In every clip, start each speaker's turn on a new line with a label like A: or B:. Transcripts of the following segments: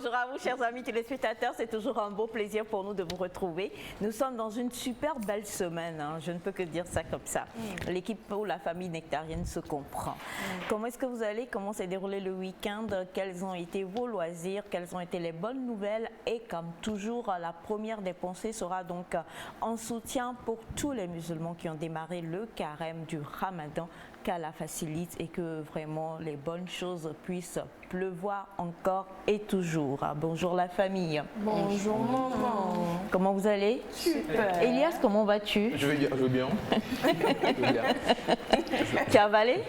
A: Bonjour à vous, chers amis téléspectateurs. C'est toujours un beau plaisir pour nous de vous retrouver. Nous sommes dans une super belle semaine. Je ne peux que dire ça comme ça. L'équipe ou la famille nectarienne se comprend. Comment est-ce que vous allez? Comment s'est déroulé le week-end? Quels ont été vos loisirs? Quelles ont été les bonnes nouvelles? Et comme toujours, la première des pensées sera donc en soutien pour tous les musulmans qui ont démarré le carême du Ramadan. Qu'Allah facilite et que vraiment les bonnes choses puissent pleuvoir encore et toujours. Bonjour la famille.
B: Bonjour maman.
A: Comment vous allez?
B: Super.
A: Elias, comment vas-tu?
C: Je vais bien, je vais bien. Je vais bien.
A: Tu as avalé?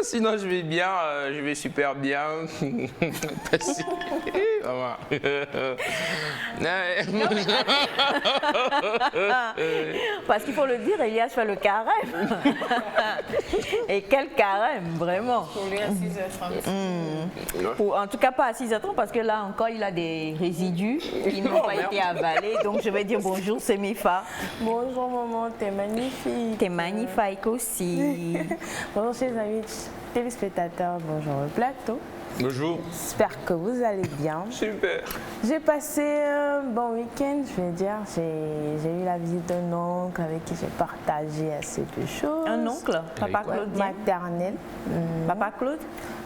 C: Sinon, je vais bien, je vais super bien.
A: Parce qu'il faut le dire, Elias fait le carême. Et quel carême, vraiment.
B: Pour lui à 6h30.
A: Ou en tout cas pas à 6h30 parce que là encore il a des résidus qui n'ont pas été avalés. Donc je vais dire bonjour Semifa.
B: Bonjour maman, t'es magnifique.
A: T'es magnifique aussi.
B: Bonjour chers amis téléspectateurs, bonjour le plateau.
C: Bonjour.
B: J'espère que vous allez bien.
C: Super.
B: J'ai passé un bon week-end, je vais dire. J'ai eu la visite d'un oncle avec qui j'ai partagé assez de choses.
A: Un oncle? Papa Claude?
B: Maternel.
A: Papa Claude?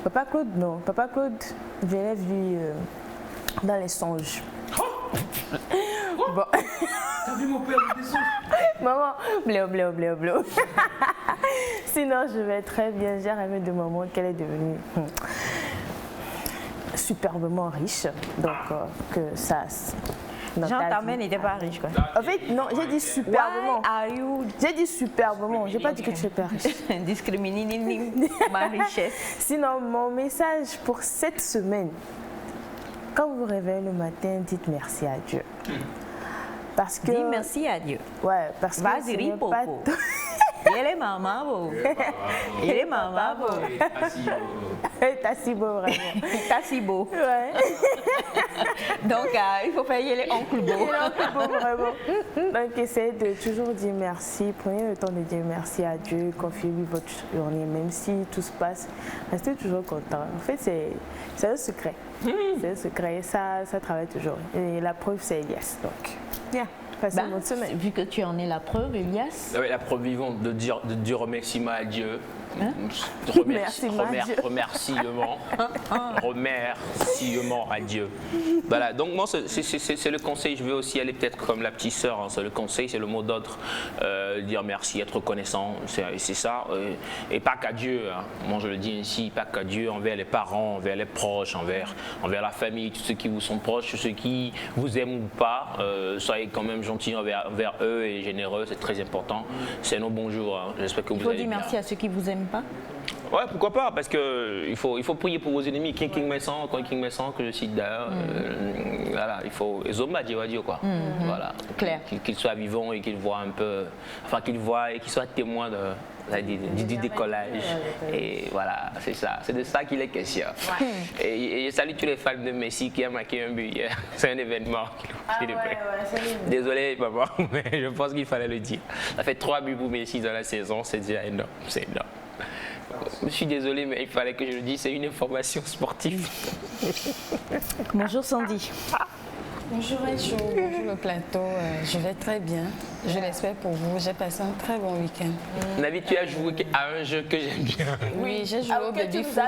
B: Papa Claude, non. Papa Claude, je l'ai vu dans les songes. Bon.
D: T'as vu mon père avec des songes?
B: Maman, bléo. Sinon, je vais très bien. J'ai rêvé de maman qu'elle est devenue superbement riche. Donc, que ça...
A: Jean Tarmet n'était pas riche quoi.
B: En fait, non, j'ai dit superbement.
A: Why are you
B: J'ai dit superbement. J'ai pas dit que tu es pas riche.
A: discrimining ma richesse?
B: Sinon, mon message pour cette semaine, quand vous vous réveillez le matin, dites merci à Dieu. Parce que...
A: Dis merci à Dieu.
B: Ouais, parce que
A: Vas-y,
B: ce n'est
A: ripopo.
B: pas...
A: Il est maman beau. Il est maman beau.
B: T'as si beau, vraiment.
A: T'as si beau.
B: Ouais.
A: Donc il faut faire les oncles beaux.
B: Il est un peu beau, vraiment. Donc, essayez de toujours dire merci. Prenez le temps de dire merci à Dieu. Confiez-lui votre journée. Même si tout se passe, restez toujours content. En fait, c'est un secret. C'est un secret. Et ça travaille toujours. Et la preuve, c'est Elias. Donc, bien. Passez une bonne semaine.
A: Vu que tu en es la preuve, Elias.
C: Oui, la preuve vivante de dire remerciement à Dieu.
A: Hein?
C: Remerciement à Dieu. Voilà, donc moi c'est le conseil, je vais aussi aller peut-être comme la petite sœur, c'est le conseil, c'est le mot d'ordre, dire merci, être reconnaissant, c'est ça, et pas qu'à Dieu, hein. Moi je le dis ainsi, pas qu'à Dieu, envers les parents, envers les proches, envers la famille, tous ceux qui vous sont proches, ceux qui vous aiment ou pas, soyez quand même gentils envers eux et généreux, c'est très important, c'est nos bonjours, hein. J'espère que vous allez bien.
A: Il faut dire merci à ceux qui vous aiment pas.
C: Ouais, pourquoi pas, parce que il faut prier pour vos ennemis. King Messan, que je cite d'ailleurs, voilà, il faut Zoma Dieu quoi. Voilà.
A: Clair.
C: Qu'il soit vivant et qu'il voit un peu, enfin qu'il voit et qu'il soit témoin du décollage. Et voilà, c'est ça, c'est de ça qu'il est question. Ouais. Et je salue tous les fans de Messi qui a marqué un but hier. C'est un événement. Désolé papa, mais je pense qu'il fallait le dire. Ça fait 3 buts pour Messi dans la saison, c'est déjà énorme, c'est énorme. Je suis désolé, mais il fallait que je le dise, c'est une information sportive.
A: Bonjour Sandy.
E: Bonjour Aïchou, bonjour le plateau, je vais très bien, je l'espère pour vous, j'ai passé un très bon week-end.
C: Navi, tu as joué à un jeu que j'aime bien.
E: Oui, j'ai joué au baby foot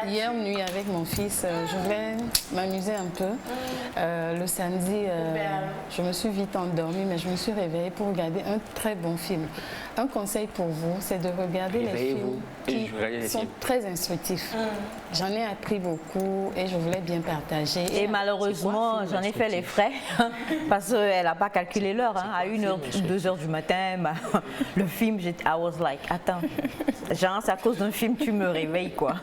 E: hier nuit avec mon fils, je voulais m'amuser un peu. Le samedi, je me suis vite endormie, mais je me suis réveillée pour regarder un très bon film. Un conseil pour vous, c'est de regarder les films qui sont très instructifs. J'en ai appris beaucoup et je voulais bien partager.
A: Et malheureusement, j'en ai fait les frais parce qu'elle n'a pas calculé l'heure. Hein. À 1h, 2h du matin, le film, I was like, attends, genre c'est à cause d'un film tu me réveilles quoi.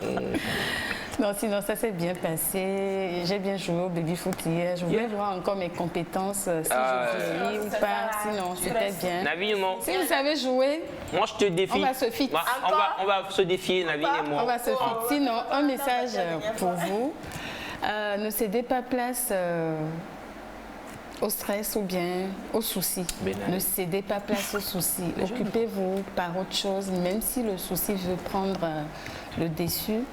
E: Non, sinon ça s'est bien passé. J'ai bien joué au baby foot hier. Je voulais voir encore mes compétences, si je vieillis ou pas. Sinon, c'était bien.
C: Navi, non.
E: Si vous savez jouer,
C: moi je te défie.
E: On va se fit.
C: On va se défier, Navi et moi.
E: On va se fit. Sinon, un message pour vous. Ne cédez pas place au stress ou bien aux soucis. Ne cédez pas place aux soucis. Occupez-vous par autre chose, même si le souci veut prendre le dessus.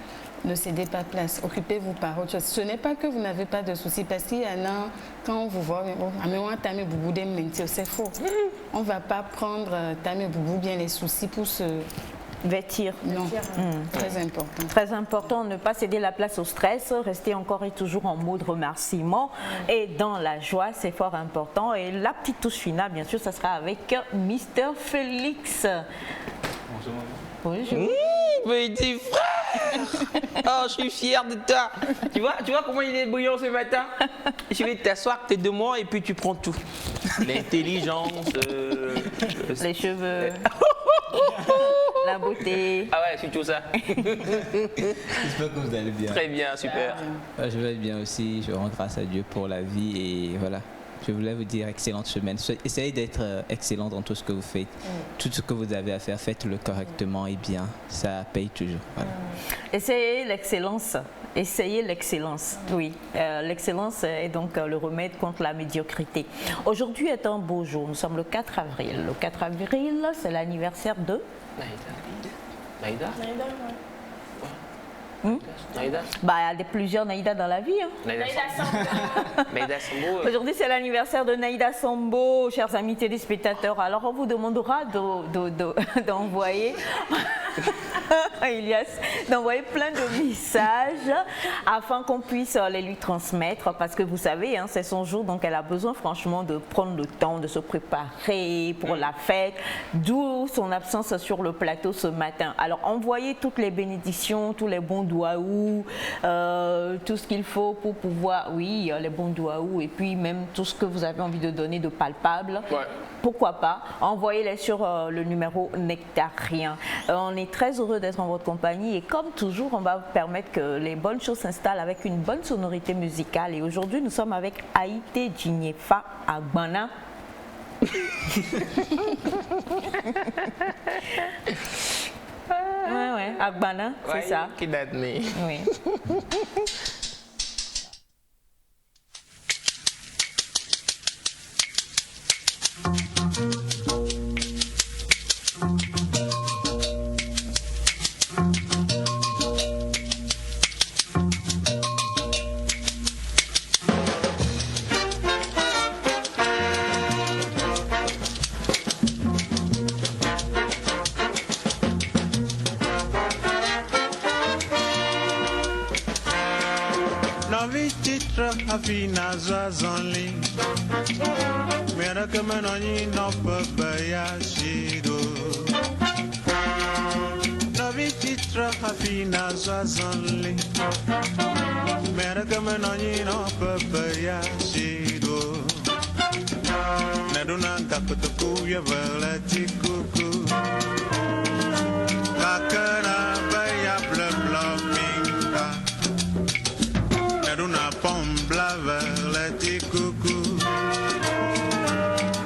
E: Ne cédez pas place, occupez-vous par autre chose. Ce n'est pas que vous n'avez pas de soucis, parce qu'il y en a, quand on vous voit, c'est faux. On ne va pas prendre Tamé Boubou bien les soucis pour se
A: vêtir.
E: Non, très important.
A: Très important, ne pas céder la place au stress, rester encore et toujours en mode remerciement et dans la joie, c'est fort important. Et la petite touche finale, bien sûr, ça sera avec Mister Félix. Bonjour.
C: Petit frère. Oh, je suis fier de toi. Tu vois comment il est bouillant ce matin? Je vais t'asseoir à côté de moi et puis tu prends tout. L'intelligence,
A: les cheveux, la beauté.
C: Ah ouais, c'est tout ça.
F: J'espère que vous allez bien.
C: Très bien, super.
F: Je vais bien aussi. Je rends grâce à Dieu pour la vie et voilà. Je voulais vous dire excellente semaine. Essayez d'être excellent dans tout ce que vous faites. Tout ce que vous avez à faire, faites-le correctement et bien. Ça paye toujours. Voilà.
A: Essayez l'excellence. Essayez l'excellence. Oui, l'excellence est donc le remède contre la médiocrité. Aujourd'hui est un beau jour. Nous sommes le 4 avril. Le 4 avril, c'est l'anniversaire de
C: Naïda.
A: Naïda. Bah, il y a plusieurs Naïda dans la vie. Hein.
C: Naïda Sambo.
A: Aujourd'hui, c'est l'anniversaire de Naïda Sambo, chers amis téléspectateurs. Alors, on vous demandera d'envoyer Elias, d'envoyer plein de messages afin qu'on puisse les lui transmettre. Parce que vous savez, hein, c'est son jour, donc elle a besoin franchement de prendre le temps de se préparer pour la fête. D'où son absence sur le plateau ce matin. Alors, envoyez toutes les bénédictions, tous les bons douaou, tout ce qu'il faut pour pouvoir, oui, les bons douaou et puis même tout ce que vous avez envie de donner de palpable. Ouais. Pourquoi pas, envoyez-les sur le numéro Nectarien. On est très heureux d'être en votre compagnie et comme toujours, on va vous permettre que les bonnes choses s'installent avec une bonne sonorité musicale. Et aujourd'hui, nous sommes avec Haïté Djinyefa Agbana. Ouais, Agbana, c'est ça.
C: Qui date, mais...
A: Oui.
G: Afina Zwazonli Mera Kamanoni no Papaya Shido Novi Chitra Afina Zwazonli Mera Kamanoni no Papaya Shido Naduna Takutuku Yavala Tikuku Kakana Baya Bla Minka Naduna Pom Blaver Leti Coucou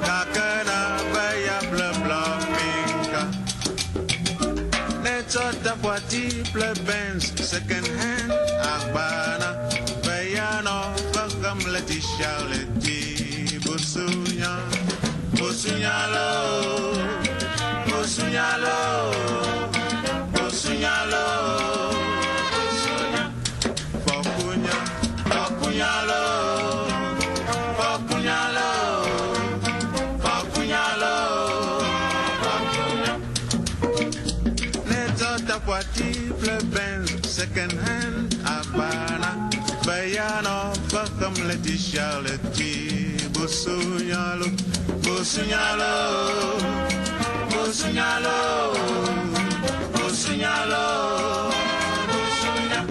G: Kakana Baya Bla Minka Netota Poiti Benz Second Hand Agbana Bayano Bagam Leti Charleti Bosunya Bosunyalo Bosunyalo Bosunyalo Second hand Abana Bayano Bakam Leti Charleti Bosunyalo Bosunyalo Bosunyalo Bosunyalo Bosunya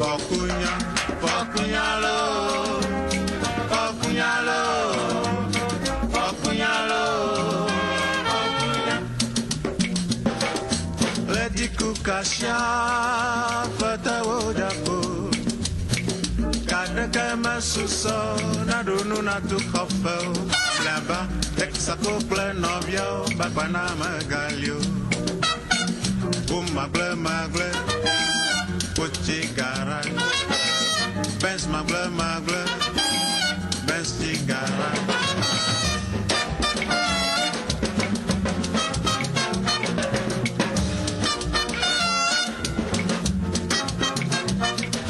G: Bakunya Bakunyalo Bakunyalo Bakunyalo Leti Kukasha Kadekema suso na dunu na tu kofel Là-bas, Texas couple novio Bakwana magalio Magle Puchi garage Benz magle Benz Gara.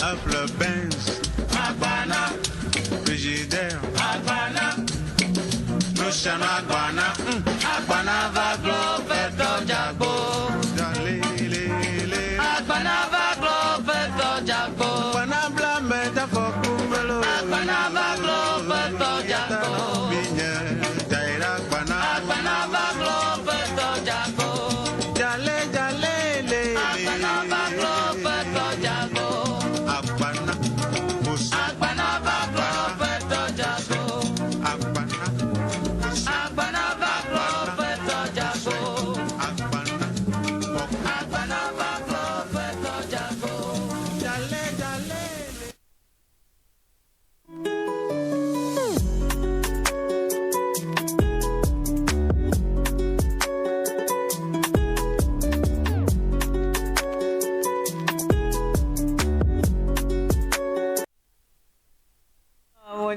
G: Apple Benz, Agbana, frigidaire, Agbana, Notion Agbana, Agbana va globe, Jagbo, Agbana va globe, Jagbo, Agbana blame ta fokumelo, Agbana va globe, Jagbo, Jaira Agbana, Agbana va globe, Jagbo, Jale Jale, Agbana va globe, Jagbo.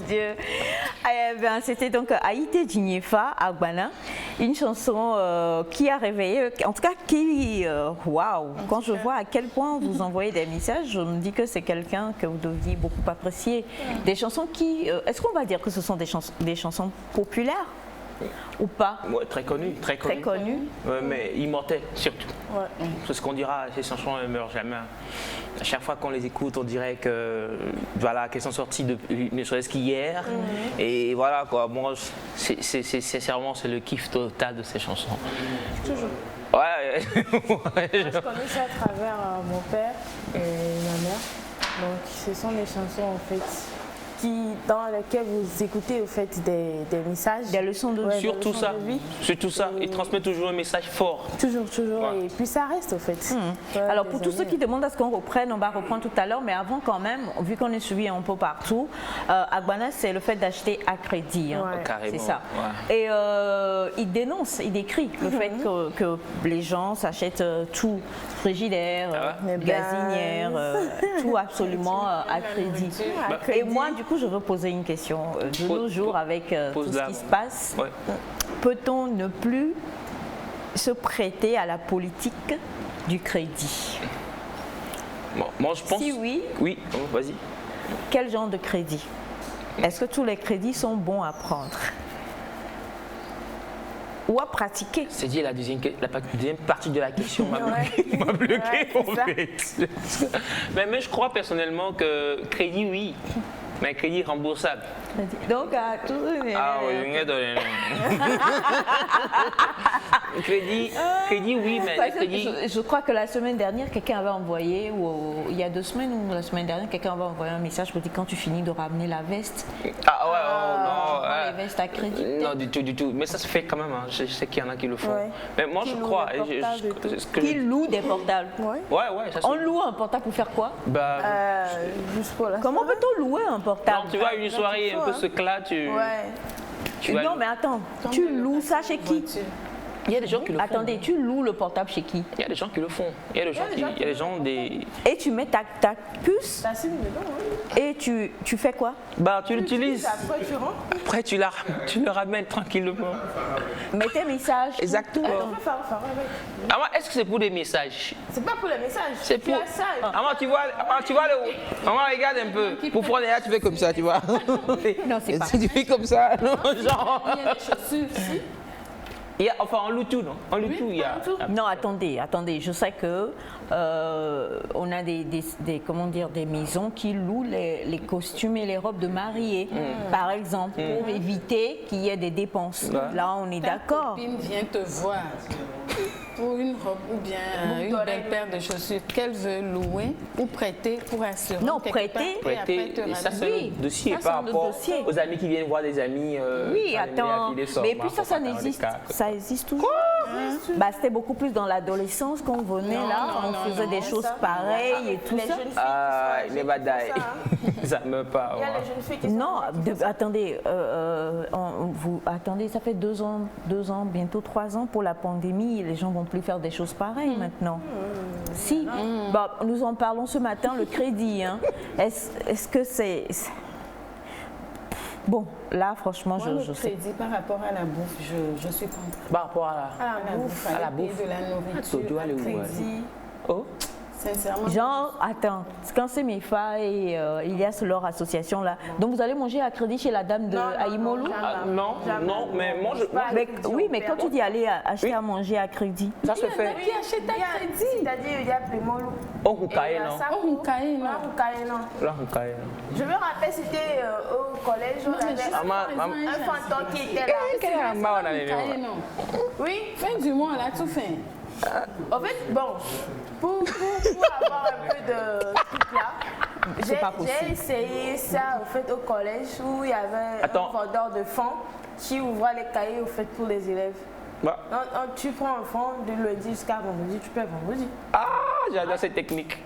A: Dieu. C'était donc Haïté Djinyefa, Agbana, une chanson qui a réveillé, en tout cas qui, waouh, quand je vois à quel point vous envoyez des messages, je me dis que c'est quelqu'un que vous deviez beaucoup apprécier. Des chansons qui, est-ce qu'on va dire que ce sont des chansons populaires ou pas?
C: Ouais, très connu, très connu.
A: Très connu.
C: Ouais, mais immortel surtout.
B: Ouais.
C: C'est ce qu'on dira, ces chansons ne meurent jamais. À chaque fois qu'on les écoute, on dirait que voilà, qu'elles sont sorties ne serait-ce qu'hier. Et voilà quoi. Bon, sincèrement, c'est le kiff total de ces chansons.
B: Toujours.
C: Ouais.
B: Je connais ça à travers mon père et ma mère. Donc ce sont des chansons en fait dans lesquelles vous écoutez au fait des messages.
A: Des leçons de vie.
C: Surtout ça. Surtout ça. Il transmet toujours un message fort.
B: Toujours.
C: Ouais.
B: Et puis ça reste au fait. Ouais,
A: alors pour tous ceux qui demandent à ce qu'on reprenne, on va reprendre tout à l'heure, mais avant quand même, vu qu'on est suivi un peu partout, Agbana c'est le fait d'acheter à crédit. Hein.
B: Ouais.
C: Carrément.
A: C'est ça.
C: Ouais.
A: Et il dénonce, il décrit le fait que les gens s'achètent tout, frigidaire, gazinière, tout absolument à crédit. Et moi du coup je veux poser une question. De nos jours avec tout ce qui se passe, peut-on ne plus se prêter à la politique du crédit?
C: Bon, moi je pense.
A: Si oui,
C: oui, vas-y.
A: Quel genre de crédit? Est-ce que tous les crédits sont bons à prendre ou à pratiquer?
C: C'est dit la deuxième partie de la question m'a bloqué en fait. Mais je crois personnellement que crédit oui, mais crédit remboursable.
A: Donc à tout.
C: Ah oui, crédit oui, mais crédit.
A: Je crois que la semaine dernière, quelqu'un avait envoyé, ou il y a 2 semaines ou la semaine dernière, quelqu'un avait envoyé un message pour dire quand tu finis de ramener la veste.
C: Ah ouais, oh non.
A: Les vestes à crédit.
C: Non, du tout. Mais ça se fait quand même. Hein. Je sais qu'il y en a qui le font. Ouais. Mais moi, je crois.
A: Qui louent des portables.
C: Ouais, ça se
A: On loue un portable pour faire quoi?
B: Juste pour la
A: Comment peut-on louer un portable?
C: Non, tu vois, une soirée un peu secla,
A: Non, mais attends, tu loues ça chez qui?
C: Il y a des gens qui le font.
A: Attendez, tu loues le portable chez qui?
C: Il y a des gens qui le font. Il y a des gens des...
A: Et tu mets ta puce et tu fais quoi?
C: Bah, tu l'utilises. Après, tu le ramènes tranquillement.
A: Mais tes messages.
C: Exactement. Alors, est-ce que c'est pour des messages?
B: C'est pas pour les messages.
C: C'est pour... Maman, tu vois le... Maman, regarde un peu. Pour prendre là, tu fais comme ça, tu vois.
A: Non, c'est pas.
C: Tu fais comme ça. Non, genre...
B: Il y a des chaussures.
C: Enfin, on loue tout, non? On loue tout, il y a...
A: Non, attendez. Je sais que on a des maisons qui louent les costumes et les robes de mariée, par exemple, pour éviter qu'il y ait des dépenses. Là, on est d'accord.
E: Ta copine vient te voir pour une robe ou bien une belle paire de chaussures qu'elle veut louer ou prêter pour assurer.
A: Non, prêter.
C: Et ça, c'est un dossier par rapport aux amis qui viennent voir des amis.
A: Oui, attends. Mais puis ça n'existe. Ça existe toujours. C'était beaucoup plus dans l'adolescence qu'on venait on faisait des choses pareilles et tout ça.
C: Les badailles. Ça me parle.
B: Il y a les jeunes filles qui
A: non, attendez, ça fait 2 ans, bientôt 3 ans pour la pandémie. Les gens vont plus faire des choses pareilles maintenant. Si. Nous en parlons ce matin, le crédit. Hein. Est-ce que c'est... Bon, là, franchement,
E: Moi, le crédit par rapport à la bouffe, je suis contre.
C: Par rapport à
E: la bouffe,
C: à la bouffe.
E: De la nourriture,
C: aller où,
E: crédit.
C: Oh.
E: Sincèrement.
A: Genre, attends, quand c'est MEFA et Ilias, leur association là, donc vous allez manger à crédit chez la dame de Aïmolou?
C: Non, mais moi je.
A: Oui, mais quand tu dis aller acheter à manger à crédit,
C: ça se fait.
E: Qui achète à crédit?
B: C'est-à-dire, il y a Primolou.
C: Oh, Hukaye, non.
E: Oh, Hukaye, non.
C: Là, Hukaye.
B: Je me rappelle, c'était au collège, on avait un fantôme qui était là.
E: Oui, fin du mois, là, tout fin.
B: En fait, bon, pour avoir un peu de truc là, j'ai essayé ça au fait au collège où il y avait un vendeur de fonds qui ouvrait les cahiers au fait pour les élèves.
C: Bah.
B: Tu prends un fond du lundi jusqu'à vendredi, tu payes vendredi.
C: Ah, j'adore cette technique.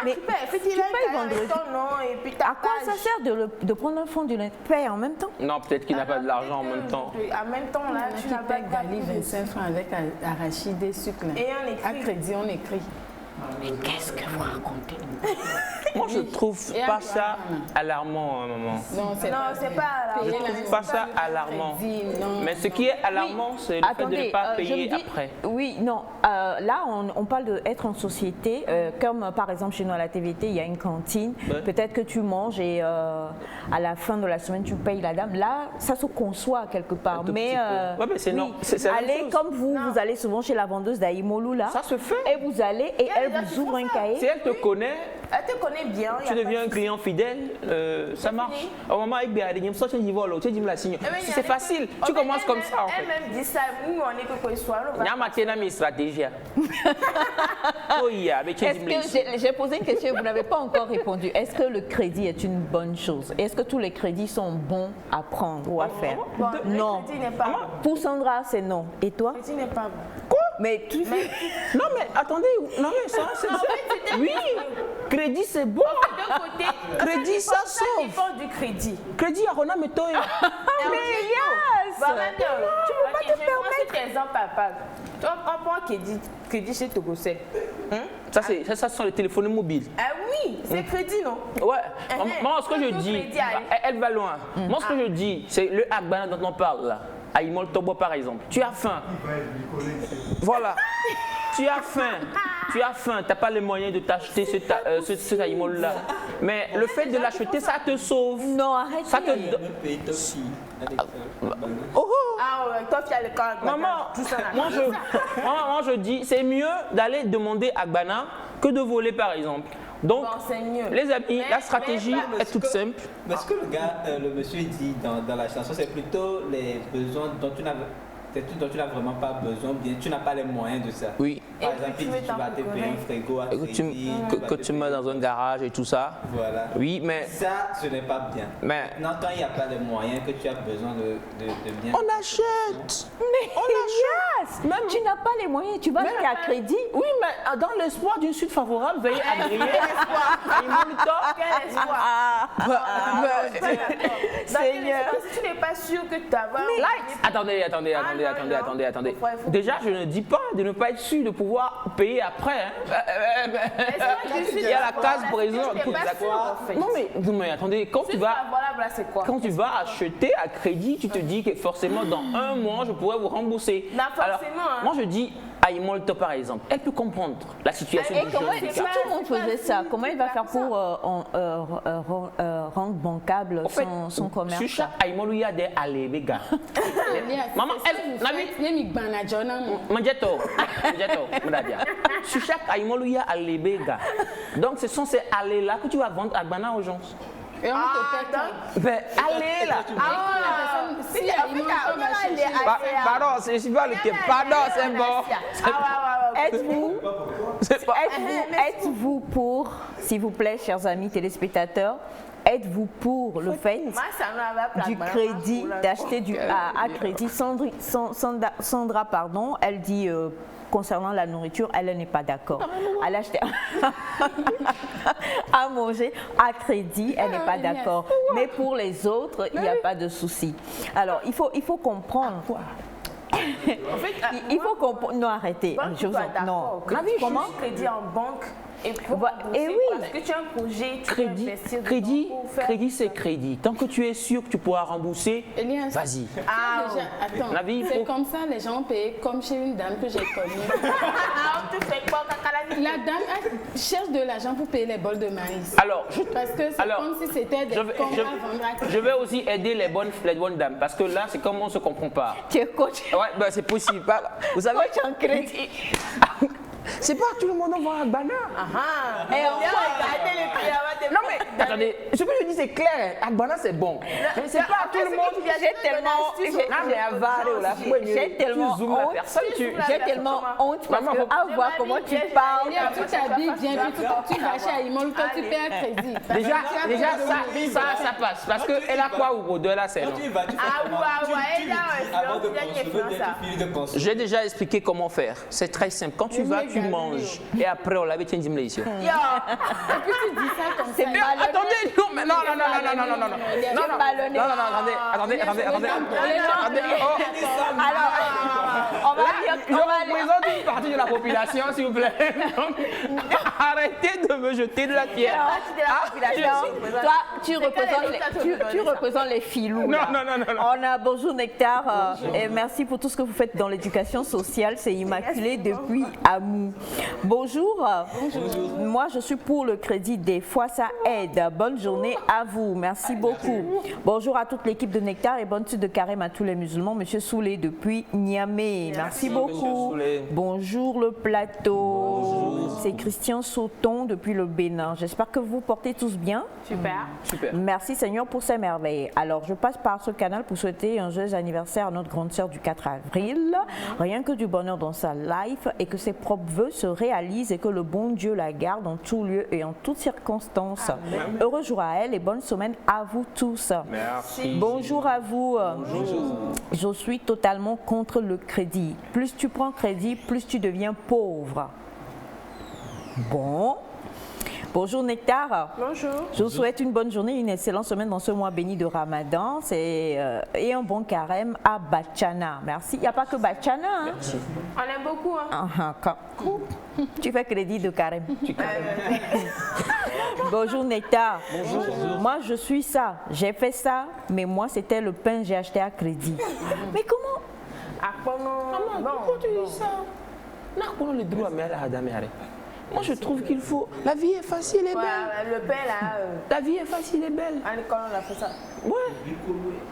A: mais
B: tu payes vendredi. Ton nom et puis ta
A: à quoi ça sert de prendre un fonds du lundi? Paye en même temps?
C: Non, peut-être qu'il n'a pas de l'argent en même temps.
B: En même temps, là, tu n'as pas de
E: Gali 25 francs avec arachide et sucre.
B: Et on écrit.
E: À crédit, on écrit.
A: Mais qu'est-ce que vous racontez?
C: Moi, je trouve pas ça alarmant, à un moment.
B: Non, c'est pas alarmant.
C: Je trouve pas ça alarmant. Mais ce qui est alarmant, c'est le fait de ne pas payer après.
A: Oui, non. Là, on parle d'être en société. Comme par exemple chez nous à la TVT, il y a une cantine. Ouais. Peut-être que tu manges et à la fin de la semaine, tu payes la dame. Là, ça se conçoit quelque part. Mais
C: c'est non.
A: Allez, comme vous allez souvent chez la vendeuse d'Aïmolou, là.
C: Ça se fait.
A: Et vous allez, et elle vous ouvre un cahier.
C: Si elle te connaît,
B: elle te connaît bien.
C: Tu deviens un client fidèle, ça marche. Au moment où c'est facile, tu commences comme ça.
B: Elle-même dit ça, nous on est que quoi soit.
C: Stratégie.
A: J'ai posé une question et vous n'avez pas encore répondu. Est-ce que le crédit est une bonne chose? Est-ce que tous les crédits sont bons à prendre ou à faire? Non. Pour Sandra, c'est non. Et toi?
B: Le crédit n'est pas bon.
C: Quoi?
A: Mais tu fais...
C: Non mais attendez, non mais ça c'est oui, crédit c'est bon. Crédit ça sauve.
B: Ça dépend du crédit.
C: Crédit à Rona mais toi.
A: Mais yes.
B: Tu peux pas te permettre. Cet exemple papa. On prend crédit chez Togosel.
C: Ça sont les téléphones mobiles.
B: Ah oui, c'est crédit non?
C: Ouais. Moi ce que je dis, elle va loin. Moi ce que je dis, c'est le Agbana dont on parle là. Aïmol Tobo par exemple. Tu as faim. Voilà. Tu as faim. Tu n'as pas les moyens de t'acheter ce Aïmol là. Mais le fait de l'acheter, ça te sauve.
A: Non, arrête.
C: Ça te
B: toi tu as le corps.
C: Maman, moi je dis, c'est mieux d'aller demander à Gbana que de voler par exemple. Donc, les amis, la stratégie est toute simple.
F: Mais ce que le monsieur dit dans la chanson, c'est plutôt les besoins dont tu n'as vraiment pas besoin, bien tu n'as pas les moyens de ça.
C: Oui.
F: Par exemple, tu vas te payer un frigo à crédit,
C: que tu mets dans un garage et tout ça.
F: Voilà.
C: Oui, mais
F: ça, ce n'est pas bien.
C: Mais
F: non, quand il n'y a pas de moyens, que tu as besoin de bien.
C: On achète.
A: Mais on achète. Même tu n'as pas les moyens, tu vas acheter à crédit.
C: Oui, mais dans l'espoir d'une suite favorable, veuillez agréer.
B: Quel espoir.
A: Seigneur.
B: Si tu n'es pas sûr que tu vas.
C: Attendez. Déjà, je ne dis pas de ne pas être sûr de pouvoir payer après. Il y a la case présente. Non mais attendez, quand tu vas acheter à crédit, tu te dis que forcément dans un mois, je pourrais vous rembourser. Alors, moi je dis, Aïmol Top par exemple, elle peut comprendre la situation du jeune.
A: Si tout le monde faisait ça, comment il va faire pour rendre bancable son commerce?
C: Sur chaque Aïmol, il y a des allées-bégas. Maman, sur chaque Aïmol, il y a allées-bégas. Donc ce sont ces allées-là que tu vas vendre à Gbana aux gens.
E: Et on te paie.
C: Allez là.
B: Pardon,
C: je suis pas le quai. Pardon, c'est bon.
A: Êtes-vous pour, s'il vous plaît, chers amis téléspectateurs, êtes-vous pour le fait du crédit, d'acheter à crédit? Sandra, pardon, elle dit concernant la nourriture, elle n'est pas d'accord. Elle achète à manger à crédit, elle n'est pas d'accord. Mais pour les autres, il n'y a pas de souci. Alors, il faut comprendre.
B: En fait,
A: il faut comprendre. Non, arrêtez.
B: Non. Comment crédit en banque? Et pour
A: et oui.
B: parce que tu as un projet, tu veux investir dedans pour faire-
C: Crédit, c'est crédit. Tant que tu es sûr que tu pourras rembourser,
E: Elias,
C: vas-y.
E: Attends,
C: La vie, il
E: c'est
C: faut-
E: comme ça, les gens payent comme chez une dame que j'ai connue.
B: Tu fais quoi, Kakalani?
E: La dame cherche de l'argent pour payer les bols de maïs.
C: Alors,
E: Parce que c'est comme si c'était des
C: je vais-
E: cons
C: je-
E: à vendre à
C: je vais aussi aider les bonnes dames. Parce que là, c'est comme on ne se comprend pas.
A: Tu es coach.
C: Ouais, bah, c'est possible. Bah, vous savez,
A: Coach en crédit.
C: c'est pas tout le monde envoie un banner.
B: Et on va regarder le prix avant de...
C: Non mais attendez, ce que je dis c'est clair, Agbana c'est bon. Mais c'est pas tout le monde.
A: J'ai tellement honte. J'ai tellement honte parce que à voir comment tu parles.
E: Elias, tu t'habilles bien, puis tu vas chez Aïmol, toi tu payes un crédit. Parce
C: Déjà,
E: que tu as
C: déjà
E: besoin de
C: ça passe. Parce qu'elle a quoi au de là, c'est non.
B: Avant de consommer,
C: J'ai déjà expliqué comment faire. C'est très simple. Quand tu vas, tu manges. Et après, on l'avait tenu une ici.
E: Et puis tu dis ça comme ça.
C: Attendez, non, mais non. Attendez.
A: Alors, on va dire
C: Je représente une partie de la population, s'il vous plaît. Donc, arrêtez de me jeter de la pierre.
A: toi, tu représentes les filous. là.
C: Non.
A: On a bonjour Nectar et merci pour tout ce que vous faites dans l'éducation sociale. C'est immaculé depuis Amou. Bonjour. Moi, je suis pour le crédit. Des fois, ça aide. Bonne journée à vous. Merci beaucoup. Bonjour à toute l'équipe de Nectar et bonne suite de carême à tous les musulmans. Monsieur Soulé depuis Niamey. Merci beaucoup.
C: Soulé.
A: Bonjour le plateau. C'est Christian Sauton depuis le Bénin. J'espère que vous portez tous bien.
B: super.
C: Super.
A: Merci Seigneur pour ces merveilles. Alors, je passe par ce canal pour souhaiter un joyeux anniversaire à notre grande sœur du 4 avril. Rien que du bonheur dans sa life et que ses propres vœux se réalisent et que le bon Dieu la garde en tout lieu et en toutes circonstances. Heureux jour à elle et bonne semaine à vous tous.
C: Merci.
A: Bonjour à vous. Je suis totalement contre le crédit. Plus tu prends crédit, plus tu deviens pauvre. Bon. Bonjour Nectar.
B: Bonjour.
A: Je vous souhaite une bonne journée, une excellente semaine dans ce mois béni de Ramadan et un bon carême à Bachana. Merci. Il n'y a pas que Bachana. Hein?
C: Merci.
B: On aime beaucoup, hein.
A: Tu fais crédit de carême. Bonjour Nectar. Bonjour. Moi je suis ça. J'ai fait ça, mais moi c'était le pain que j'ai acheté à crédit. Mais comment?
C: Pourquoi tu dis ça? Le droit, mais moi je trouve qu'il faut. La vie est facile et belle.
B: Le pain, là...
C: La vie est facile et belle.
B: À l'école, on a fait ça.
C: Ouais.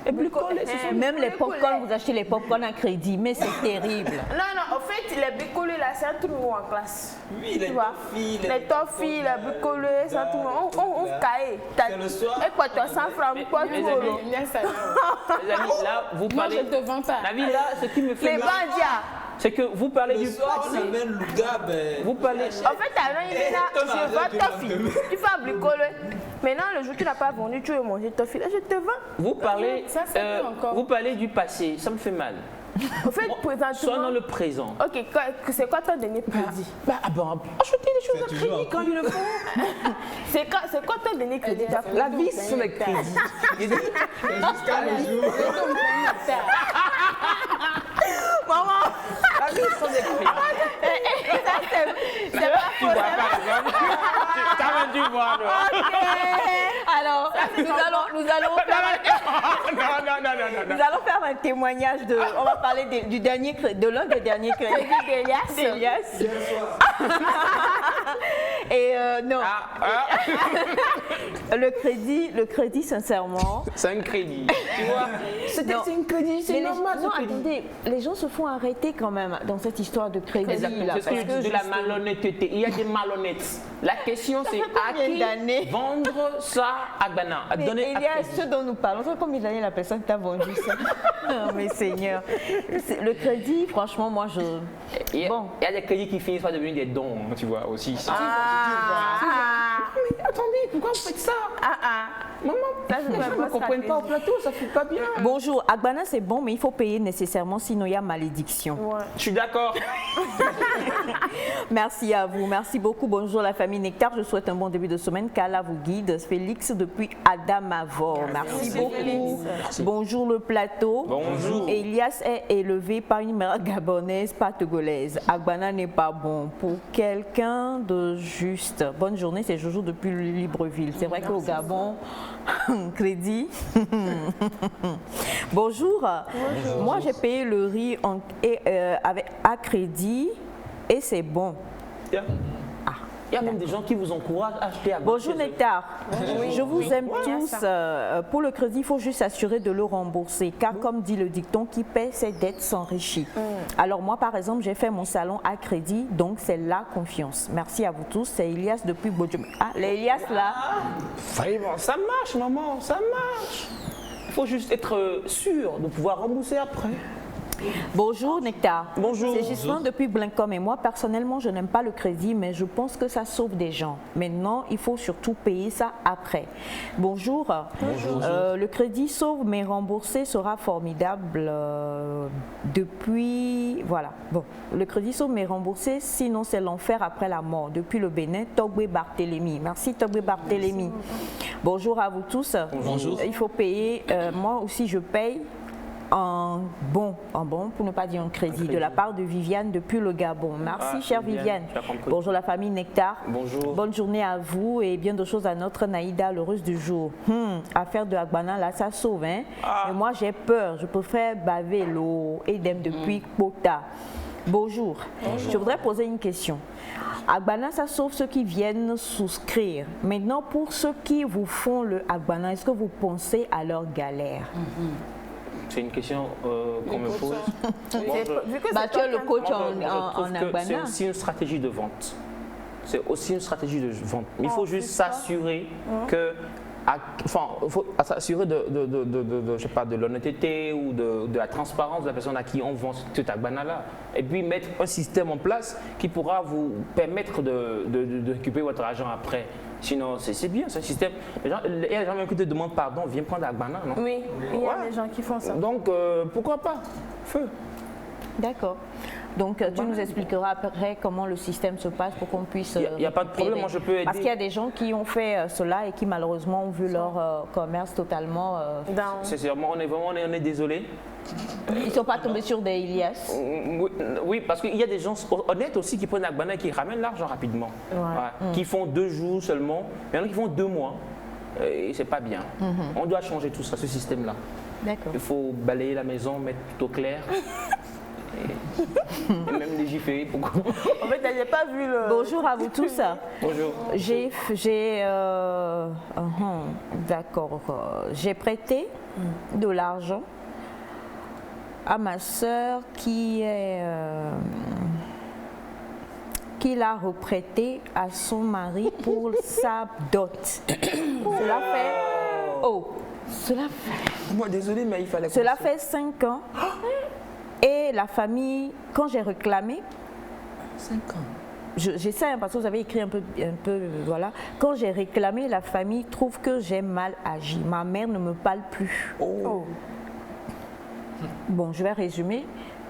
C: Et bricoler, c'est ça.
A: Même les popcorn, vous achetez les popcorn à crédit, mais c'est terrible.
B: Non, en fait, les bricolés, là, c'est un tout le monde en classe.
D: Oui, les
B: Tu vois,
D: toffees,
B: les toffees, les bricolés, c'est un tout le monde. On caille.
D: C'est le soir.
B: Et quoi, toi, 100 francs, quoi, tu
C: mes
B: veux?
C: amis,
E: Elias, ça va.
C: Les amis, là, vous
E: Moi,
C: parlez.
E: je ne te vends pas.
C: La vie, là, ce qui me fait
B: Les
C: mal,
B: bandias.
C: c'est que vous parlez
D: Le
C: du
D: soir, on
C: passé.
D: amène le gars, ben.
C: Vous parlez.
B: En fait, avant, il est là, je vends toffee. Tu fais un bricolé. Maintenant, le jour où tu n'as pas vendu, tu veux manger toffee. Là, je te vends.
C: Vous parlez,
E: Ça, c'est mieux encore.
C: vous parlez du passé, ça me fait mal.
B: En fait,
C: Sois dans
B: présentement...
C: le présent.
B: Ok, c'est quoi ton dernier crédit?
C: Achetez des choses à crédit quand il le faut.
B: C'est quoi ton dernier crédit?
C: La vie, ce sont les crédits.
D: Jusqu'à le jour.
A: Maman,
C: La vie, ce sont des crédits.
A: c'est pas
C: Tu vois, par exemple. T'as même dû voir, non?
A: Alors, nous allons faire un témoignage de. On va parler du dernier de l'un des derniers crédits d'Elias. Et non, le crédit, sincèrement.
C: C'est un crédit. Tu vois? C'est
A: Non.
C: un crédit, c'est
A: Mais
C: normal.
A: non,
C: ce crédit.
A: attendez, les gens se font arrêter quand même dans cette histoire de crédit.
C: Exactement.
A: Là,
C: C'est ce que je
A: parce
C: dis de la malhonnêteté. Il y a des malhonnêtes. La question, c'est
A: fait
C: à
A: combien
C: qui
A: d'années
C: vendre ça à Ghana, à
A: Mais
C: donner à
A: il y a
C: crédit.
A: ce dont nous parlons. C'est combien d'années la personne t'a vendu ça? Oh, mais Seigneur. Le crédit, franchement, moi, je.
C: Il y a,
A: Bon.
C: il y a des crédits qui finissent par devenir des dons, tu vois, aussi.
A: Ah,
C: Mais attendez, pourquoi vous faites ça? maman,
B: Ça, je
C: les gens
B: peux
C: ne comprennent pas au plateau, ça ne fait pas bien.
A: Bonjour, Agbana c'est bon, mais il faut payer nécessairement, sinon il y a malédiction.
B: Ouais.
C: Je suis d'accord.
A: Merci à vous, merci beaucoup. Bonjour la famille Nectar, je souhaite un bon début de semaine. Qu'Allah vous guide. Félix depuis Adamavor. Merci beaucoup. Bonjour le plateau.
C: Bonjour.
A: Elias est élevé par une mère gabonaise, pas togolaise. Agbana n'est pas bon pour quelqu'un de juste. Bonne journée, c'est Jojo depuis Libreville. C'est vrai qu'au Gabon, crédit. Bonjour. Moi j'ai payé le riz à crédit et c'est bon.
C: Il y a même des gens qui vous encouragent à acheter à
A: Bonjour Nectar, je vous aime tous. Pour le crédit, il faut juste s'assurer de le rembourser, car comme dit le dicton, qui paie ses dettes s'enrichit. Alors moi par exemple, j'ai fait mon salon à crédit, donc c'est la confiance. Merci à vous tous, c'est Elias depuis Bodjum. Ah, l'Elias là.
C: Vraiment, ça marche maman, ça marche. Il faut juste être sûr de pouvoir rembourser après.
A: Bonjour Nectar.
C: Bonjour.
A: C'est Gislain depuis Blincom et moi personnellement je n'aime pas le crédit mais je pense que ça sauve des gens. Maintenant il faut surtout payer ça après. Bonjour. Bonjour. Le crédit sauve mais rembourser sera formidable depuis... Voilà. Bon, le crédit sauve mais rembourser sinon c'est l'enfer après la mort. Depuis le Bénin, Togbe Barthélémy. Merci Togbe Barthélémy. Bonjour à vous tous.
F: Bonjour.
A: Il faut payer, moi aussi je paye. En bon, pour ne pas dire en crédit, de la part de Viviane depuis le Gabon. Merci, chère Viviane. Bonjour la famille Nectar.
C: Bonjour.
A: Bonne journée à vous et bien de choses à notre Naïda, l'heureuse du jour. Affaire de Agbana, là, ça sauve, hein. Mais moi, j'ai peur. Je préfère baver l'eau. Edem depuis Kota. Bonjour. Je voudrais poser une question. Agbana, ça sauve ceux qui viennent souscrire. Maintenant, pour ceux qui vous font le Agbana, est-ce que vous pensez à leur galère?
C: C'est une question qu'on me pose.
A: Tu es le coach en Agbana.
C: C'est aussi une stratégie de vente. C'est aussi une stratégie de vente. Mais il faut juste s'assurer que... Enfin, il faut s'assurer je sais pas, de l'honnêteté ou de la transparence de la personne à qui on vend cet Agbana-là. Et puis mettre un système en place qui pourra vous permettre de récupérer votre argent après. Sinon, c'est bien, c'est un système. Il y a des gens même qui te demandent pardon, viens prendre Agbana, non?
B: Oui, il y a des gens qui font ça.
C: Donc, pourquoi pas? Feu.
A: D'accord. Donc, tu nous expliqueras après comment le système se passe pour qu'on puisse...
C: Il n'y a pas de problème, moi je peux aider.
A: Parce qu'il y a des gens qui ont fait cela et qui malheureusement ont vu leur commerce totalement...
C: Sincèrement, on est désolé.
A: Ils ne sont pas tombés sur des Elias.
C: Oui, parce qu'il y a des gens honnêtes aussi qui prennent Agbana et qui ramènent l'argent rapidement. Qui font 2 jours seulement. Il y en a qui font 2 mois. Et c'est pas bien. On doit changer tout ça, ce système-là.
A: D'accord.
C: Il faut balayer la maison, mettre tout au clair. Et même légiférer. Pourquoi?
B: En fait, j'ai pas vu le...
A: Bonjour à vous tous.
C: Bonjour.
A: D'accord. J'ai prêté de l'argent à ma sœur qui l'a reprêté à son mari pour sa dot. Cela fait...
C: Moi, désolé, mais il fallait...
A: Cela fait 5 ans. Et la famille, quand j'ai réclamé...
F: 5 ans.
A: J'essaie parce que vous avez écrit un peu, voilà. Quand j'ai réclamé, la famille trouve que j'ai mal agi. Ma mère ne me parle plus. Bon, je vais résumer.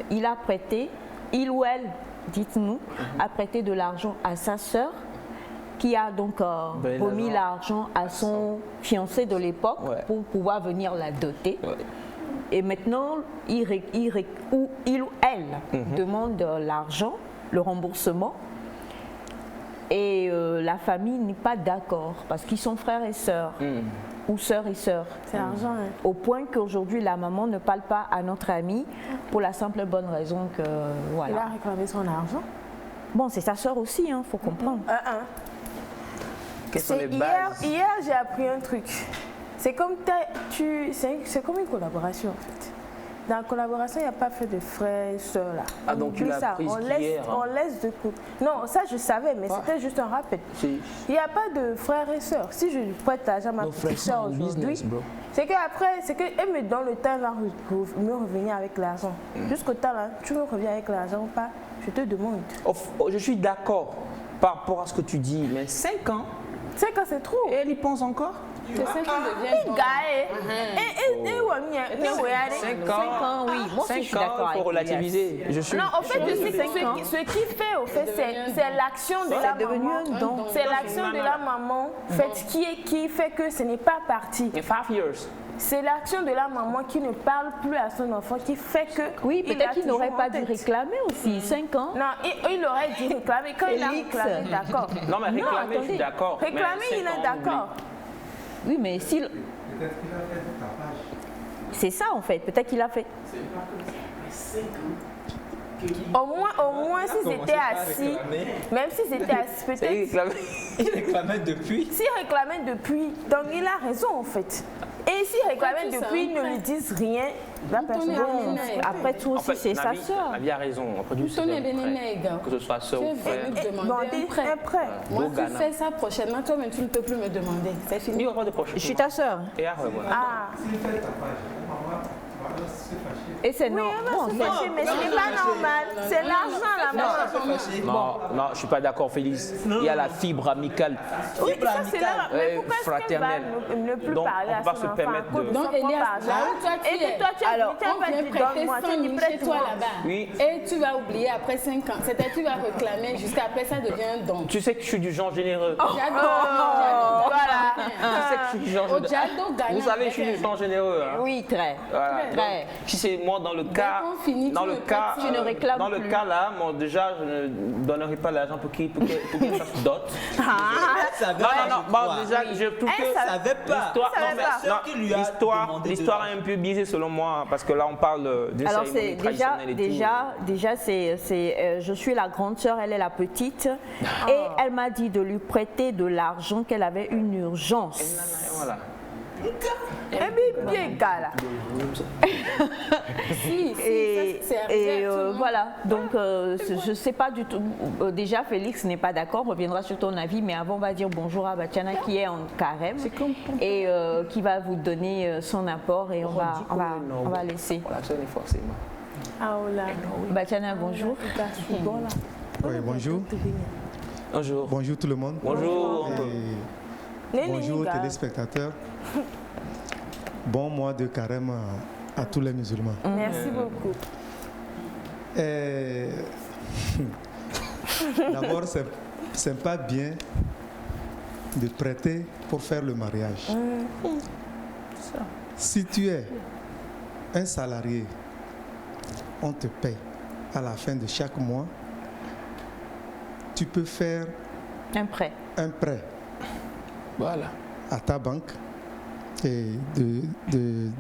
A: Il a prêté, il ou elle, dites-nous, a prêté de l'argent à sa sœur qui a donc remis l'argent à son fiancé de l'époque pour pouvoir venir la doter. Et maintenant, il ou elle demande l'argent, le remboursement. Et la famille n'est pas d'accord parce qu'ils sont frères et sœurs. Ou sœurs et sœurs.
B: C'est l'argent. Hein.
A: Au point qu'aujourd'hui, la maman ne parle pas à notre amie pour la simple bonne raison que... Voilà.
B: Il a réclamé son argent.
A: Bon, c'est sa sœur aussi, il faut comprendre.
C: Quelles sont les bases?
B: Hier, j'ai appris un truc. C'est comme, c'est comme une collaboration en fait. Dans la collaboration, il n'y a pas fait de frères et sœurs là.
C: Ah donc tu l'as prise hier.
B: On laisse de côté. Non, ça je savais, mais c'était juste un rappel. Il n'y a pas de frères et sœurs. Si je prête l'argent à ma petite sœur aujourd'hui, c'est qu'après, elle me donne le temps, elle va me revenir avec l'argent. Jusqu'au temps là, tu me reviens avec l'argent ou pas, je te demande.
C: Je suis d'accord par rapport à ce que tu dis, mais 5 ans.
B: 5 ans c'est trop.
C: Et elle y pense encore?
E: C'est ça qui devient bon.
C: 5 ans,
A: oui. Moi aussi, je suis d'accord
C: il faut
A: avec
C: relativiser. Je suis...
B: Non, en fait, je sais que ce qui fait, au fait, c'est l'action de la
A: devenu
B: maman.
A: un don.
B: C'est l'action de la maman, en fait, qui fait que ce n'est pas parti.
C: 5 years.
B: C'est l'action de la maman qui ne parle plus à son enfant qui fait que.
A: Oui,
B: il
A: peut-être
B: a
A: qu'il n'aurait
B: toujours
A: pas
B: en
A: dû
B: tête.
A: réclamer aussi, 5 ans.
B: Non, il aurait dû réclamer. Quand il a
A: Félix.
B: réclamé, d'accord.
C: Non, mais réclamer, je suis
A: attendez.
C: d'accord. mais
B: Réclamer,
C: 5
B: il
C: ans,
B: est
C: on
B: d'accord.
A: Oui, mais s'il... C'est ça en fait, peut-être qu'il a fait.
B: Au moins, si c'était assis, même si c'était assis,
C: oublie. C'est
B: peut-être.
C: réclamer.
F: Il réclamait depuis.
B: S'il réclamait depuis, donc il a raison en fait. Et s'il réclamait
E: tout ça,
B: depuis, ils ne lui disent rien, la personne.
E: Bon,
A: Après tout aussi, c'est sa sœur.
C: Navi a raison. Après tout,
E: Ton
C: c'est un
E: événement,
C: prêt. Que ce soit sœur ou frère.
E: me demander
B: Demander
E: un prêt.
B: un prêt.
E: Moi, tu
C: Ghana.
E: fais ça prochainement, toi-même, tu ne peux plus me demander. C'est
C: Il
E: fini.
C: n'y aura pas de prochain.
A: Je suis ta sœur.
C: Et après, voilà.
B: Ah,
A: Et c'est
B: oui,
A: non.
B: elle va
A: Bon,
B: se
A: c'est-
B: fâcher, mais ce n'est pas normal. C'est l'argent la maman.
C: Non, non, je ne suis pas d'accord, Félix. Il y a la fibre amicale.
B: Oui, ça c'est là. Mais
C: Ouais,
B: pourquoi est-ce qu'elle va
C: fraternelle.
B: ne plus
C: Donc,
B: parler
C: on
B: à
C: peut pas
B: son
C: se
B: enfant
C: permettre
B: à cause
C: de-
B: son
E: Donc,
B: propre
E: Elias,
B: argent?
E: là où toi tu
B: Et
E: es,
B: puis toi, tu as
A: alors,
B: tu as
E: on
B: pas
E: vient
B: dit
E: prêter
B: donne-moi,
E: 100
B: tu as dit
E: 000 chez toi
B: prête-moi.
E: là-bas.
C: Oui.
E: Et tu vas oublier après 5 ans. C'est-à-dire tu vas réclamer jusqu'à après ça devient un don.
C: Tu sais que je suis du genre généreux.
E: J'adore.
B: Voilà.
C: Tu sais que je suis du genre généreux.
E: Ojado gagne
C: Vous savez, je suis du
E: avec
C: genre généreux. Hein.
A: Oui, très.
C: Voilà.
A: Très.
C: Donc, si c'est moi dans le cas,
E: qu'on finit,
C: dans
E: tu
C: le
E: ne
C: cas,
A: tu ne réclames
C: dans le
A: plus.
C: cas là, bon, déjà, je ne donnerai pas l'argent pour qu'il fasse dot. Non, non, non. Bon, déjà, je trouve que
B: Elle
F: savait pas.
C: l'histoire,
B: Elle
C: non,
B: savait
C: mais
B: pas.
C: non,
F: Qui lui a demandé de
C: l'histoire est un peu biaisée selon moi, parce que là, on parle d'une
A: Alors c'est
C: cérémonie traditionnelle et tout.
A: déjà je suis la grande sœur, elle est la petite, et elle m'a dit de lui prêter de l'argent qu'elle avait une urgence.
C: Voilà.
B: Et puis, bien gars là.
E: Si,
A: Et,
E: ça, c'est arrivé à tout le monde.
A: voilà, donc je ne sais pas du tout. Déjà, Félix n'est pas d'accord, on reviendra sur ton avis, mais avant, on va dire bonjour à Batiana qui est en carême et qui va vous donner son apport et on va laisser.
C: Voilà, ce n'est forcément.
B: Ah, oh là.
A: Batiana, bonjour.
H: Oui, bonjour.
C: Bonjour.
H: Bonjour tout le monde.
C: Bonjour.
H: Et bonjour téléspectateurs. Bon mois de carême à tous les musulmans.
B: Merci beaucoup.
H: Et d'abord, c'est pas bien de prêter pour faire le mariage. Si tu es un salarié, on te paye à la fin de chaque mois, tu peux faire
A: Un prêt.
H: un prêt
C: Voilà.
H: à ta banque et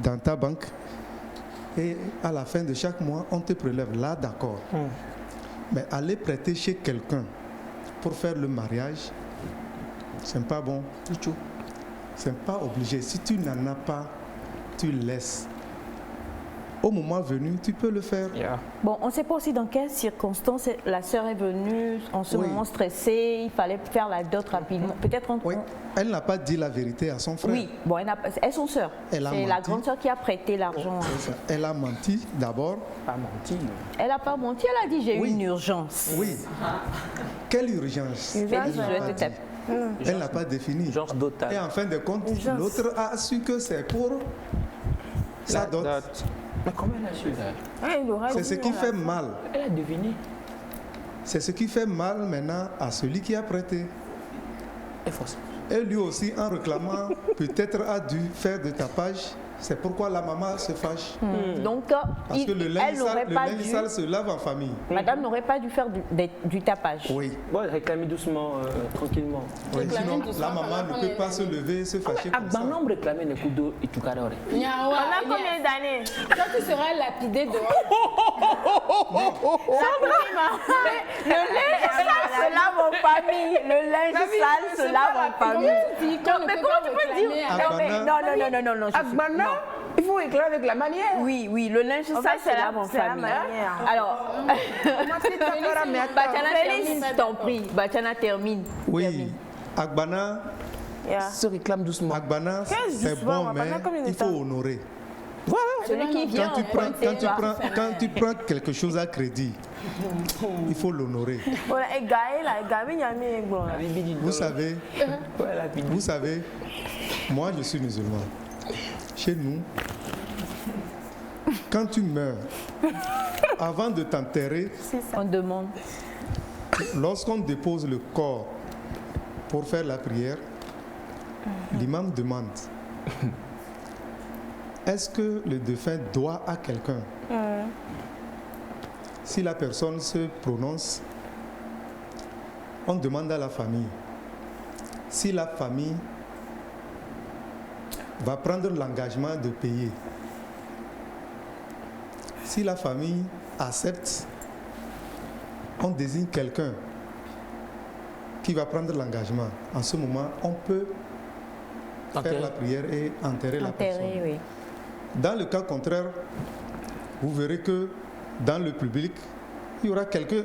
H: dans ta banque et à la fin de chaque mois on te prélève là, d'accord. Mais aller prêter chez quelqu'un pour faire le mariage, c'est pas bon du tout. C'est pas obligé. Si tu n'en as pas, tu laisses. Au moment venu, tu peux le faire.
C: Yeah.
A: Bon, on ne sait pas aussi dans quelles circonstances la sœur est venue en ce
H: Oui.
A: moment stressée, il fallait faire la dot rapidement. Peut-être on...
H: Oui. Elle n'a pas dit la vérité à son frère.
A: Oui, bon, elles sont sœurs.
H: Elle a
A: C'est la
H: menti.
A: grande sœur qui a prêté l'argent.
H: C'est ça. Elle a menti d'abord.
C: Pas menti.
A: Elle n'a pas menti, elle a dit j'ai eu
H: Oui.
A: une urgence.
H: Oui. Quelle urgence?
A: Félix, je vais te taper.
H: Elle n'a pas défini.
C: Urgence
H: Et
C: dotale.
H: en fin de compte, l'autre a su que c'est pour sa dot.
C: Mais comment elle a su là?
H: C'est ce qui fait mal.
C: Elle a deviné.
H: C'est ce qui fait mal maintenant à celui qui a prêté.
C: Et forcément.
H: Et lui aussi, en réclamant, peut-être a dû faire de tapage. C'est pourquoi la maman se fâche.
A: Donc,
H: Parce que le
A: elle
H: linge
A: n'aurait pas
H: sale,
A: dû,
H: se lave en famille.
A: madame n'aurait pas dû faire du tapage.
H: Oui.
C: Bon, réclamer doucement, tranquillement.
H: Oui,
E: Réclamer
H: sinon,
E: doucement
H: la
E: pendant
H: maman
E: qu'on
H: ne peut
E: est
H: pas se lever et se fâcher comme ça.
C: Agbanom réclamer les coups d'eau et tout carré.
E: Nyawa,
B: On a
E: Elias,
B: combien d'années?
E: toi tu seras lapidé dehors.
A: Le linge sale se lave en famille. Le linge sale se lave en famille.
E: Tu dis qu'on ne
A: Mais
E: peut
A: comment
E: pas
A: tu peux dire
E: réclamer à-
H: Ah,
A: Non, mais non, non. je suis- non.
C: il faut réclamer avec la manière.
A: Oui, le linge
B: En
A: sale
B: fait,
A: se lave en
B: c'est la
A: famille.
B: manière.
A: Alors, Batiana termine, je t'en prie. Batiana termine.
H: Oui, Agbana,
B: Yeah.
C: Se réclame doucement.
H: Agbana,
B: Qu'est-ce
H: c'est
B: doucement,
H: bon, mais
B: pendant combien de
H: il faut
B: temps?
H: honorer.
A: Celui qui vient
H: Quand tu,
A: en
H: prends,
A: pointé,
H: quand tu prends quelque chose à crédit, il faut l'honorer.
B: Voilà, et Gaël, là, Gaël, il y a mis un gros, là.
H: Vous savez, Moi, je suis musulman. Chez nous, quand tu meurs, avant de t'enterrer,
A: On demande.
H: lorsqu'on dépose le corps pour faire la prière, l'imam demande est-ce que le défunt doit à quelqu'un? Si la personne se prononce, on demande à la famille. Si la famille va prendre l'engagement de payer, si la famille accepte, on désigne quelqu'un qui va prendre l'engagement. En ce moment, on peut faire la prière et enterrer la personne.
A: Oui.
H: Dans le cas contraire, vous verrez que dans le public, il y aura quelqu'un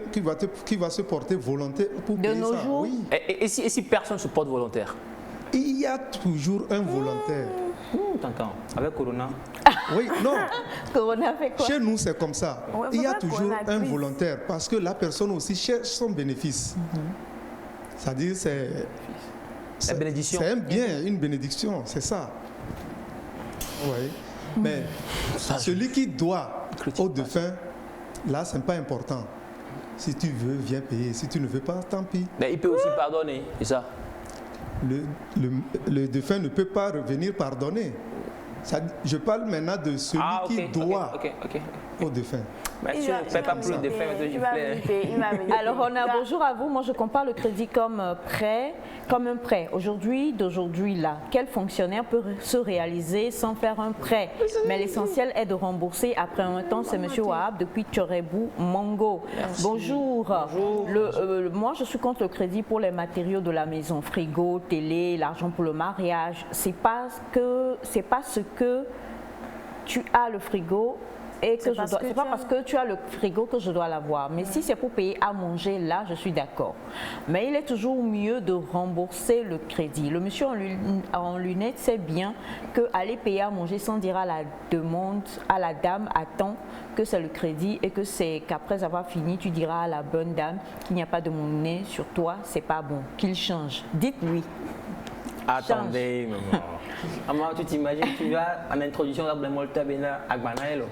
H: qui va se porter volontaire pour
A: De
H: payer
A: nos
H: ça.
A: jours,
H: Oui.
C: Et si personne se porte volontaire?
H: Il y a toujours un volontaire.
C: T'entends? Avec Corona?
H: Oui, non.
A: Corona fait quoi?
H: Chez nous, c'est comme ça.
B: Ouais,
H: Il y a
B: faut pas
H: toujours
B: qu'on
H: un
B: abuse.
H: volontaire parce que la personne aussi cherche son bénéfice. C'est-à-dire,
C: La bénédiction.
H: c'est un bien, une bénédiction, c'est ça. Oui. Mais celui qui doit au défunt, là, ce n'est pas important. Si tu veux, viens payer. Si tu ne veux pas, tant pis.
C: Mais il peut aussi pardonner, c'est ça?
H: Le défunt ne peut pas revenir pardonner. Je parle maintenant de celui qui doit au défunt.
C: Mais si on ne fait pas plus de faire,
B: Il va venir, il va venir.
A: Alors, on a bonjour à vous. Moi, je compare le crédit comme prêt, comme un prêt. D'aujourd'hui là, quel fonctionnaire peut se réaliser sans faire un prêt? Mais l'essentiel est de rembourser après un temps. C'est M. Wahab depuis Tchorebou, Mongo. Bonjour. Moi, je suis contre le crédit pour les matériaux de la maison, frigo, télé, l'argent pour le mariage. C'est pas ce que tu as le frigo. Et que je dois, c'est pas parce que tu as le frigo que je dois l'avoir. Mais si c'est pour payer à manger, là, je suis d'accord. Mais il est toujours mieux de rembourser le crédit. Le monsieur en lunettes sait bien qu'aller payer à manger sans dire à la demande, à la dame, attends que c'est le crédit et que c'est qu'après avoir fini, tu diras à la bonne dame qu'il n'y a pas de monnaie sur toi, c'est pas bon, qu'il change. Dites oui.
D: Attendez, maman. Maman, tu t'imagines, tu vas en introduction à Blemolta Bena Agbanaelo.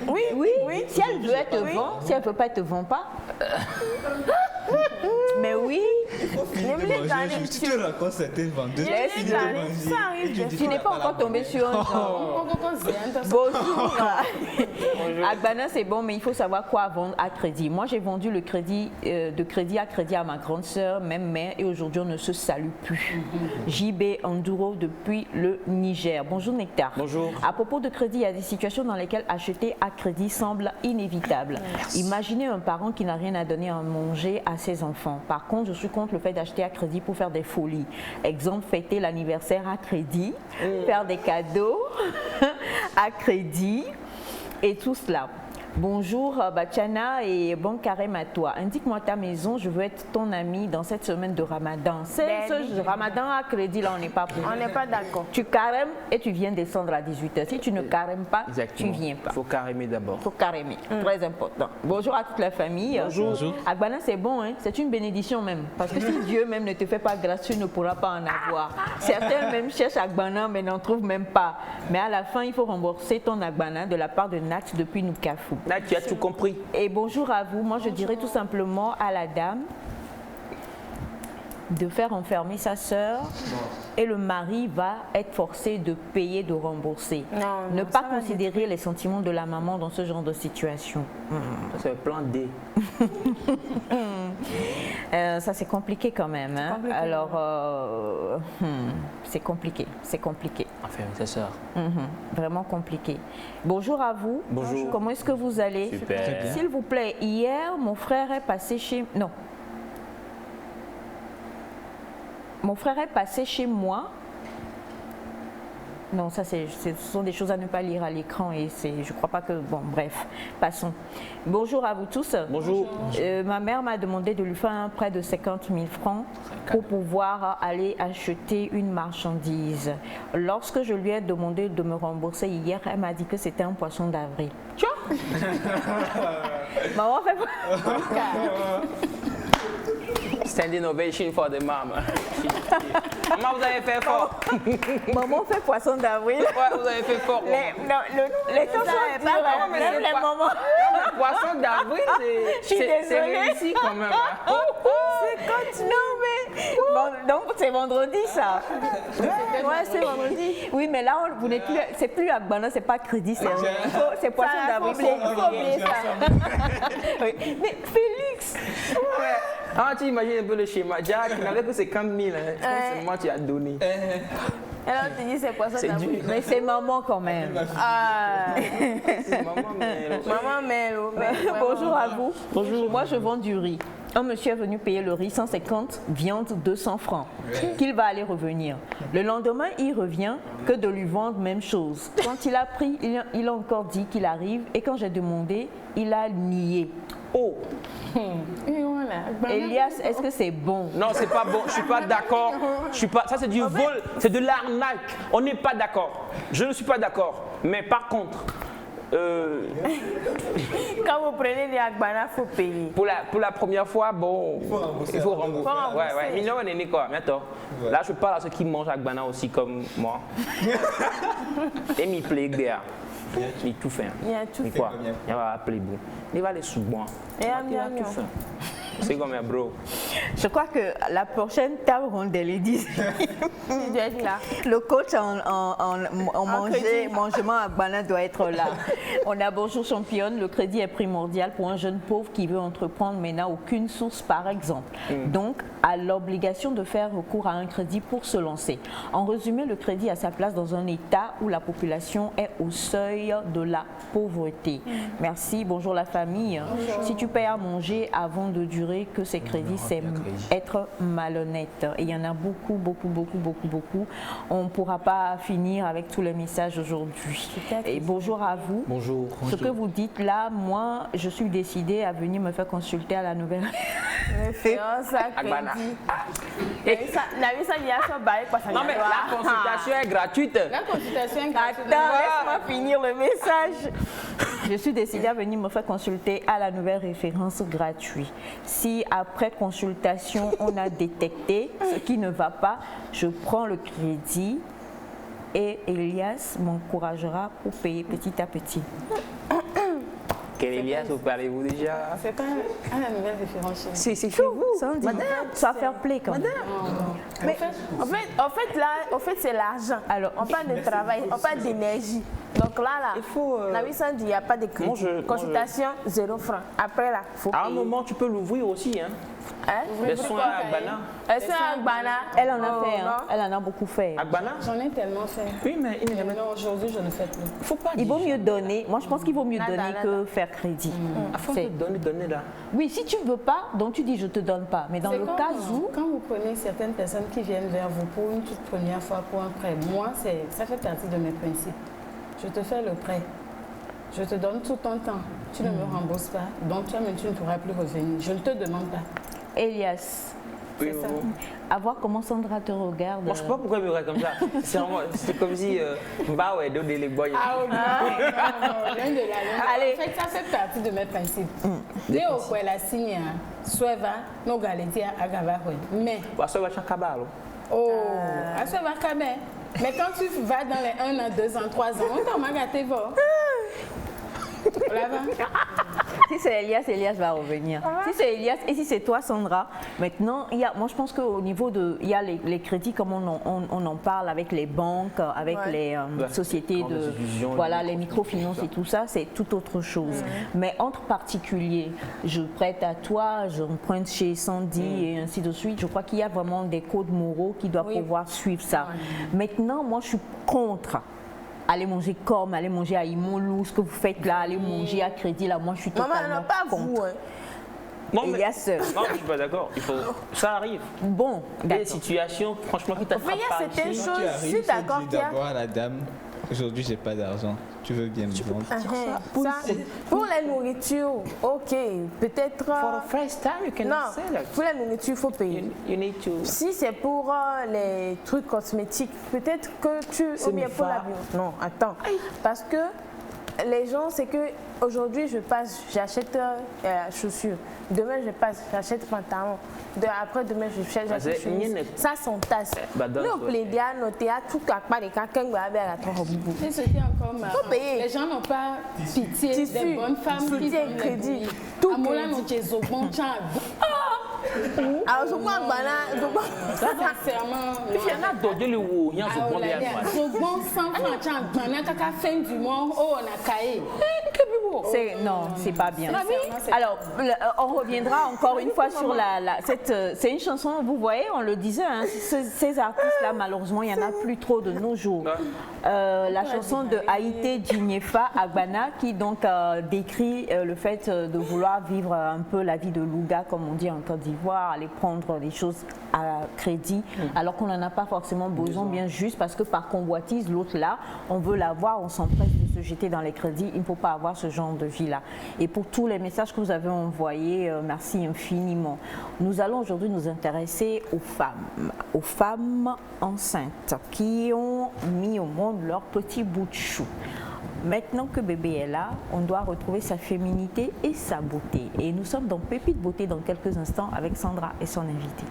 A: Oui. Si elle veut, elle te vend. Si elle ne veut pas, elle ne te vend pas. Mais oui.
F: Si tu racontes certaines vendeuses,
A: Tu n'es pas encore tombé sur un genre. Bonjour. Agbana, c'est bon, mais il faut savoir quoi vendre à crédit. Moi, j'ai vendu le crédit de crédit à ma grande sœur, même mère, et aujourd'hui, on ne se salue plus. JB Enduro depuis le Niger. Bonjour Nectar.
C: Bonjour.
A: À propos de crédit, il y a des situations dans lesquelles acheter à crédit semble inévitable. Imaginez un parent qui n'a rien à donner à manger à ses enfants. Par contre, je suis contre le fait d'acheter à crédit pour faire des folies. Exemple, fêter l'anniversaire à crédit, faire des cadeaux à crédit et tout cela. Bonjour Bachana et bon carême à toi. Indique-moi ta maison, je veux être ton ami dans cette semaine de Ramadan. Ce Ramadan à crédit, là, on n'est pas pour.
B: On n'est pas d'accord.
A: Tu carèmes et tu viens descendre à 18h. Si tu ne carèmes pas,
C: Exactement.
A: tu viens pas.
C: Il faut carémer d'abord.
A: Il faut carémer, très important. Bonjour à toute la famille.
F: Bonjour.
A: Agbana, c'est bon, hein? C'est une bénédiction même. Parce que si Dieu même ne te fait pas grâce, tu ne pourras pas en avoir. Certains même cherchent Agbana, mais n'en trouvent même pas. Mais à la fin, il faut rembourser ton Agbana de la part de Nat depuis Nukafu.
C: Là, tu as tout compris.
A: Et bonjour à vous. Moi, je dirais tout simplement à la dame de faire enfermer sa sœur et le mari va être forcé de payer, de rembourser. Ne pas considérer les sentiments de la maman dans ce genre de situation.
C: Ça, c'est le plan D.
A: Ça, c'est compliqué quand même. Hein? Alors, c'est compliqué.
C: Enfin, c'est ça.
A: Vraiment compliqué. Bonjour à vous.
C: Bonjour.
A: Comment est-ce que vous allez?
C: Super.
A: S'il vous plaît, hier, mon frère est passé chez... Non. Mon frère est passé chez moi. Non, ça, ce sont des choses à ne pas lire à l'écran et je ne crois pas que... Bon, bref, passons. Bonjour à vous tous.
C: Bonjour.
A: Ma mère m'a demandé de lui faire un prêt de 50 000 francs pour pouvoir aller acheter une marchandise. Lorsque je lui ai demandé de me rembourser hier, elle m'a dit que c'était un poisson d'avril. Tu vois? Maman fait pas.
D: Stand innovation for the mom. Maman, vous avez fait fort.
A: Maman fait poisson d'avril.
D: Ouais, vous avez fait fort.
A: Les temps sont durs, même les moments.
D: Poisson d'avril, c'est réussi quand même.
A: C'est quand non mais bon, donc c'est vendredi ça.
B: Ouais, c'est vendredi.
A: Oui mais là vous n'êtes plus, c'est plus Agbana, c'est pas crédit, c'est poisson d'avril.
B: Il faut oublier ça.
A: Oui. Mais Félix.
D: Ah, tu imagines un peu le schéma. Jack, il n'avait que 50 000. C'est moi tu as donné.
B: Alors tu dis c'est poisson d'avril.
A: Mais c'est maman quand même.
B: Ah.
D: C'est maman, mais...
B: Maman Mélo.
A: Bonjour à vous. Bonjour. Moi je vends du riz. Un monsieur est venu payer le riz 150, viande 200 francs, qu'il va aller revenir. Le lendemain, il revient, que de lui vendre même chose. Quand il a pris, il a encore dit qu'il arrive et quand j'ai demandé, il a nié. Oh! Elias, est-ce que c'est bon?
D: Non, c'est pas bon. Je suis pas d'accord. Ça, c'est du vol. C'est de l'arnaque. On n'est pas d'accord. Je ne suis pas d'accord. Mais par contre...
B: Quand vous prenez des Agbana, il faut payer.
D: Pour la première fois, bon, il faut rembourser. Ouais. Mais non, on est né quoi, bientôt. Là, je parle à ceux qui mangent Agbana aussi comme moi. Et m'y plaît, gars. Il tout fait.
B: Il y a tout fait.
D: Quoi? Il va appeler bon. Il va aller sous moi.
B: Et
D: il va tout faire. C'est comme un bro.
A: Je crois que la prochaine table ronde des ladies,
B: il doit être là.
A: Le coach en mangement Agbana doit être là. On a bonjour championne, le crédit est primordial pour un jeune pauvre qui veut entreprendre mais n'a aucune source par exemple. Donc a l'obligation de faire recours à un crédit pour se lancer. En résumé, le crédit a sa place dans un état où la population est au seuil de la pauvreté. Merci, bonjour la famille. Bonjour. Si tu payes à manger avant de durer que ces crédits, c'est être malhonnête. Et il y en a beaucoup. On ne pourra pas finir avec tous les messages aujourd'hui. Et bonjour à vous.
D: Bonjour.
A: Ce que vous dites là, moi, je suis décidée à venir me faire consulter à la nouvelle.
D: Non mais la consultation est gratuite.
E: La consultation est gratuite.
A: Attends, laisse-moi finir le message. Je suis décidée à venir me faire consulter à la nouvelle référence gratuite. Si après consultation, on a détecté ce qui ne va pas, je prends le crédit et Elias m'encouragera pour payer petit à petit.
D: Quel Elias, vous parlez-vous déjà?
E: C'est pas à la nouvelle référence.
A: C'est chez vous, madame. Ça va faire play quand même.
B: Mais en fait, c'est l'argent. Alors, on parle de travail, on parle d'énergie. Donc là,
D: il faut,
B: la 810, il n'y a pas de crédit. Consultation, 0 francs. Après, là, il faut payer.
D: À un moment, tu peux l'ouvrir aussi. Hein? Les soins à Agbana.
A: Elle en a fait, hein. Elle en a beaucoup fait.
D: Agbana?
E: J'en ai tellement fait.
D: Oui, mais
E: non, aujourd'hui, je ne fais plus.
A: Il vaut mieux donner. Moi, je pense qu'il vaut mieux donner que faire crédit.
D: Il faut donner là.
A: Oui, si tu ne veux pas, donc tu dis je ne te donne pas. Mais dans le cas où...
E: Quand vous prenez certaines personnes qui viennent vers vous pour une toute première fois pour un prêt, moi, ça fait partie de mes principes. Je te fais le prêt. Je te donne tout ton temps. Tu ne me rembourses pas. Donc, toi-même, tu ne pourras plus revenir. Je ne te demande pas.
A: Elias,
D: oui,
A: ça. À voir comment Sandra te regarde.
D: Moi, je ne sais pas pourquoi il me regarde comme ça. C'est comme si Mbaoué donné les boys.
E: Ah oui, allez. En fait, ça fait partie de mes principes. Dès au quoi la signe, Sueva, nos galétiens à Gavaroui. Mais.
D: Sueva Chakabalo.
E: Oh, à Sueva Kabé. Mais quand tu vas dans les 1 an, 2 ans, 3 ans, on t'a magaté fort.
A: Si c'est Elias, Elias va revenir. Si c'est Elias et si c'est toi, Sandra, maintenant, moi je pense qu'au niveau de, il y a les crédits comme on en parle avec les banques, avec les sociétés de, voilà, les microfinances et tout ça, c'est tout autre chose. Mais entre particuliers, je prête à toi, je emprunte chez Sandy et ainsi de suite. Je crois qu'il y a vraiment des codes moraux qui doivent pouvoir suivre ça. Maintenant, moi je suis contre. Allez manger comme, allez manger à Imolou, ce que vous faites là, allez manger à crédit là, moi je suis totalement contre.
B: Vous, hein.
D: Non, mais non, je suis pas d'accord. Ça arrive.
A: Bon,
D: des situations, franchement, qui t'attrapent pas.
B: Il y a certaines choses, je suis d'accord qu'il y a...
F: d'abord à la dame, aujourd'hui j'ai pas d'argent. Tu veux bien me vendre?
B: Pour la nourriture, ok, peut-être...
D: For the first time, you cannot say that.
B: Pour la nourriture, il faut payer.
D: You need to...
B: Si c'est pour les trucs cosmétiques, peut-être que tu... Ou bien pour la bio. Non, attends. Parce que les gens, c'est que aujourd'hui je passe, j'achète chaussures. Demain je passe, j'achète pantalon. Après demain j'achète chemise. Ça s'entasse. Nous plaidons, nous théâtres, tout à part des cas, quand vous avez à la tombe.
E: Et ce qui est encore marrant, les gens n'ont pas pitié des bonnes femmes qui donnent crédit. Tout le monde est bon.
B: Alors, je crois que
E: ça, sincèrement,
D: il y en a d'autres, il y a
E: fin du mois, on a caillé.
A: Non, c'est pas bien. Alors, on reviendra encore une fois sur c'est une chanson, vous voyez, on le disait, hein, ces artistes-là, malheureusement, il n'y en a plus trop de nos jours. La chanson de Haïté Djinefa Agbana qui donc décrit le fait de vouloir vivre un peu la vie de Louga, comme on dit en Côte d'Ivoire, aller prendre des choses à crédit, alors qu'on n'en a pas forcément besoin, bien juste parce que par convoitise, l'autre là, on veut l'avoir, on s'empresse de se jeter dans les crédits, il ne faut pas avoir ce genre de vie-là. Et pour tous les messages que vous avez envoyés, merci infiniment. Nous allons aujourd'hui nous intéresser aux femmes enceintes qui ont mis au monde leur petit bout de chou. Maintenant que bébé est là, on doit retrouver sa féminité et sa beauté. Et nous sommes dans Pépite Beauté dans quelques instants avec Sandra et son invité.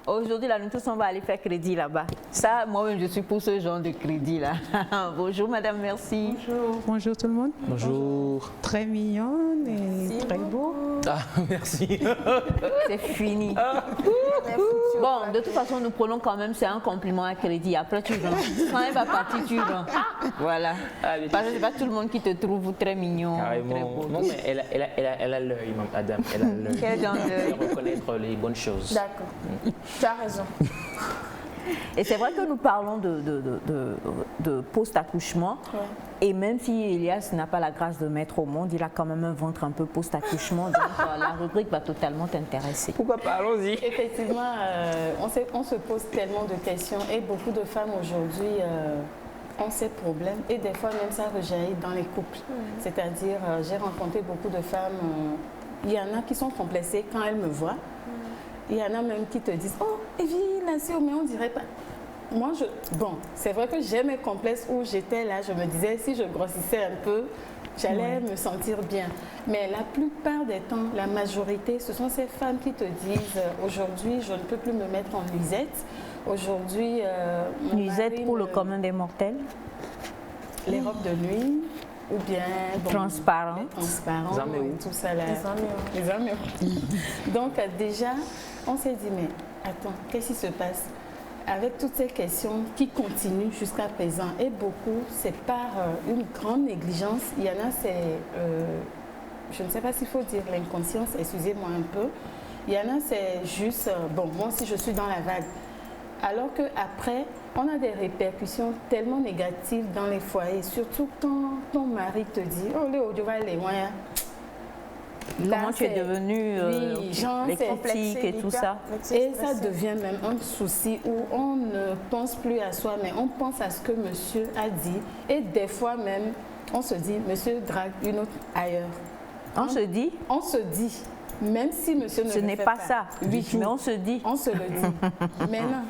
A: Aujourd'hui, là, nous tous, on va aller faire crédit là-bas. Ça, moi-même, je suis pour ce genre de crédit là. Bonjour, madame, merci.
I: Bonjour. Bonjour tout le monde.
D: Bonjour.
I: Très mignonne et très beau.
D: Ah, merci.
A: C'est fini. Bon, de toute façon, nous prenons quand même, c'est un compliment à crédit. Après, tu vends. Quand elle va partir, tu vends. Voilà. Parce que c'est pas tout le monde qui te trouve très mignon.
D: Carrément.
A: Très beau.
D: Non, mais elle a l'œil, madame. Elle a l'œil.
A: Quel genre d'œil?
D: Reconnaître les bonnes choses.
B: D'accord. Tu as raison.
A: Et c'est vrai que nous parlons de post-accouchement. Ouais. Et même si Elias n'a pas la grâce de mettre au monde, il a quand même un ventre un peu post-accouchement. Donc la rubrique va totalement t'intéresser.
D: Pourquoi pas? Allons-y.
E: Effectivement, on se pose tellement de questions et beaucoup de femmes aujourd'hui ont ces problèmes. Et des fois même ça rejaillit dans les couples. C'est-à-dire, j'ai rencontré beaucoup de femmes, il y en a qui sont complexées quand elles me voient. Il y en a même qui te disent « Oh, Evie, mais on dirait pas... » Moi, bon, c'est vrai que j'ai mes complexes où j'étais là, je me disais, si je grossissais un peu, j'allais me sentir bien. Mais la plupart des temps, la majorité, ce sont ces femmes qui te disent « Aujourd'hui, je ne peux plus me mettre en nuisette. Aujourd'hui,
A: nuisette pour le commun des mortels.
E: Les robes de nuit. Ou bien
A: transparent,
E: tout ça là. Les amis. Donc déjà, on s'est dit mais attends, qu'est-ce qui se passe avec toutes ces questions qui continuent jusqu'à présent et beaucoup, c'est par une grande négligence. Il y en a, c'est, je ne sais pas s'il faut dire l'inconscience, excusez-moi un peu. Il y en a, c'est juste bon, moi aussi je suis dans la vague. Alors qu'après, on a des répercussions tellement négatives dans les foyers, surtout quand ton mari te dit « Oh, Léo, tu vas aller loin. »
A: Comment tu es devenue les critiques et tout ça.
E: Et ça devient même un souci où on ne pense plus à soi, mais on pense à ce que monsieur a dit. Et des fois même, on se dit « Monsieur drague une autre ailleurs. »
A: On se dit?
E: On se dit. Même si monsieur ne le fait pas.
A: Ce n'est pas ça, oui, mais on se dit.
E: On se le dit. Maintenant,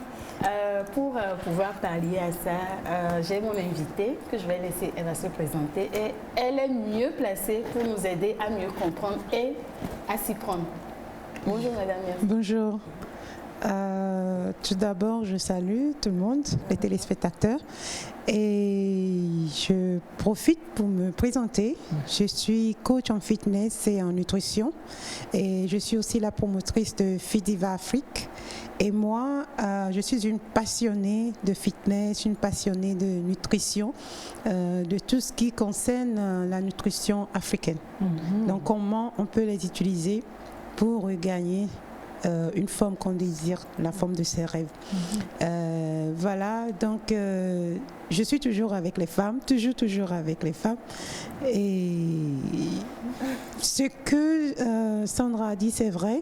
E: pour pouvoir pallier à ça, j'ai mon invitée que je vais laisser, elle va se présenter et elle est mieux placée pour nous aider à mieux comprendre et à s'y prendre. Bonjour madame. Merci.
I: Bonjour. Tout d'abord, je salue tout le monde, les téléspectateurs, et je profite pour me présenter. Je suis coach en fitness et en nutrition, et je suis aussi la promotrice de Fidiva Afrique. Et moi, je suis une passionnée de fitness, une passionnée de nutrition, de tout ce qui concerne la nutrition africaine. Donc, comment on peut les utiliser pour gagner une forme qu'on désire, la forme de ses rêves. Voilà, donc je suis toujours avec les femmes, toujours avec les femmes. Et ce que Sandra a dit, c'est vrai.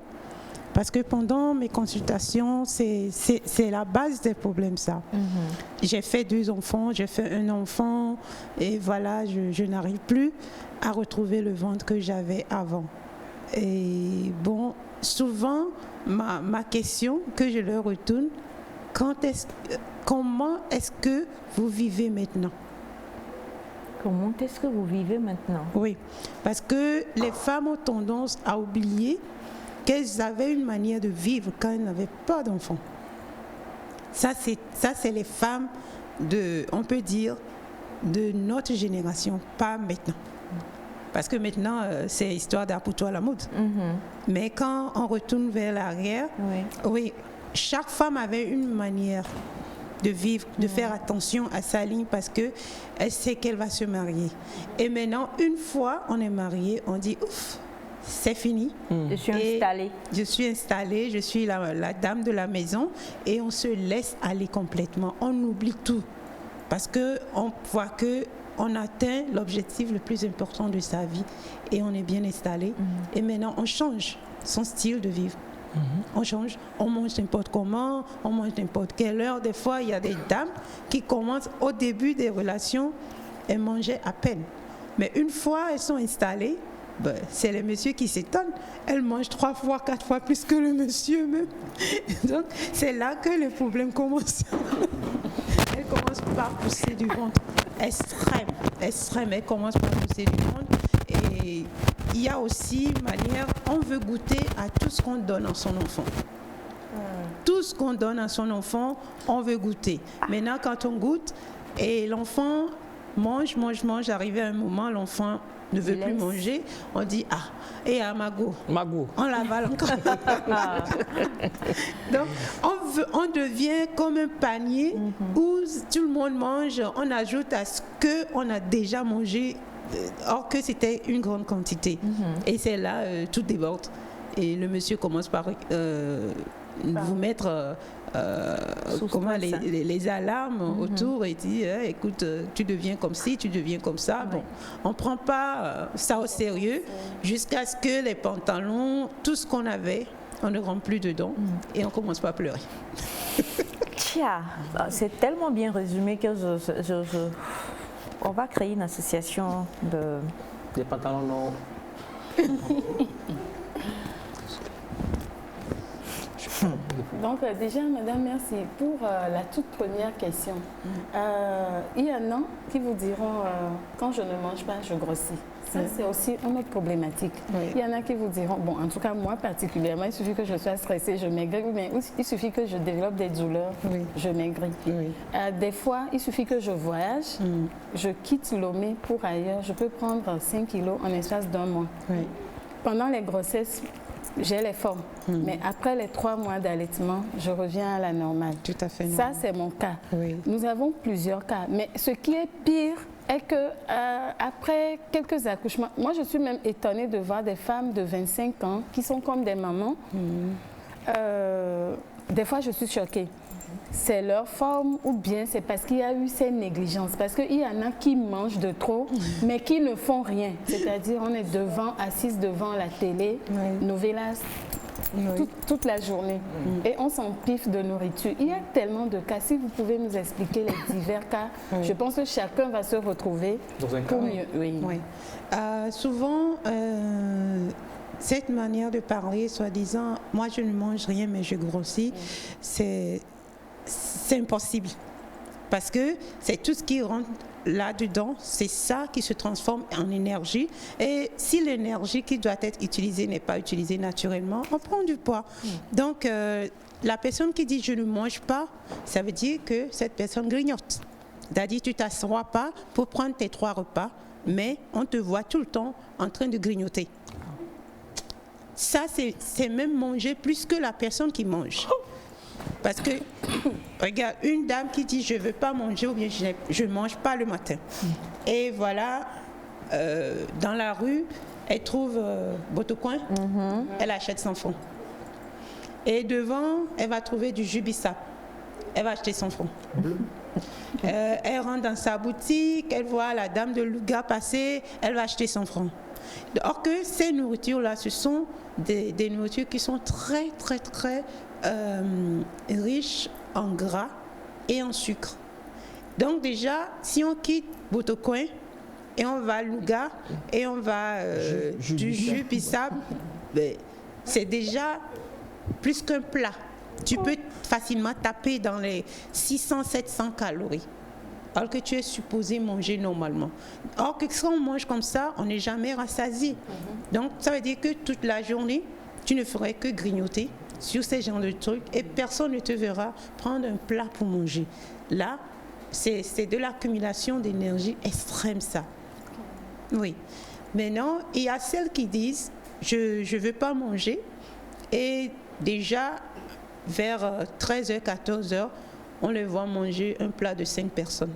I: Parce que pendant mes consultations, c'est la base des problèmes, ça. J'ai fait 2 enfants, j'ai fait un enfant, et voilà, je n'arrive plus à retrouver le ventre que j'avais avant. Et bon, souvent, ma question que je leur retourne, comment est-ce que vous vivez maintenant?
A: Comment est-ce que vous vivez maintenant?
I: Oui, parce que les femmes ont tendance à oublier qu'elles avaient une manière de vivre quand elles n'avaient pas d'enfants. Ça, c'est les femmes on peut dire, de notre génération, pas maintenant. Parce que maintenant, c'est histoire d'appuyer à la mode. Mais quand on retourne vers l'arrière, oui, chaque femme avait une manière de vivre, de faire attention à sa ligne parce qu'elle sait qu'elle va se marier. Et maintenant, une fois on est marié, on dit ouf, c'est fini.
A: Je suis installée.
I: Je suis installée, je suis la dame de la maison et on se laisse aller complètement. On oublie tout parce qu'on voit qu'on atteint l'objectif le plus important de sa vie et on est bien installé. Et maintenant, on change son style de vivre. On change, on mange n'importe comment, on mange n'importe quelle heure. Des fois, il y a des dames qui commencent au début des relations, elles mangeaient à peine. Mais une fois elles sont installées, c'est les messieurs qui s'étonnent. Elles mangent 3 fois, 4 fois plus que le monsieur même. Donc, c'est là que les problèmes commencent. Elles commencent par pousser du ventre. Extrême. Elles commencent par pousser du ventre. Et il y a aussi une manière, on veut goûter à tout ce qu'on donne à son enfant. Tout ce qu'on donne à son enfant, on veut goûter. Maintenant, quand on goûte, et l'enfant mange, arrivé à un moment, l'enfant ne veut plus manger, on dit et à Mago, on l'avale encore. Donc on devient comme un panier où tout le monde mange, on ajoute à ce qu'on a déjà mangé, or que c'était une grande quantité. Et c'est là tout déborde. Et le monsieur commence par vous mettre les alarmes autour et dit écoute, tu deviens comme ci, tu deviens comme ça. Bon, on ne prend pas ça au sérieux jusqu'à ce que les pantalons, tout ce qu'on avait, on ne rentre plus dedans et on commence pas à pleurer.
A: Tiens, c'est tellement bien résumé que on va créer une association de...
D: Des pantalons non.
E: Donc déjà, madame, merci. Pour la toute première question, il y en a qui vous diront quand je ne mange pas, je grossis. Ça, c'est aussi une autre problématique. Il y en a qui vous diront, bon, en tout cas, moi particulièrement, il suffit que je sois stressée, je maigris, mais il suffit que je développe des douleurs, je maigris. Des fois, il suffit que je voyage, je quitte Lomé pour ailleurs, je peux prendre 5 kilos en l'espace d'un mois. Pendant les grossesses, j'ai les formes, mais après les 3 mois d'allaitement, je reviens à la normale.
I: Tout à fait.
E: Ça, c'est mon cas. Nous avons plusieurs cas, mais ce qui est pire est que après quelques accouchements, moi je suis même étonnée de voir des femmes de 25 ans qui sont comme des mamans. Des fois, je suis choquée. C'est leur forme ou bien c'est parce qu'il y a eu ces négligences. Parce qu'il y en a qui mangent de trop, mais qui ne font rien. C'est-à-dire, on est assise devant la télé, novelas, toute la journée. Et on s'empiffe de nourriture. Il y a tellement de cas. Si vous pouvez nous expliquer les divers cas, je pense que chacun va se retrouver
D: dans un
E: pour
D: cas.
I: mieux. Souvent, cette manière de parler, soi-disant, moi je ne mange rien mais je grossis, c'est impossible. Parce que c'est tout ce qui rentre là-dedans, c'est ça qui se transforme en énergie. Et si l'énergie qui doit être utilisée n'est pas utilisée naturellement, on prend du poids. Donc, la personne qui dit « je ne mange pas », ça veut dire que cette personne grignote. C'est-à-dire tu ne t'assois pas pour prendre tes 3 repas, mais on te voit tout le temps en train de grignoter. Ça, c'est même manger plus que la personne qui mange. Parce que, regarde, une dame qui dit « je ne veux pas manger » ou bien « je ne mange pas le matin ». Et voilà, dans la rue, elle trouve Botocoin, elle achète son fond. Et devant, elle va trouver du jus bissap. Elle va acheter 100 francs. Elle rentre dans sa boutique, elle voit la dame de Louga passer, elle va acheter 100 francs. Or que ces nourritures-là, ce sont des nourritures qui sont très, très, très riches en gras et en sucre. Donc déjà, si on quitte Botocoin et on va à Louga et on va du jus bissap, c'est déjà plus qu'un plat. Tu peux facilement taper dans les 600-700 calories, alors que tu es supposé manger normalement. Or que quand on mange comme ça, on n'est jamais rassasié. Donc ça veut dire que toute la journée, tu ne ferais que grignoter sur ces genres de trucs et personne ne te verra prendre un plat pour manger. Là, c'est de l'accumulation d'énergie extrême, ça. Oui. Maintenant, il y a celles qui disent je ne veux pas manger et déjà vers 13h, 14h, on les voit manger un plat de 5 personnes.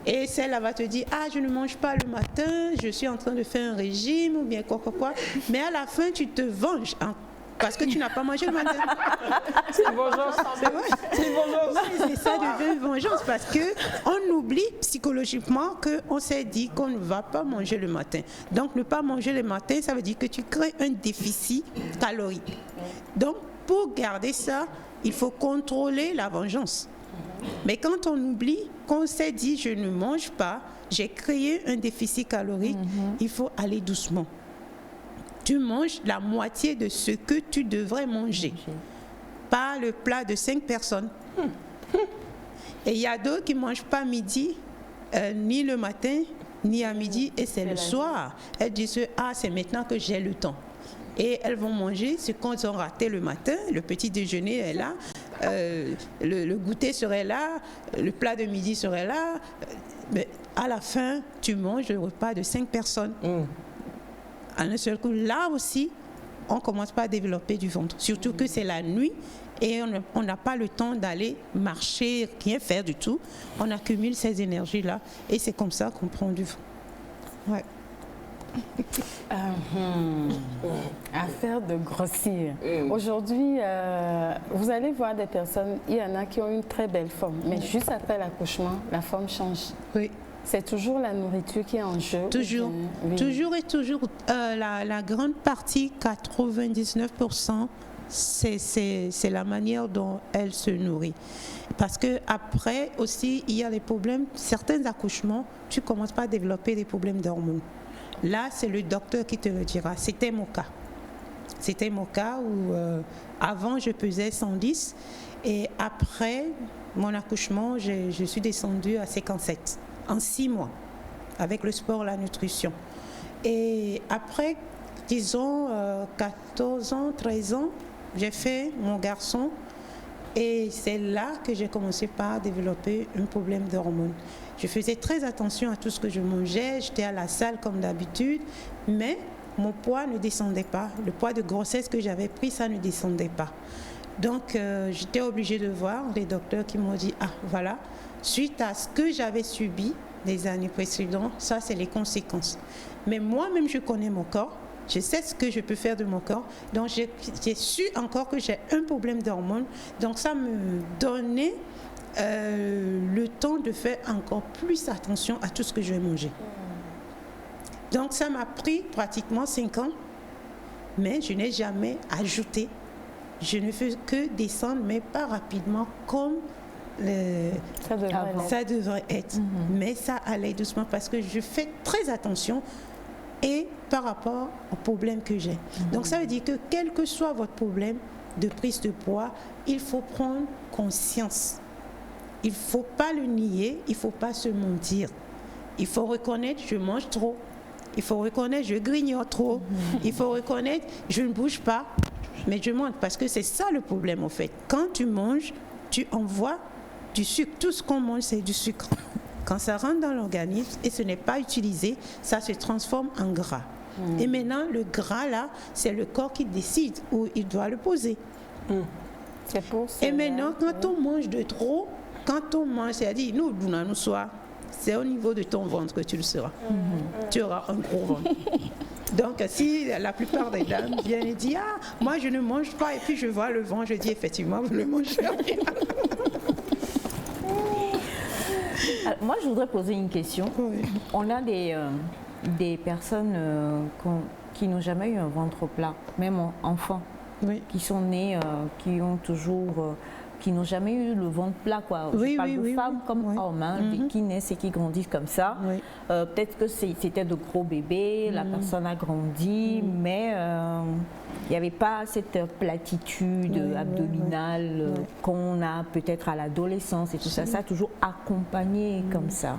I: Et celle-là va te dire, ah, je ne mange pas le matin, je suis en train de faire un régime ou bien quoi. Mais à la fin, tu te venges parce que tu n'as pas mangé le matin.
D: C'est une vengeance. C'est une vengeance.
I: C'est ça devient une vengeance parce qu'on oublie psychologiquement qu'on s'est dit qu'on ne va pas manger le matin. Donc ne pas manger le matin, ça veut dire que tu crées un déficit calorique. Donc pour garder ça, il faut contrôler la vengeance. Mais quand on oublie qu'on s'est dit je ne mange pas, j'ai créé un déficit calorique, il faut aller doucement. Tu manges la moitié de ce que tu devrais manger. Pas le plat de 5 personnes. Et il y a d'autres qui ne mangent pas midi, ni le matin, ni à midi, et c'est le soir. Elles disent, ah, c'est maintenant que j'ai le temps. Et elles vont manger ce qu'elles ont raté le matin, le petit déjeuner est là, le goûter serait là, le plat de midi serait là. Mais à la fin, tu manges le repas de 5 personnes. À un seul coup, là aussi, on ne commence pas à développer du ventre. Surtout que c'est la nuit et on n'a pas le temps d'aller marcher, rien faire du tout. On accumule ces énergies-là et c'est comme ça qu'on prend du ventre. Ouais.
E: Affaire de grossir. Aujourd'hui, vous allez voir des personnes, il y en a qui ont une très belle forme, mais juste après l'accouchement, la forme change.
I: Oui.
E: C'est toujours la nourriture qui est en jeu.
I: Toujours, oui. Toujours et toujours. La grande partie, 99%, c'est la manière dont elle se nourrit. Parce que après aussi, il y a des problèmes. Certains accouchements, tu ne commences pas à développer des problèmes d'hormones. Là, c'est le docteur qui te le dira. C'était mon cas. C'était mon cas où avant, je pesais 110 et après mon accouchement, je suis descendue à 57 en 6 mois avec le sport, la nutrition. Et après, disons, 14 ans, 13 ans, j'ai fait mon garçon et c'est là que j'ai commencé par développer un problème d'hormones. Je faisais très attention à tout ce que je mangeais, j'étais à la salle comme d'habitude, mais mon poids ne descendait pas. Le poids de grossesse que j'avais pris, ça ne descendait pas. Donc, j'étais obligée de voir des docteurs qui m'ont dit, ah, voilà, suite à ce que j'avais subi les années précédentes, ça, c'est les conséquences. Mais moi-même, je connais mon corps, je sais ce que je peux faire de mon corps. Donc, j'ai su encore que j'ai un problème d'hormones. Donc, ça me donnait le temps de faire encore plus attention à tout ce que je vais manger. Donc, ça m'a pris pratiquement 5 ans, mais je n'ai jamais ajouté. Je ne fais que descendre, mais pas rapidement comme ça devrait être. Mais ça allait doucement parce que je fais très attention et par rapport aux problèmes que j'ai. Donc ça veut dire que quel que soit votre problème de prise de poids, il faut prendre conscience. Il ne faut pas le nier, il ne faut pas se mentir. Il faut reconnaître je mange trop. Il faut reconnaître je grignote trop. Il faut reconnaître je ne bouge pas. Mais je mange parce que c'est ça le problème en fait. Quand tu manges, tu envoies du sucre. Tout ce qu'on mange, c'est du sucre. Quand ça rentre dans l'organisme et ce n'est pas utilisé, ça se transforme en gras. Et maintenant, le gras là, c'est le corps qui décide où il doit le poser.
E: C'est pour ça.
I: Et maintenant, quand on mange de trop, quand on mange, c'est-à-dire nous, nous sommes c'est au niveau de ton ventre que tu le seras. Tu auras un gros ventre. Donc, si la plupart des dames viennent et disent « Ah, moi je ne mange pas » et puis je vois le ventre, je dis effectivement, vous ne mangez rien.
A: Moi, je voudrais poser une question. Oui. On a des personnes qui n'ont jamais eu un ventre plat, même enfants, qui sont nés, qui n'ont jamais eu le ventre plat, quoi. Je parle de femmes comme hommes, hein, qui naissent et qui grandissent comme ça. Peut-être que c'était de gros bébés, la personne a grandi, mais il n'y avait pas cette platitude abdominale qu'on a peut-être à l'adolescence et tout ça. Ça a toujours accompagné comme ça,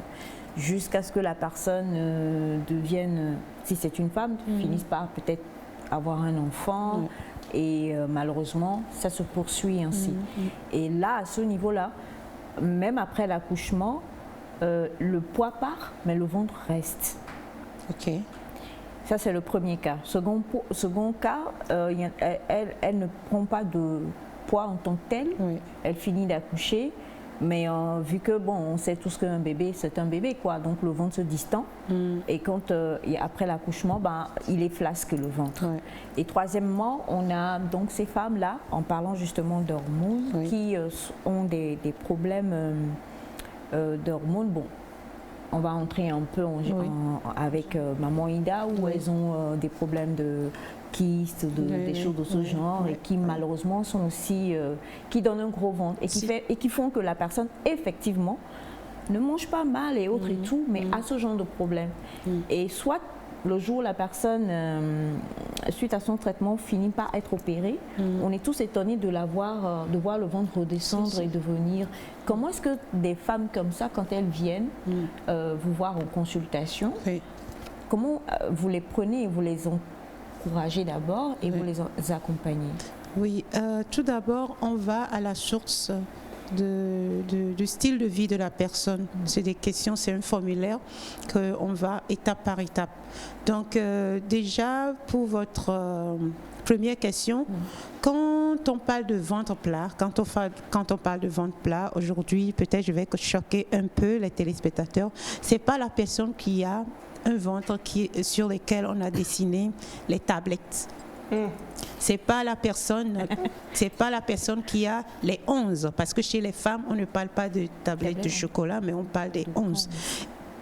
A: jusqu'à ce que la personne devienne, si c'est une femme, finisse par peut-être avoir un enfant. Et malheureusement, ça se poursuit ainsi. Et là, à ce niveau-là, même après l'accouchement, le poids part, mais le ventre reste. Ok. Ça, c'est le premier cas. Second cas, elle ne prend pas de poids en tant que tel. Elle finit d'accoucher. Mais vu que, bon, on sait tous qu'un bébé, c'est un bébé, quoi. Donc, le ventre se distend. Et quand, après l'accouchement, ben, il est flasque, le ventre. Et troisièmement, on a donc ces femmes-là, en parlant justement d'hormones, qui ont des problèmes d'hormones. Bon, on va entrer un peu avec Maman Ida, où elles ont des problèmes de kystes, des choses de ce genre, et qui malheureusement sont aussi, qui donnent un gros ventre, et qui font que la personne, effectivement, ne mange pas mal et autres et tout, mais a ce genre de problème. Et soit le jour où la personne, suite à son traitement, finit par être opérée, on est tous étonnés de voir le ventre redescendre et devenir... Comment est-ce que des femmes comme ça, quand elles viennent vous voir en consultation, comment vous les prenez et vous les encouragez d'abord et vous les accompagnez?
I: Oui, tout d'abord, on va à la source du style de vie de la personne. C'est des questions, c'est un formulaire qu'on va étape par étape. Donc déjà, pour votre première question, quand on parle de ventre plat, quand on parle de ventre plat, aujourd'hui, peut-être je vais choquer un peu les téléspectateurs, c'est pas la personne qui a un ventre sur lequel on a dessiné les tablettes. C'est pas la personne qui a les 11, parce que chez les femmes, on ne parle pas de tablettes de chocolat, mais on parle des 11.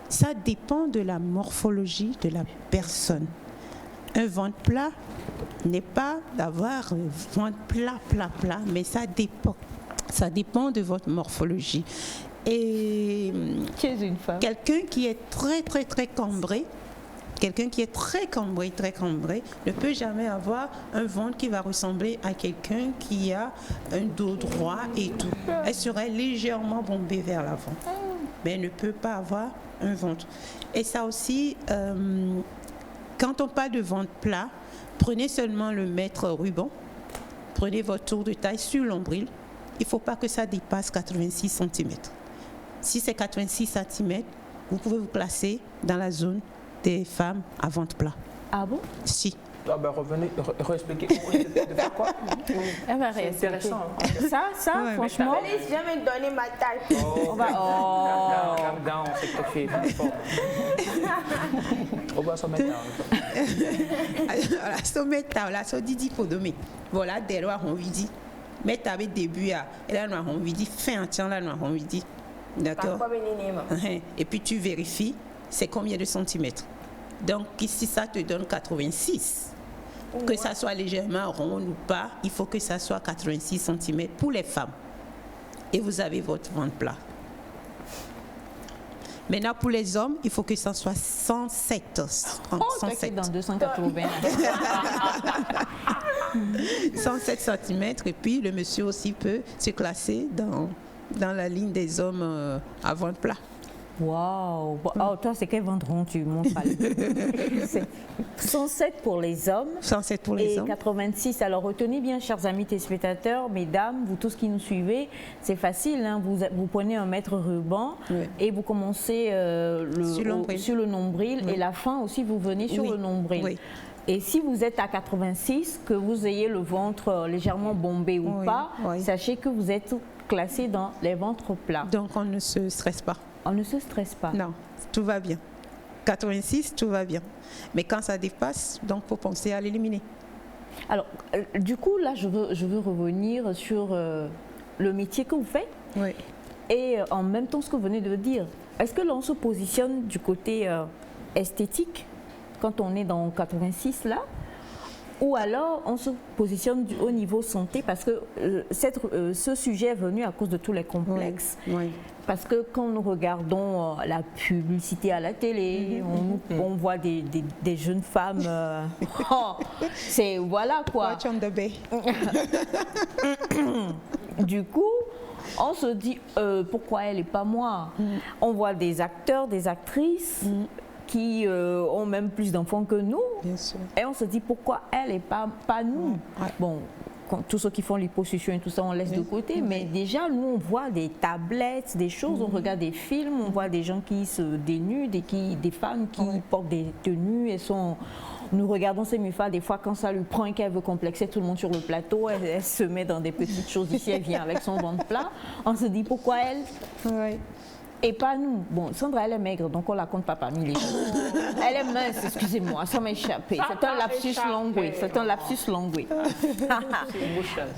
I: Ça dépend de la morphologie de la personne. Un ventre plat n'est pas d'avoir un ventre plat, mais ça dépend. Ça dépend de votre morphologie. Et quelqu'un qui est très cambré, ne peut jamais avoir un ventre qui va ressembler à quelqu'un qui a un dos droit et tout. Elle serait légèrement bombée vers l'avant, mais elle ne peut pas avoir un ventre. Et ça aussi, quand on parle de ventre plat, prenez seulement le mètre ruban, prenez votre tour de taille sur l'ombril. Il ne faut pas que ça dépasse 86 cm. Si c'est 86 cm, vous pouvez vous placer dans la zone des femmes à ventre plat.
A: Ah bon?
I: Si.
D: Ah ben revenez, réexpliquer. De faire quoi?
A: C'est intéressant. Ça, franchement.
B: Allez, je vais me donner ma taille.
A: On va.
D: Calm down, c'est coffee. On va s'en mettre là.
I: Voilà, so mettre là, so didi podomé. Voilà, des lois on lui dit. Mettre avec début à, et là on lui dit fin tiens là on lui dit. D'accord. Et puis tu vérifies. C'est combien de centimètres? Donc ici, ça te donne 86. Que ça soit légèrement rond ou pas, il faut que ça soit 86 cm pour les femmes. Et vous avez votre ventre plat. Maintenant, pour les hommes, il faut que ça soit 107.
A: 107. Dans 280.
I: 107 cm. Et puis, le monsieur aussi peut se classer dans la ligne des hommes à ventre plat.
A: Waouh! Oh, toi, c'est quel ventre rond tu montres? 107 pour les hommes.
I: 107 pour les hommes.
A: Et 86. Alors, retenez bien, chers amis téléspectateurs, mesdames, vous tous qui nous suivez, c'est facile. Hein, vous prenez un mètre ruban et vous commencez sur le nombril. Et la fin aussi, vous venez sur le nombril. Oui. Et si vous êtes à 86, que vous ayez le ventre légèrement bombé ou pas, sachez que vous êtes classé dans les ventres plats.
I: Donc, on ne se stresse pas.
A: on ne se stresse pas.
I: Non, tout va bien. 86, tout va bien. Mais quand ça dépasse, donc il faut penser à l'éliminer.
A: Alors, du coup, là, je veux revenir sur le métier que vous faites.
I: Oui.
A: Et en même temps, ce que vous venez de dire. Est-ce que l'on se positionne du côté esthétique quand on est dans 86 là, ou alors on se positionne au niveau santé parce que ce sujet est venu à cause de tous les complexes.
I: Oui. Oui.
A: Parce que quand nous regardons la publicité à la télé, on voit des jeunes femmes, c'est voilà quoi.
I: Watch on the bay.
A: Du coup, on se dit pourquoi elle et pas moi. On voit des acteurs, des actrices qui ont même plus d'enfants que nous.
I: Bien sûr.
A: Et on se dit pourquoi elle et pas nous.
I: Ouais.
A: Bon, tous ceux qui font l'hyposuction et tout ça, on laisse de côté. Mais déjà, nous, on voit des tablettes, des choses, on regarde des films, on voit des gens qui se dénudent et des femmes qui portent des tenues et sont... Nous regardons ces MUFA, des fois, quand ça lui prend et qu'elle veut complexer tout le monde sur le plateau, elle se met dans des petites choses ici, elle vient avec son ventre plat. On se dit pourquoi elle et pas nous. Bon, Sandra, elle est maigre, donc on la compte pas parmi les gens. Elle est mince, excusez-moi, ça m'a échappé. C'est un lapsus langué. C'est un lapsus langué.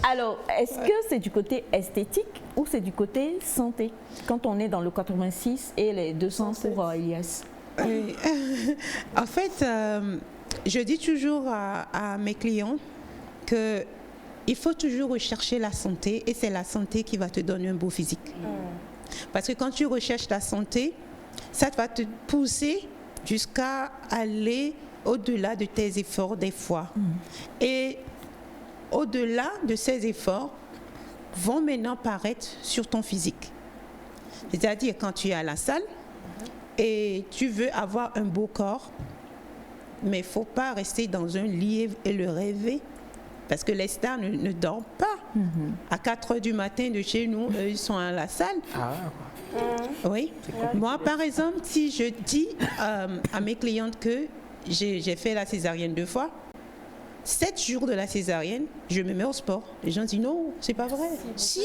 A: Alors, est-ce que c'est du côté esthétique ou c'est du côté santé quand on est dans le 86 et les 200 pour Elias?
I: Oui. En fait, je dis toujours à mes clients qu'il faut toujours rechercher la santé et c'est la santé qui va te donner un beau physique. Parce que quand tu recherches la santé, ça va te pousser jusqu'à aller au-delà de tes efforts des fois. Et au-delà de ces efforts vont maintenant paraître sur ton physique. C'est-à-dire quand tu es à la salle et tu veux avoir un beau corps, mais il ne faut pas rester dans un lit et le rêver. Parce que les stars ne dorment pas. À 4 h du matin de chez nous, eux, ils sont à la salle. Oui. Moi, par exemple, si je dis à mes clientes que j'ai fait la césarienne 2 fois, 7 jours de la césarienne, je me mets au sport. Les gens disent non, c'est pas vrai. Si,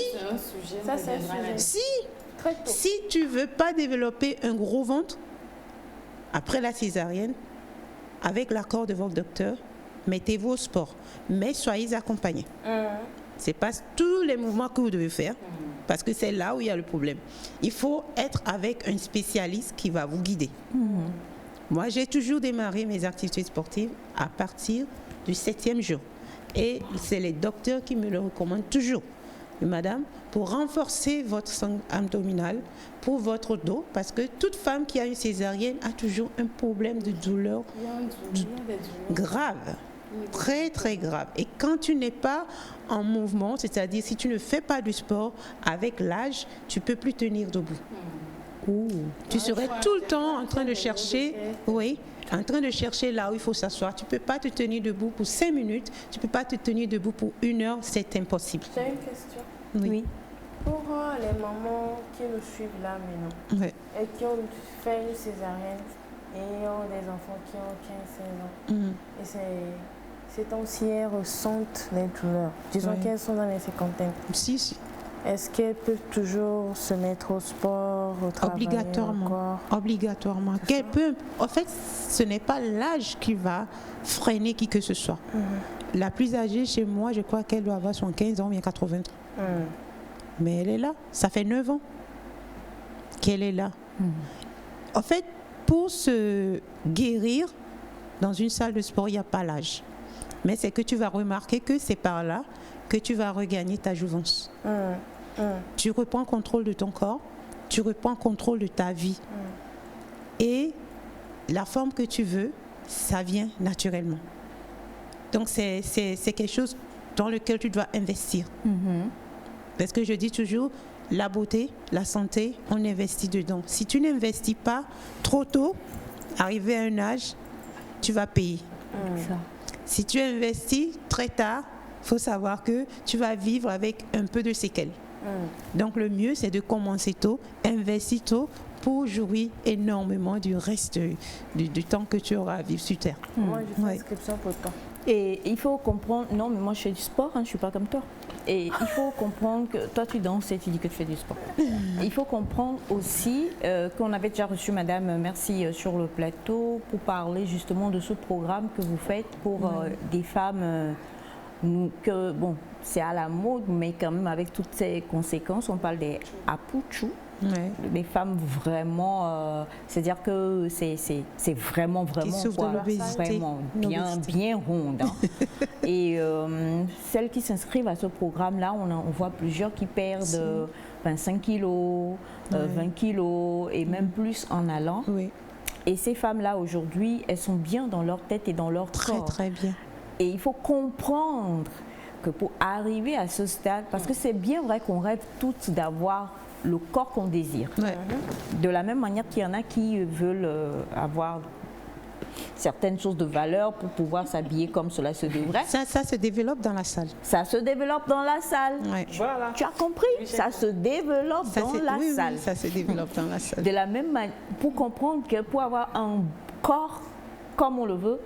I: si tu veux pas développer un gros ventre, après la césarienne, avec l'accord de votre docteur, mettez-vous au sport, mais soyez accompagnés. Ce n'est pas tous les mouvements que vous devez faire, parce que c'est là où il y a le problème. Il faut être avec un spécialiste qui va vous guider. Moi, j'ai toujours démarré mes activités sportives à partir du 7e jour. Et c'est les docteurs qui me le recommandent toujours. Madame, pour renforcer votre sang abdominal, pour votre dos, parce que toute femme qui a une césarienne a toujours un problème de douleur grave. Très très grave. Et quand tu n'es pas en mouvement, c'est-à-dire si tu ne fais pas du sport, avec l'âge, tu ne peux plus tenir debout. Tu serais tout le temps en train de chercher, en train de chercher là où il faut s'asseoir. Tu ne peux pas te tenir debout pour 5 minutes, tu ne peux pas te tenir debout pour 1 heure, c'est impossible.
B: J'ai une question.
I: Oui.
B: Pour les mamans qui nous suivent là maintenant et qui ont fait une césarienne et ont des enfants qui ont 15-16 ans, et ces temps-ci, elles ressentent les douleurs. Disons qu'elles sont dans les cinquantaines.
I: Si.
B: Est-ce qu'elles peuvent toujours se mettre au sport, au travail?
I: Obligatoirement. En fait, ce n'est pas l'âge qui va freiner qui que ce soit. La plus âgée chez moi, je crois qu'elle doit avoir 75 ans, bien 80 ans. Mais elle est là. Ça fait 9 ans qu'elle est là. En fait, pour se guérir, dans une salle de sport, il n'y a pas l'âge. Mais c'est que tu vas remarquer que c'est par là que tu vas regagner ta jouvence. Tu reprends contrôle de ton corps, tu reprends contrôle de ta vie. Et la forme que tu veux, ça vient naturellement. Donc c'est quelque chose dans lequel tu dois investir. Parce que je dis toujours, la beauté, la santé, on investit dedans. Si tu n'investis pas trop tôt, arrivé à un âge, tu vas payer. Si tu investis très tard, il faut savoir que tu vas vivre avec un peu de séquelles. Donc le mieux, c'est de commencer tôt, investir tôt pour jouir énormément du reste du temps que tu auras à vivre sur Terre.
B: Moi, je fais inscription pour toi.
A: Et il faut comprendre, non mais moi je fais du sport, je ne suis pas comme toi. Et il faut comprendre que toi tu danses et tu dis que tu fais du sport. Il faut comprendre aussi qu'on avait déjà reçu Madame Merci sur le plateau pour parler justement de ce programme que vous faites pour des femmes que, bon, c'est à la mode, mais quand même avec toutes ces conséquences, on parle des apuchou. Ouais. Des femmes vraiment, c'est-à-dire que c'est vraiment quoi, vraiment bien ronde. Hein. Et celles qui s'inscrivent à ce programme-là, on voit plusieurs qui perdent 25 kilos, 20 kilos et même plus en allant. Oui. Et ces femmes-là aujourd'hui, elles sont bien dans leur tête et dans leur corps.
I: Très bien.
A: Et il faut comprendre que pour arriver à ce stade, parce que c'est bien vrai qu'on rêve toutes d'avoir le corps qu'on désire. Ouais. De la même manière qu'il y en a qui veulent avoir certaines choses de valeur pour pouvoir s'habiller comme cela se devrait.
I: Ça se développe dans la salle.
A: Ça se développe dans la salle. Ouais. Voilà. Tu as compris? Ça se développe dans la salle.
I: Oui, ça se développe dans la salle.
A: De la même manière, pour comprendre que pour avoir un corps comme on le veut,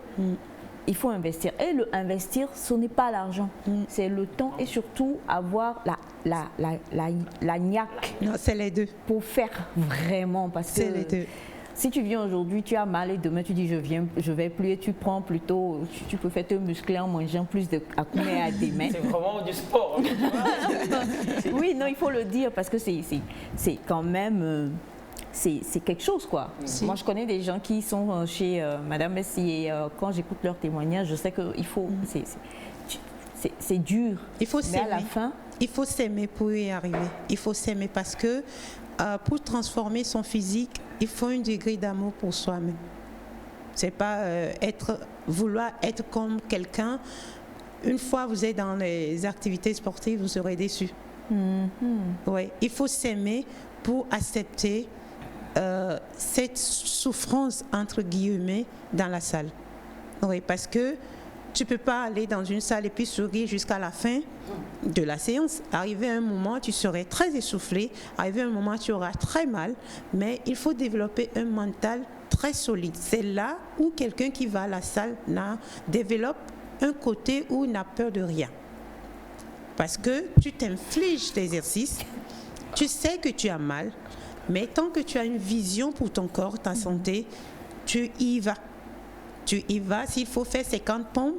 A: il faut investir. Et le investir, ce n'est pas l'argent, c'est le temps et surtout avoir la niaque.
I: Non, c'est les deux.
A: Pour faire vraiment, parce que
I: les deux.
A: Si tu viens aujourd'hui, tu as mal et demain tu dis je vais plus et tu prends plutôt, tu peux faire te muscler en mangeant plus de akoume à tes mains.
C: C'est vraiment du sport.
A: Oui, non, il faut le dire parce que c'est quand même... c'est quelque chose, quoi. Moi, je connais des gens qui sont chez Madame Messi et quand j'écoute leurs témoignages, je sais qu'il faut... C'est dur.
I: Il faut
A: s'aimer. Mais à la fin...
I: Il faut s'aimer pour y arriver. Il faut s'aimer parce que pour transformer son physique, il faut un degré d'amour pour soi-même. C'est pas vouloir être comme quelqu'un. Une fois vous êtes dans les activités sportives, vous serez déçu. Ouais. Il faut s'aimer pour accepter cette souffrance entre guillemets dans la salle. Oui, parce que tu ne peux pas aller dans une salle et puis sourire jusqu'à la fin de la séance. Arrivé à un moment, tu serais très essoufflé. Arrivé à un moment, tu auras très mal. Mais il faut développer un mental très solide. C'est là où quelqu'un qui va à la salle développe un côté où il n'a peur de rien. Parce que tu t'infliges l'exercice, tu sais que tu as mal, mais tant que tu as une vision pour ton corps, ta santé, tu y vas. Tu y vas. S'il faut faire 50 pompes,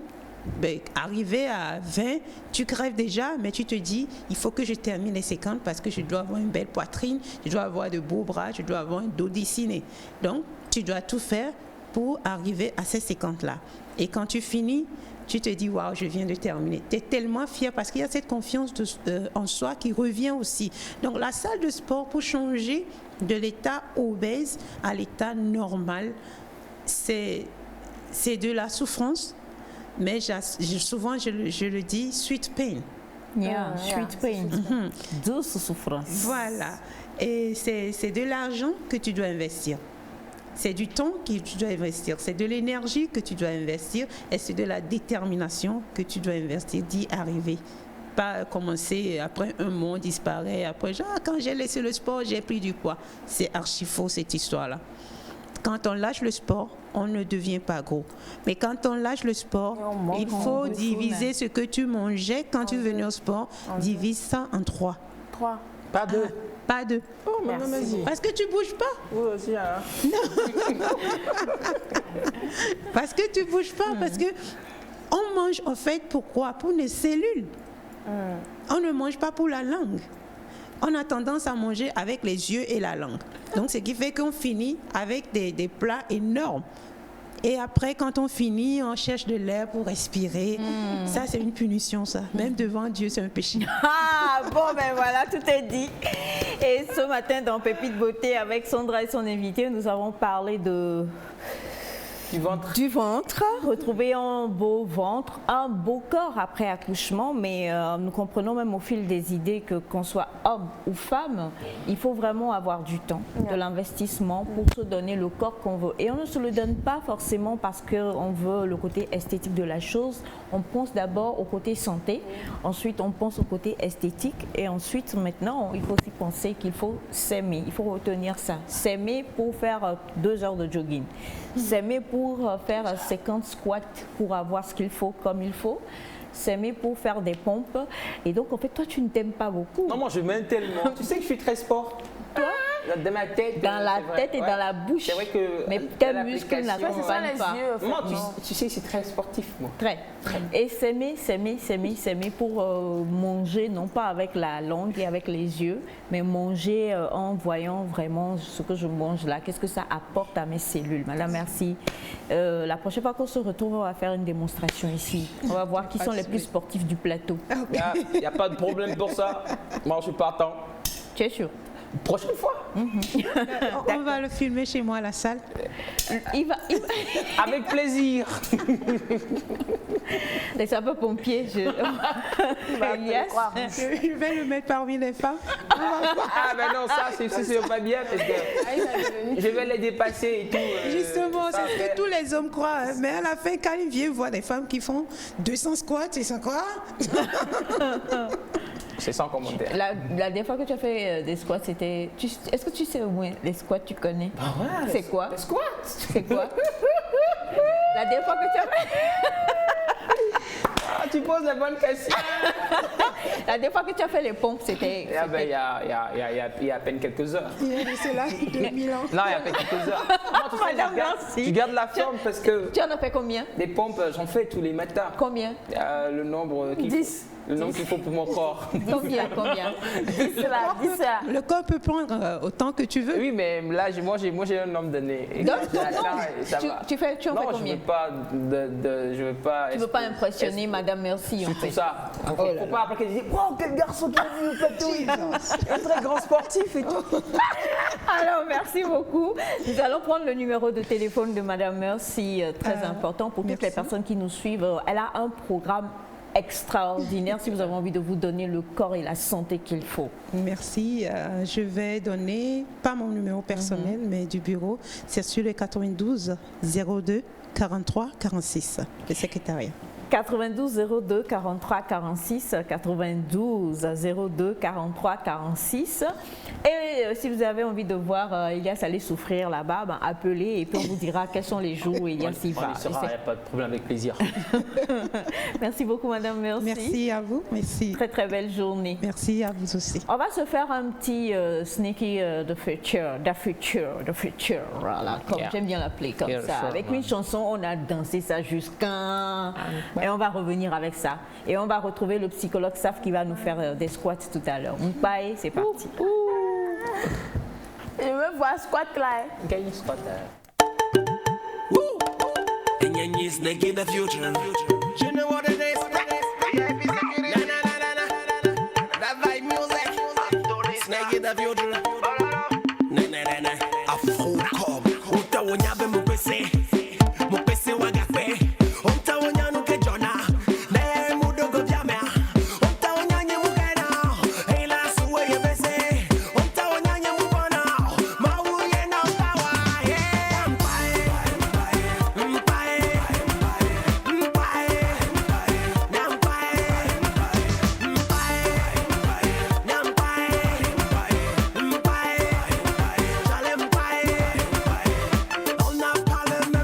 I: arriver à 20, tu crèves déjà, mais tu te dis, il faut que je termine les 50 parce que je dois avoir une belle poitrine, je dois avoir de beaux bras, je dois avoir un dos dessiné. Donc, tu dois tout faire pour arriver à ces 50-là. Et quand tu finis, tu te dis, waouh, je viens de terminer. Tu es tellement fier parce qu'il y a cette confiance en soi qui revient aussi. Donc, la salle de sport, pour changer de l'état obèse à l'état normal, c'est de la souffrance, mais souvent je le dis, sweet pain.
A: Yeah, sweet pain. Douce souffrance.
I: Voilà. Et c'est de l'argent que tu dois investir. C'est du temps que tu dois investir. C'est de l'énergie que tu dois investir. Et c'est de la détermination que tu dois investir d'y arriver. Pas commencer, après un mois, disparaître. Après, genre, quand j'ai laissé le sport, j'ai pris du poids. C'est archi faux, cette histoire-là. Quand on lâche le sport, on ne devient pas gros. Mais quand on lâche le sport, il faut diviser ce que tu mangeais quand tu venais au sport. Divise ça en 3.
B: 3.
I: Pas 2. Pas 2.
B: Oh, merci.
I: Parce que tu ne bouges pas.
B: Oui, aussi. Hein.
I: Parce que tu ne bouges pas. Parce que on mange, en fait, pourquoi? Pour les cellules. On ne mange pas pour la langue. On a tendance à manger avec les yeux et la langue. Donc, ce qui fait qu'on finit avec des plats énormes. Et après, quand on finit, on cherche de l'air pour respirer. Ça, c'est une punition, ça. Même devant Dieu, c'est un péché.
A: Ah, bon, ben voilà, tout est dit. Et ce matin, dans Pépite Beauté, avec Sandra et son invité, nous avons parlé du ventre, retrouver un beau ventre, un beau corps après accouchement, mais nous comprenons même au fil des idées que qu'on soit homme ou femme, il faut vraiment avoir du temps, de l'investissement pour se donner le corps qu'on veut. Et on ne se le donne pas forcément parce qu'on veut le côté esthétique de la chose. On pense d'abord au côté santé, ensuite on pense au côté esthétique et ensuite maintenant il faut aussi penser qu'il faut s'aimer, il faut retenir ça. S'aimer pour faire 2 heures de jogging, s'aimer pour pour faire 50 squats pour avoir ce qu'il faut comme il faut. S'aimer pour faire des pompes. Et donc, en fait, toi, tu ne t'aimes pas beaucoup.
D: Non, moi, je m'aime tellement. Tu sais que je suis très sport.
A: Toi,
D: dans ma tête.
A: Dans la tête et dans la bouche.
D: C'est vrai que.
A: Mais tes muscles n'accompagnent pas.
D: Moi, tu sais, c'est très sportif, moi.
A: Très. Et s'aimer pour manger, non pas avec la langue et avec les yeux, mais manger en voyant vraiment ce que je mange là. Qu'est-ce que ça apporte à mes cellules? Madame, merci. La prochaine fois qu'on se retrouve, on va faire une démonstration ici. On va voir qui sont les plus sportifs du plateau.
D: Il n'y a pas de problème pour ça. Moi, je suis partant.
A: Tu es sûr?
D: Prochaine fois.
I: On va le filmer chez moi à la salle.
A: Il va...
D: Avec plaisir.
A: Les sapeurs-pompiers, je
I: vais le mettre parmi les femmes.
D: Ah ben non, ça c'est pas bien parce que je vais les dépasser et tout.
I: Justement, c'est ce que tous les hommes croient. Mais à la fin, quand ils viennent voir des femmes qui font 200 squats, ils sont quoi?
D: C'est sans commentaire.
A: La dernière fois que tu as fait des squats, c'était... Est-ce que tu sais au moins les squats, tu connais?
D: Ah ouais,
A: c'est quoi?
D: Les squats?
A: C'est quoi? La dernière fois que tu as fait...
D: Ah, tu poses la bonne question.
A: La dernière fois que tu as fait les pompes, c'était...
D: Ah ben, il y a à peine quelques heures.
I: C'est là, 2000 ans.
D: Non, il y a à peine quelques heures. Non,
A: Madame, merci.
D: Tu gardes la forme parce que...
A: Tu en as fait combien?
D: Des pompes, j'en fais tous les matins.
A: Combien?
D: Le nombre qu'il faut.
A: 10.
D: Le nombre qu'il faut pour mon corps.
A: Combien? 10 là, 10 là.
I: Le corps peut prendre autant que tu veux.
D: Oui, mais là, moi j'ai un nombre d'années.
A: Donc, tu en fais
D: non,
A: combien?
D: Je veux pas...
A: Tu veux pas impressionner Madame Merci, en fait.
D: Tout ça. Faut pas après qu'elle dise, wow, quel garçon qui est venu au plateau. Un très grand sportif et tout.
A: Alors, merci beaucoup. Nous allons prendre le numéro de téléphone de Madame Merci, très important pour toutes les personnes qui nous suivent. Elle a un programme extraordinaire si vous avez envie de vous donner le corps et la santé qu'il faut.
I: Merci. Je vais donner, pas mon numéro personnel, mais du bureau. C'est sur le 92 02 43 46, le secrétariat.
A: 92 02 43 46, 92 02 43 46. Et si vous avez envie de voir Elias aller souffrir là-bas, ben, appelez et puis on vous dira quels sont les jours où Elias y va.
D: Il n'y a pas de problème, avec plaisir.
A: Merci beaucoup, Madame Merci.
I: Merci à vous. Merci.
A: Très, très belle journée.
I: Merci à vous aussi.
A: On va se faire un petit sneaky the future, voilà, comme j'aime bien l'appeler comme ça. Avec une chanson, on a dansé ça jusqu'à... Et on va revenir avec ça. Et on va retrouver le psychologue Saf qui va nous faire des squats tout à l'heure. Mbaye, c'est parti.
B: Je veux voir squat là.
D: Quel squat
J: Snake in the future. You know what it is? That vibe music. Snake in the future. Afro come. Uta wonyabe mupese. Mupese wagafe. Uta wonyanu ke jona. Ne mudogo jamea. Uta wonyanye mukena. Hela suwe yebese. Uta wonyanye mukona. Mawu ye na kawa. Yeah. Mpae. Parlement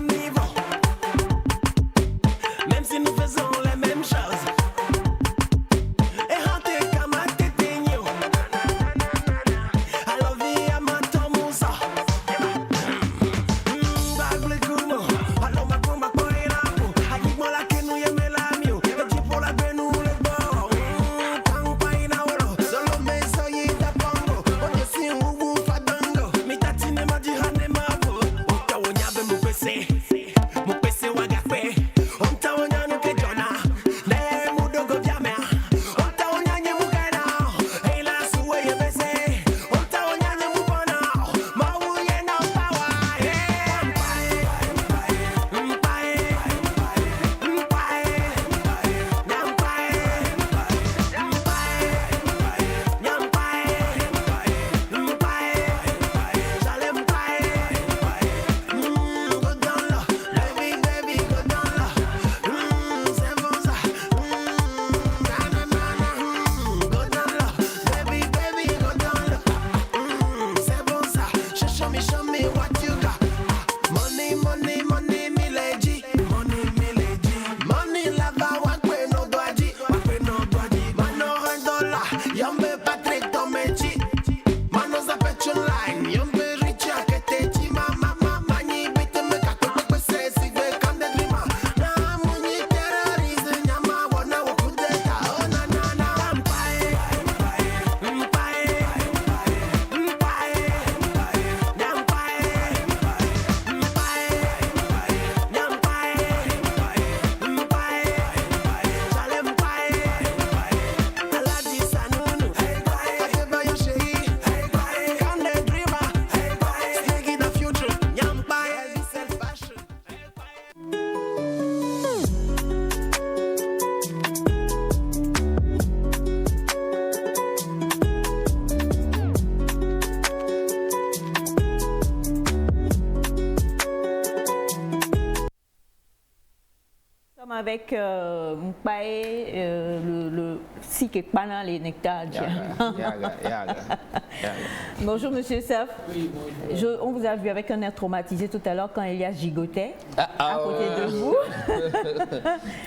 A: Avec Mpae, le Sikekpana, les nectars. Bonjour Monsieur Saf.
K: Oui, bonjour.
A: On vous a vu avec un air traumatisé tout à l'heure quand Elias gigotait à côté de vous.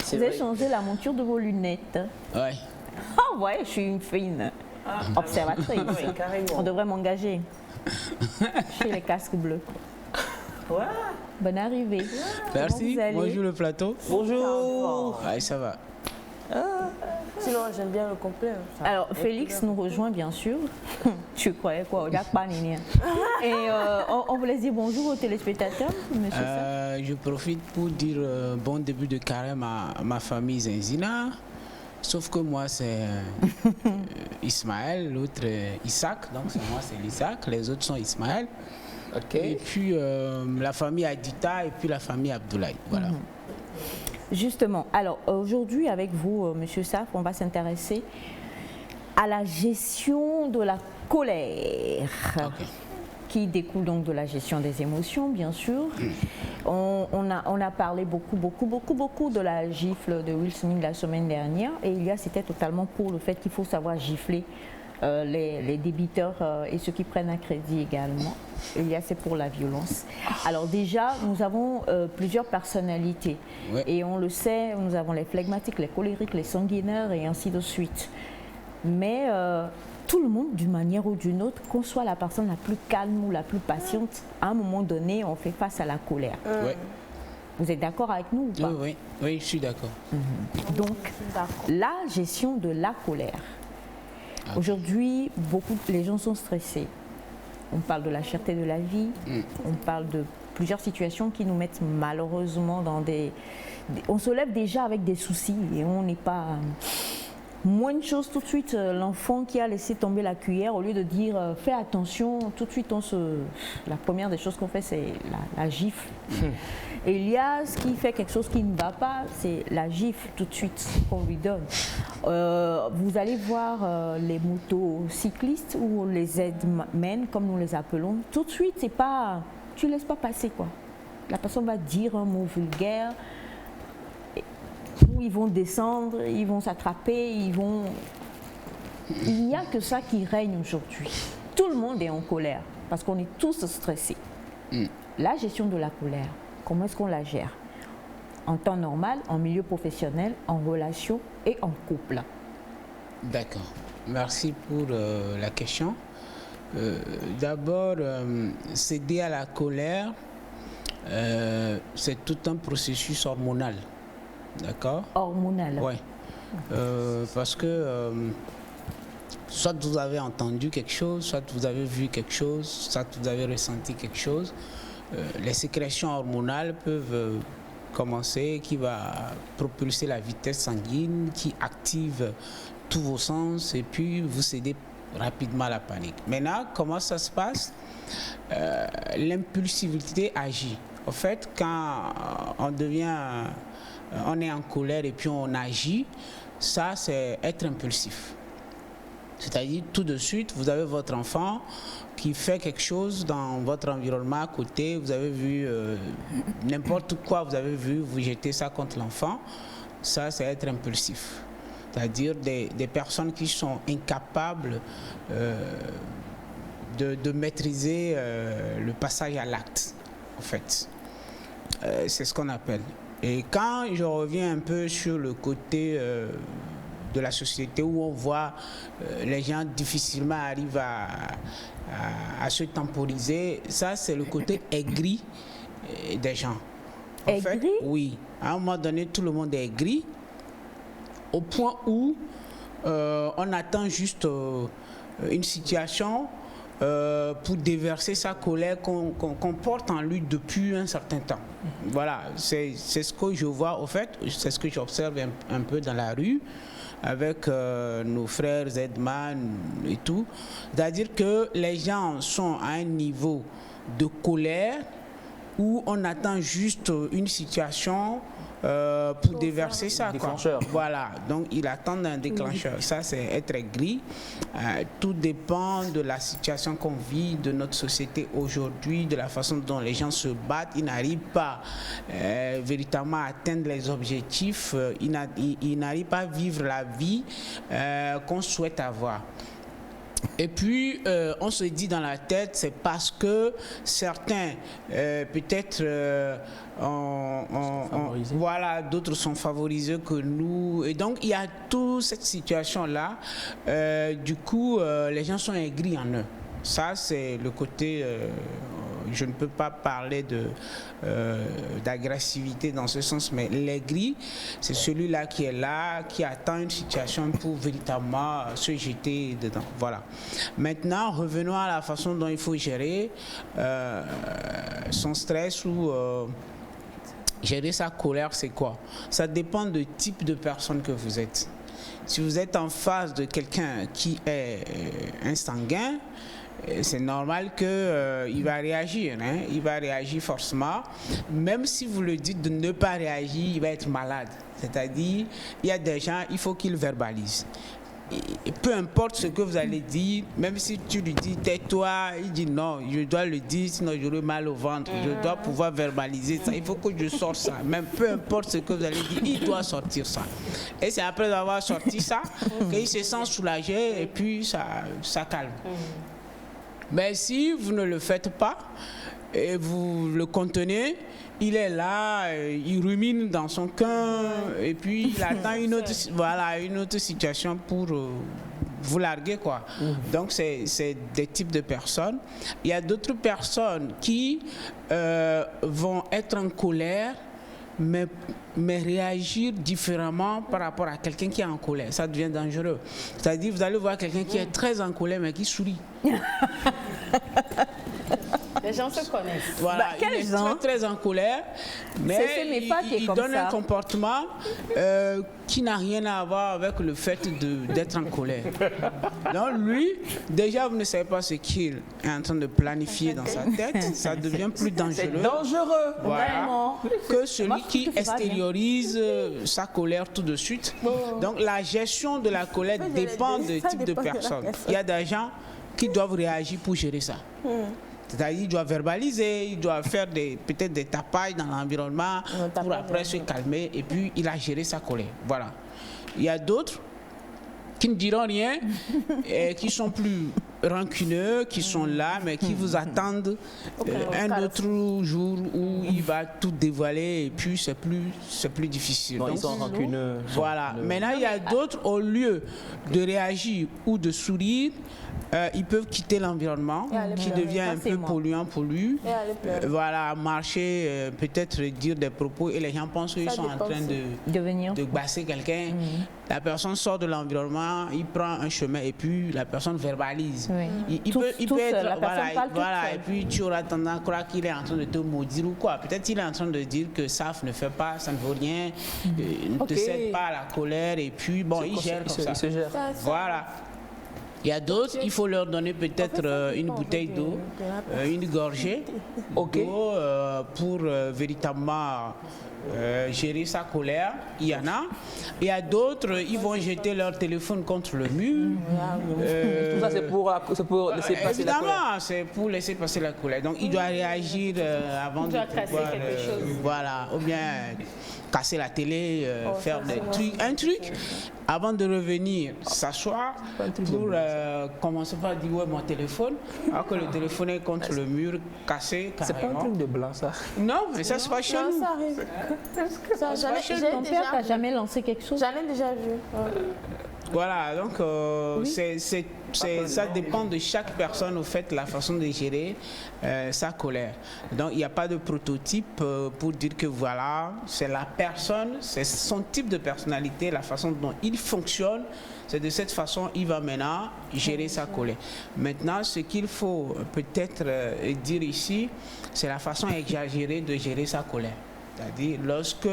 A: Vous avez changé la monture de vos lunettes.
K: Ouais.
A: Ah ouais, je suis une fine observatrice. On devrait m'engager chez les casques bleus.
K: Ouais.
A: Bonne arrivée.
K: Merci. Bonjour le plateau.
B: Bonjour.
K: Ouais, ça va.
B: Sinon, j'aime bien le complet.
A: Alors, Félix nous rejoint, bien sûr. Tu croyais quoi? Et on vous laisse dire bonjour aux téléspectateurs, monsieur Saf.
K: Je profite pour dire bon début de carême à ma famille Zenzina. Sauf que moi, c'est Ismaël, l'autre Isaac. Donc, moi, c'est l'Isaac. Les autres sont Ismaël. Et puis la famille Adita et puis la famille Abdoulaye. Voilà.
A: Justement, alors aujourd'hui avec vous, Monsieur Saf, on va s'intéresser à la gestion de la colère, qui découle donc de la gestion des émotions, bien sûr. On a parlé beaucoup de la gifle de Will Smith la semaine dernière, et c'était totalement pour le fait qu'il faut savoir gifler les débiteurs et ceux qui prennent un crédit également. C'est pour la violence. Alors déjà, nous avons plusieurs personnalités. Ouais. Et on le sait, nous avons les flegmatiques, les colériques, les sanguinaires et ainsi de suite. Mais tout le monde, d'une manière ou d'une autre, qu'on soit la personne la plus calme ou la plus patiente, à un moment donné, on fait face à la colère.
K: Ouais.
A: Vous êtes d'accord avec nous ou pas?
K: Oui, je suis d'accord.
A: Donc, la gestion de la colère. Aujourd'hui, les gens sont stressés. On parle de la cherté de la vie, on parle de plusieurs situations qui nous mettent malheureusement dans on se lève déjà avec des soucis et on n'est pas... Moins de choses tout de suite, l'enfant qui a laissé tomber la cuillère, au lieu de dire fais attention, tout de suite la première des choses qu'on fait c'est la gifle. Elias qui fait quelque chose qui ne va pas, c'est la gifle tout de suite qu'on lui donne. Vous allez voir les motocyclistes ou les Z-men comme nous les appelons, tout de suite c'est pas, tu laisses pas passer quoi. La personne va dire un mot vulgaire, où ils vont descendre, ils vont s'attraper, il n'y a que ça qui règne aujourd'hui. Tout le monde est en colère parce qu'on est tous stressés. La gestion de la colère, comment est-ce qu'on la gère? En temps normal, en milieu professionnel, en relation et en couple.
K: D'accord. Merci pour la question. D'abord, céder à la colère, c'est tout un processus hormonal. D'accord?
A: Hormonal.
K: Oui. Parce que soit vous avez entendu quelque chose, soit vous avez vu quelque chose, soit vous avez ressenti quelque chose. Les sécrétions hormonales peuvent commencer, qui va propulser la vitesse sanguine, qui active tous vos sens et puis vous cédez rapidement à la panique. Maintenant, comment ça se passe? L'impulsivité agit. En fait, quand on est en colère et puis on agit, ça c'est être impulsif. C'est-à-dire tout de suite, vous avez votre enfant qui fait quelque chose dans votre environnement à côté, vous avez vu n'importe quoi, vous avez vu, vous jetez ça contre l'enfant, ça c'est être impulsif. C'est-à-dire des personnes qui sont incapables de maîtriser le passage à l'acte, en fait. C'est ce qu'on appelle. Et quand je reviens un peu sur le côté de la société où on voit les gens difficilement arrivent à se temporiser, ça c'est le côté aigri des gens. En fait, oui, à un moment donné tout le monde est aigri au point où on attend juste une situation pour déverser sa colère qu'on porte en lui depuis un certain temps. Voilà, c'est ce que je vois, au fait, c'est ce que j'observe un peu dans la rue avec nos frères Z-Man et tout. C'est-à-dire que les gens sont à un niveau de colère où on attend juste une situation pour déverser ça.
D: Déclencheur.
K: Quoi. Voilà, donc il attend un déclencheur. Ça, c'est être aigri. Tout dépend de la situation qu'on vit, de notre société aujourd'hui, de la façon dont les gens se battent. Ils n'arrivent pas véritablement à atteindre les objectifs. Ils n'arrivent pas à vivre la vie qu'on souhaite avoir. Et puis, on se dit dans la tête, c'est parce que certains, peut-être, voilà, d'autres sont favorisés que nous. Et donc, il y a toute cette situation-là. Du coup, les gens sont aigris en eux. Ça, c'est le côté... je ne peux pas parler d'agressivité dans ce sens, mais l'aigri, c'est celui-là, qui attend une situation pour véritablement se jeter dedans. Voilà. Maintenant, revenons à la façon dont il faut gérer son stress ou gérer sa colère, c'est quoi? Ça dépend du type de personne que vous êtes. Si vous êtes en face de quelqu'un qui est un sanguin, c'est normal qu'il va réagir, hein? Il va réagir forcément. Même si vous le dites de ne pas réagir, il va être malade. C'est-à-dire, il y a des gens, il faut qu'ils verbalisent. Et peu importe ce que vous allez dire, même si tu lui dis tais-toi, il dit non, je dois le dire, sinon j'aurai mal au ventre. Je dois pouvoir verbaliser ça, il faut que je sorte ça. Même peu importe ce que vous allez dire, il doit sortir ça. Et c'est après avoir sorti ça qu'il se sent soulagé et puis ça calme. Mais si vous ne le faites pas et vous le contenez, il est là, il rumine dans son cœur et puis il attend une autre situation pour vous larguer, quoi. Donc c'est des types de personnes. Il y a d'autres personnes qui vont être en colère, mais réagir différemment par rapport à quelqu'un qui est en colère. Ça devient dangereux. C'est-à-dire, vous allez voir quelqu'un qui est très en colère, mais qui sourit.
E: Les gens se connaissent.
K: Voilà, il est très en colère, mais il donne un comportement qui n'a rien à voir avec le fait d'être en colère. Donc lui, déjà, vous ne savez pas ce qu'il est en train de planifier dans sa tête. Ça devient plus dangereux.
D: C'est dangereux,
K: voilà, que celui qui extériorise sa colère tout de suite. Donc la gestion de la colère dépend du type de personne. Il y a des gens qui doivent réagir pour gérer ça. C'est-à-dire qu'il doit verbaliser, il doit faire peut-être des tapages dans l'environnement pour après se calmer et puis il a géré sa colère. Voilà. Il y a d'autres qui ne diront rien et qui sont plus rancuneux, qui sont là, mais qui vous attendent un autre jour où il va tout dévoiler et puis c'est plus difficile.
D: Donc, ils sont rancuneux.
K: Voilà. Maintenant, il y a d'autres, au lieu de réagir ou de sourire, ils peuvent quitter l'environnement qui devient un peu polluant pour lui. Voilà, marcher, peut-être dire des propos et les gens pensent qu'ils sont en train de basser quelqu'un. La personne sort de l'environnement, il prend un chemin et puis la personne verbalise. Il peut être, voilà, et puis tu auras tendance à croire qu'il est en train de te maudire ou quoi. Peut-être qu'il est en train de dire que ça ne fait pas, ça ne vaut rien, ne te cède pas à la colère et puis bon, il gère comme ça. Voilà. Il y a d'autres, il faut leur donner peut-être une bouteille d'eau, une gorgée d'eau pour véritablement gérer sa colère. Il y en a. Il y a d'autres, ils vont jeter leur téléphone contre le mur.
D: Tout ça, c'est pour laisser passer
K: évidemment,
D: la colère.
K: c'est pour laisser passer la colère. Donc, il doit réagir avant de pouvoir... voilà, ou bien casser la télé, faire des trucs. Un truc, avant de revenir, s'asseoir pour commencer par dire ouais, mon téléphone, alors que le téléphone est contre le mur, cassé carrément.
D: C'est pas un truc de blanc, ça?
K: Non, mais ça se passe chez nous.
B: Ça arrive.
A: Ton père t'a jamais lancé quelque chose?
B: J'en ai déjà vu.
K: Voilà, donc ça dépend de chaque personne, au fait, la façon de gérer sa colère. Donc, il n'y a pas de prototype pour dire que voilà, c'est la personne, c'est son type de personnalité, la façon dont il fonctionne. C'est de cette façon qu'il va maintenant gérer sa colère. Maintenant, ce qu'il faut peut-être dire ici, c'est la façon exagérée de gérer sa colère. C'est-à-dire lorsque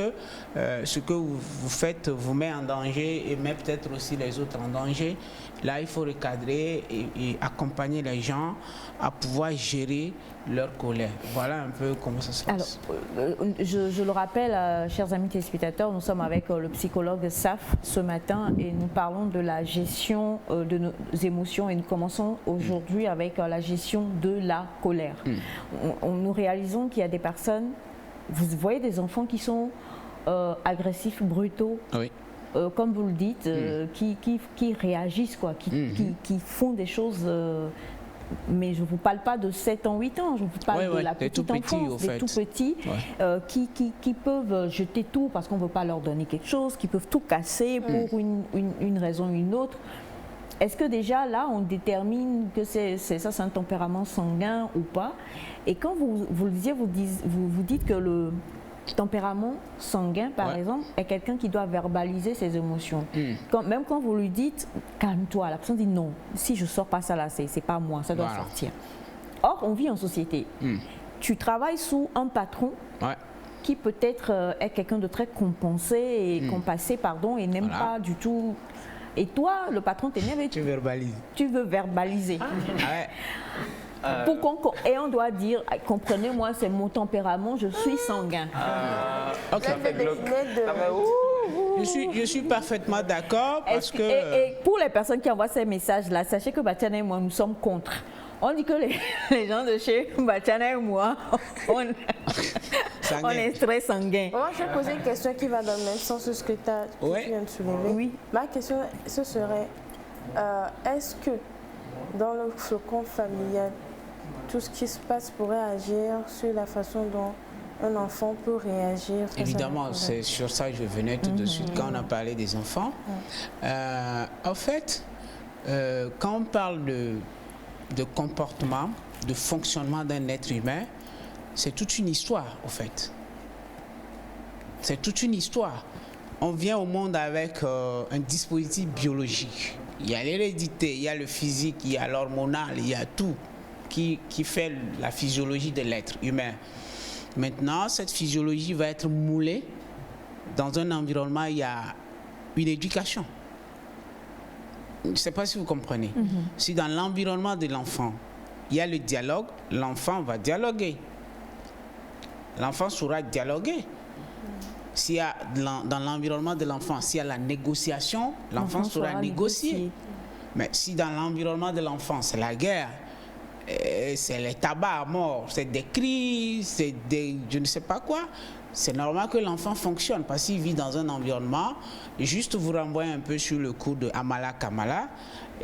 K: ce que vous faites vous met en danger et met peut-être aussi les autres en danger, là il faut recadrer et accompagner les gens à pouvoir gérer leur colère. Voilà un peu comment ça se passe.
A: Alors, je le rappelle, chers amis téléspectateurs, nous sommes avec le psychologue Saf ce matin et nous parlons de la gestion de nos émotions et nous commençons aujourd'hui avec la gestion de la colère. Nous réalisons qu'il y a des personnes, vous voyez des enfants qui sont agressifs, brutaux,
K: oui.
A: Comme vous le dites, qui réagissent, quoi, qui font des choses... mais je ne vous parle pas de 7 ans, 8 ans, je vous parle de la petite enfance, des tout petits qui peuvent jeter tout parce qu'on ne veut pas leur donner quelque chose, qui peuvent tout casser pour une raison ou une autre. Est-ce que déjà là, on détermine que c'est un tempérament sanguin ou pas? Et quand vous le disiez, vous dites que le tempérament sanguin, par exemple, est quelqu'un qui doit verbaliser ses émotions. Même quand vous lui dites « calme-toi », la personne dit « non, si je ne sors pas ça là, c'est pas moi, ça doit sortir ». Or, on vit en société. Tu travailles sous un patron qui peut-être est quelqu'un de très compensé et compassé, pardon, et n'aime pas du tout... Et toi, le patron t'énerve et tu veux verbaliser. Et on doit dire, comprenez-moi, c'est mon tempérament, je suis sanguin.
K: Je suis parfaitement d'accord parce que...
A: Et pour les personnes qui envoient ces messages-là, sachez que Batiana et moi, nous sommes contre. On dit que les gens de chez Batiana et moi, on est très sanguins.
B: Moi, je vais poser une question qui va dans le même sens que ce que tu viens de soulever.
A: Oui.
B: Ma question, ce serait, est-ce que dans le flocon familial, tout ce qui se passe pourrait agir sur la façon dont un enfant peut réagir?
K: Évidemment, c'est sur ça que je venais tout de suite quand on a parlé des enfants. En fait, quand on parle de comportement, de fonctionnement d'un être humain, c'est toute une histoire, en fait. C'est toute une histoire. On vient au monde avec un dispositif biologique. Il y a l'hérédité, il y a le physique, il y a l'hormonal, il y a tout qui fait la physiologie de l'être humain. Maintenant, cette physiologie va être moulée dans un environnement, il y a une éducation. Je ne sais pas si vous comprenez. Si dans l'environnement de l'enfant, il y a le dialogue, l'enfant va dialoguer. L'enfant saura dialoguer. S'il y a dans l'environnement de l'enfant, s'il y a la négociation, l'enfant saura négocier. Mais si dans l'environnement de l'enfant, c'est la guerre, c'est les tabacs à mort, c'est des cris, c'est des je ne sais pas quoi, c'est normal que l'enfant fonctionne parce qu'il vit dans un environnement, juste vous renvoyer un peu sur le cours de Amala Kamala,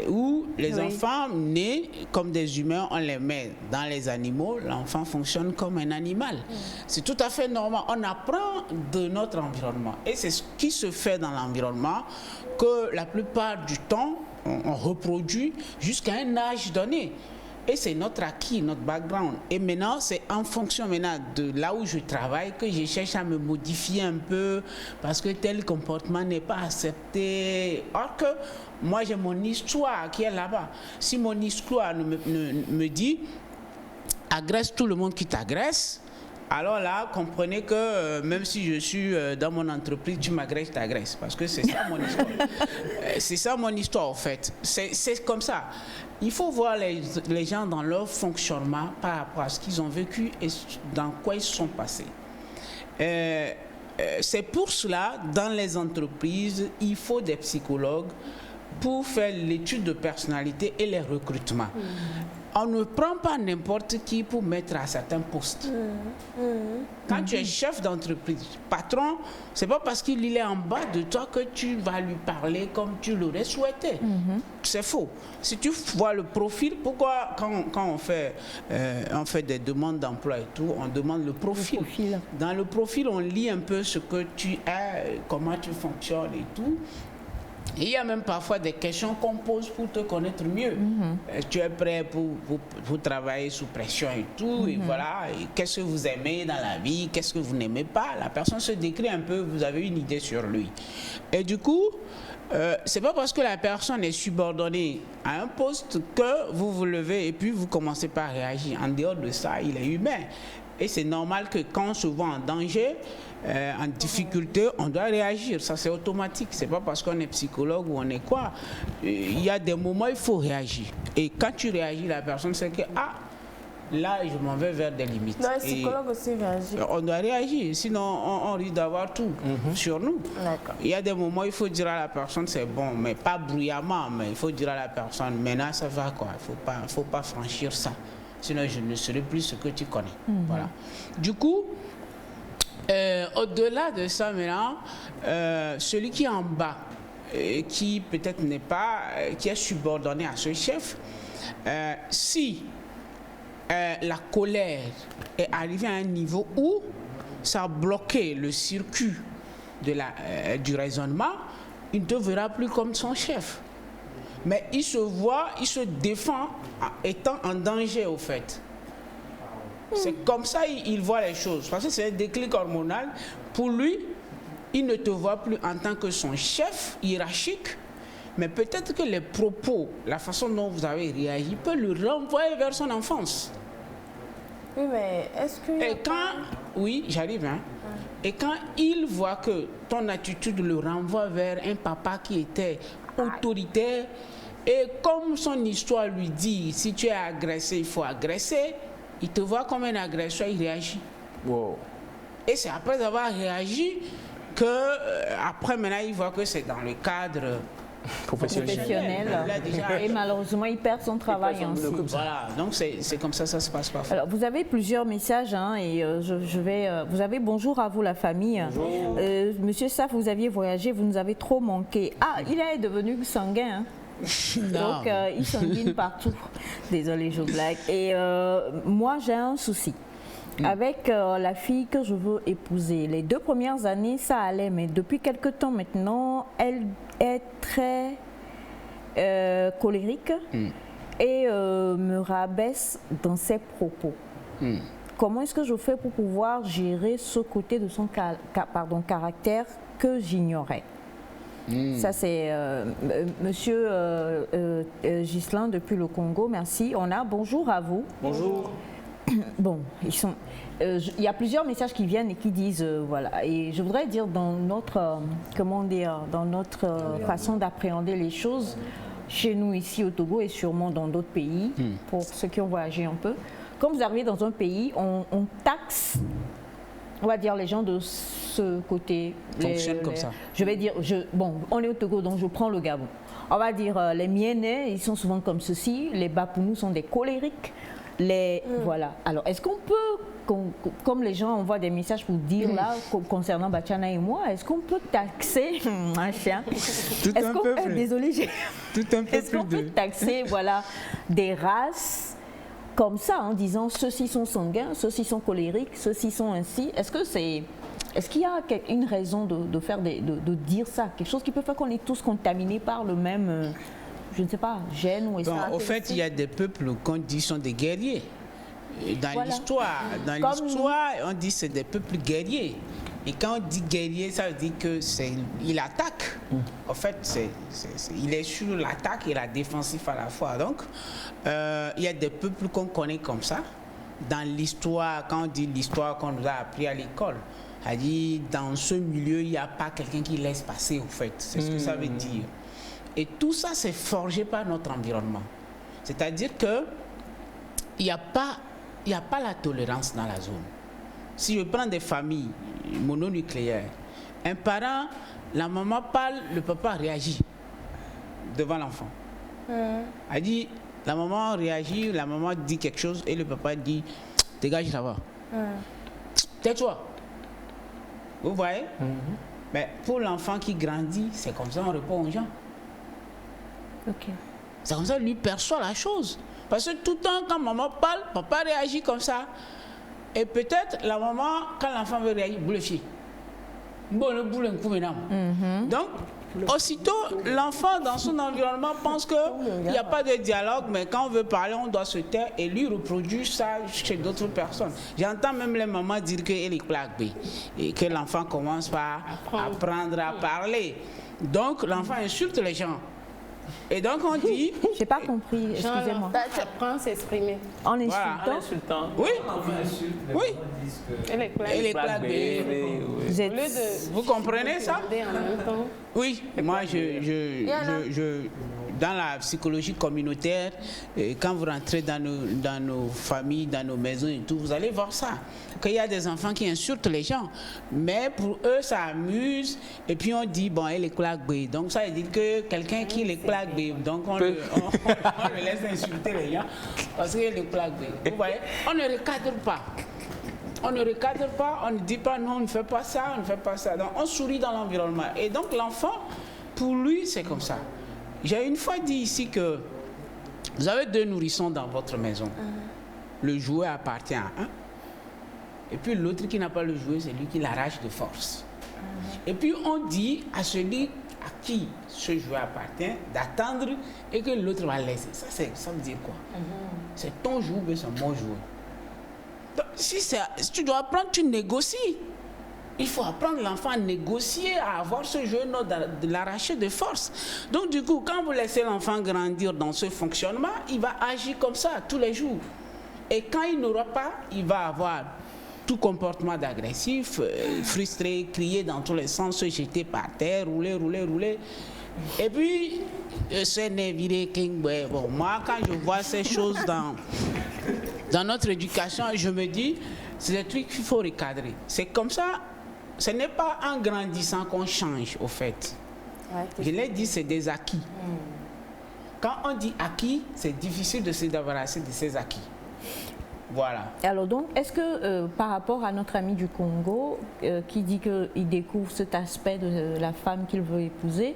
K: où les enfants nés comme des humains, on les met dans les animaux, l'enfant fonctionne comme un animal. C'est tout à fait normal. On apprend de notre environnement. Et c'est ce qui se fait dans l'environnement que la plupart du temps, on reproduit jusqu'à un âge donné. Et c'est notre acquis, notre background. Et maintenant, c'est en fonction maintenant de là où je travaille que je cherche à me modifier un peu parce que tel comportement n'est pas accepté. Or que moi, j'ai mon histoire qui est là-bas. Si mon histoire me dit « agresse tout le monde qui t'agresse », alors là, comprenez que même si je suis dans mon entreprise, tu m'agresses, je t'agresse. Parce que c'est ça mon histoire. C'est ça mon histoire, en fait. C'est comme ça. Il faut voir les gens dans leur fonctionnement par rapport à ce qu'ils ont vécu et dans quoi ils sont passés. C'est pour cela, dans les entreprises, il faut des psychologues pour faire l'étude de personnalité et les recrutements. On ne prend pas n'importe qui pour mettre à certains postes. Quand tu es chef d'entreprise, patron, c'est pas parce qu'il est en bas de toi que tu vas lui parler comme tu l'aurais souhaité. C'est faux. Si tu vois le profil, pourquoi quand on fait des demandes d'emploi et tout, on demande le profil. Dans le profil, on lit un peu ce que tu es, comment tu fonctionnes et tout. Et il y a même parfois des questions qu'on pose pour te connaître mieux. Tu es prêt pour travailler sous pression et tout, et voilà. Qu'est-ce que vous aimez dans la vie, qu'est-ce que vous n'aimez pas? La personne se décrit un peu, vous avez une idée sur lui. Et du coup, c'est pas parce que la personne est subordonnée à un poste que vous vous levez et puis vous commencez par réagir. En dehors de ça, il est humain. Et c'est normal que quand on se voit en danger, en difficulté, on doit réagir. Ça, c'est automatique. C'est pas parce qu'on est psychologue ou on est quoi. Il y a des moments où il faut réagir. Et quand tu réagis, la personne sait que, ah, là, je m'en vais vers des limites.
B: Non, le psychologue aussi réagit.
K: On doit réagir, sinon on risque d'avoir tout sur nous. Il y a des moments où il faut dire à la personne, c'est bon, mais pas bruyamment, mais il faut dire à la personne, maintenant ça va quoi, il faut pas franchir ça. Sinon je ne serai plus ce que tu connais. Voilà. Du coup, au-delà de ça maintenant, celui qui est en bas, qui peut-être n'est pas, qui est subordonné à ce chef, si la colère est arrivée à un niveau où ça a bloqué le circuit du raisonnement, il ne te verra plus comme son chef. Mais il se défend étant en danger au fait. C'est comme ça il voit les choses. Parce que c'est un déclic hormonal. Pour lui, il ne te voit plus en tant que son chef hiérarchique, mais peut-être que les propos, la façon dont vous avez réagi, peut le renvoyer vers son enfance.
B: Oui, mais est-ce que...
K: Et quand... Oui, j'arrive, hein. Et quand il voit que ton attitude le renvoie vers un papa qui était autoritaire, et comme son histoire lui dit, si tu es agressé, il faut agresser, il te voit comme un agresseur, il réagit.
D: Wow.
K: Et c'est après avoir réagi que, après maintenant, il voit que c'est dans le cadre
A: professionnel. Et malheureusement, il perd son travail ainsi.
K: Voilà, donc c'est comme ça se passe parfois.
A: Alors, vous avez plusieurs messages hein, et vous avez bonjour à vous la famille. Monsieur Saf, vous aviez voyagé, vous nous avez trop manqué. Ah, il est devenu sanguin. Hein. Donc, il sanguine partout. Désolée, je blague. Et moi, j'ai un souci. Avec la fille que je veux épouser, les 2 premières années, ça allait, mais depuis quelque temps maintenant, elle est très colérique et me rabaisse dans ses propos. Comment est-ce que je fais pour pouvoir gérer ce côté de son caractère que j'ignorais? Ça, c'est monsieur Ghislain depuis le Congo. Merci. On a bonjour à vous.
C: Bonjour.
A: Bon, il y a plusieurs messages qui viennent et qui disent voilà. Et je voudrais dire dans notre dans notre façon d'appréhender les choses chez nous ici au Togo et sûrement dans d'autres pays pour ceux qui ont voyagé un peu. Quand vous arrivez dans un pays, on taxe, on va dire les gens de ce côté.
K: Fonctionne comme ça.
A: Je vais dire bon, on est au Togo donc je prends le Gabon. On va dire les Mienais, ils sont souvent comme ceci. Les Bapounous sont des colériques. Voilà. Alors, est-ce qu'on peut, comme les gens envoient des messages pour dire là, concernant Bachana et moi, est-ce qu'on peut taxer un chien? Est-ce qu'on peut, désolé, est-ce qu'on peut taxer, voilà, des races comme ça, en disant ceux-ci sont sanguins, ceux-ci sont colériques, ceux-ci sont ainsi? Est-ce qu'il y a une raison de faire de dire ça? Quelque chose qui peut faire qu'on est tous contaminés par le même... je ne sais pas, gêne ou
K: bon, au fait, il y a des peuples qu'on dit sont des guerriers. Dans l'histoire, on dit c'est des peuples guerriers. Et quand on dit guerrier, ça veut dire que il attaque. En fait, il est sur l'attaque et la défensive à la fois. Donc, il y a des peuples qu'on connaît comme ça. Dans l'histoire, quand on dit l'histoire qu'on nous a appris à l'école, on dit dans ce milieu, il n'y a pas quelqu'un qui laisse passer, au fait. C'est ce que ça veut dire. Et tout ça, c'est forgé par notre environnement. C'est-à-dire qu'il n'y a pas la tolérance dans la zone. Si je prends des familles mononucléaires, un parent, la maman parle, le papa réagit devant l'enfant. Elle dit, la maman réagit, la maman dit quelque chose et le papa dit, dégage là-bas. Tais-toi. Vous voyez? Mais pour l'enfant qui grandit, c'est comme ça on répond aux gens. C'est comme ça, lui perçoit la chose. Parce que tout le temps, quand maman parle, papa réagit comme ça. Et peut-être la maman, quand l'enfant veut réagir, bluffie. Donc, aussitôt, l'enfant dans son environnement pense qu'il n'y a pas de dialogue, mais quand on veut parler, on doit se taire et lui reproduire ça chez d'autres personnes. J'entends même les mamans dire qu'elle est plaquée et que l'enfant commence par apprendre à parler. Donc, l'enfant insulte les gens. Et donc on dit...
A: J'ai pas compris, excusez-moi.
E: Tu apprends à s'exprimer.
A: En
K: Voilà.
A: insultant.
K: Oui. Oui.
E: Et les
K: claques bébés.
A: Vous êtes...
K: Vous comprenez ça?
E: en même temps.
K: Oui, moi dans la psychologie communautaire, quand vous rentrez dans nos familles, dans nos maisons et tout, vous allez voir ça. Qu'il y a des enfants qui insultent les gens, mais pour eux ça amuse, et puis on dit bon, elle est claque. Donc ça veut dire que quelqu'un qui les claque, donc on le laisse insulter les gens parce qu'il est claque. Vous voyez, on ne recadre pas. On ne recadre pas, on ne dit pas non, on ne fait pas ça, on ne fait pas ça. Donc on sourit dans l'environnement. Et donc l'enfant, pour lui, c'est comme ça. J'ai une fois dit ici que vous avez 2 nourrissons dans votre maison. Le jouet appartient à un. Et puis l'autre qui n'a pas le jouet, c'est lui qui l'arrache de force. Et puis on dit à celui à qui ce jouet appartient d'attendre et que l'autre va laisser. Ça veut dire quoi? C'est ton jouet, mais c'est mon jouet. Donc, si tu dois apprendre, tu négocies. Il faut apprendre l'enfant à négocier, à avoir ce jeu, de l'arracher de force. Donc du coup, quand vous laissez l'enfant grandir dans ce fonctionnement, il va agir comme ça tous les jours. Et quand il n'aura pas, il va avoir tout comportement d'agressif, frustré, crier dans tous les sens, se jeter par terre, rouler. Et puis, bon, moi, quand je vois ces choses dans notre éducation, je me dis, c'est des trucs qu'il faut recadrer. C'est comme ça, ce n'est pas en grandissant qu'on change, au fait. Je l'ai dit, c'est des acquis. Quand on dit acquis, c'est difficile de se débarrasser de ces acquis. Voilà. Alors donc, est-ce que par rapport à notre ami du Congo qui dit qu'il découvre cet aspect de la femme qu'il veut épouser,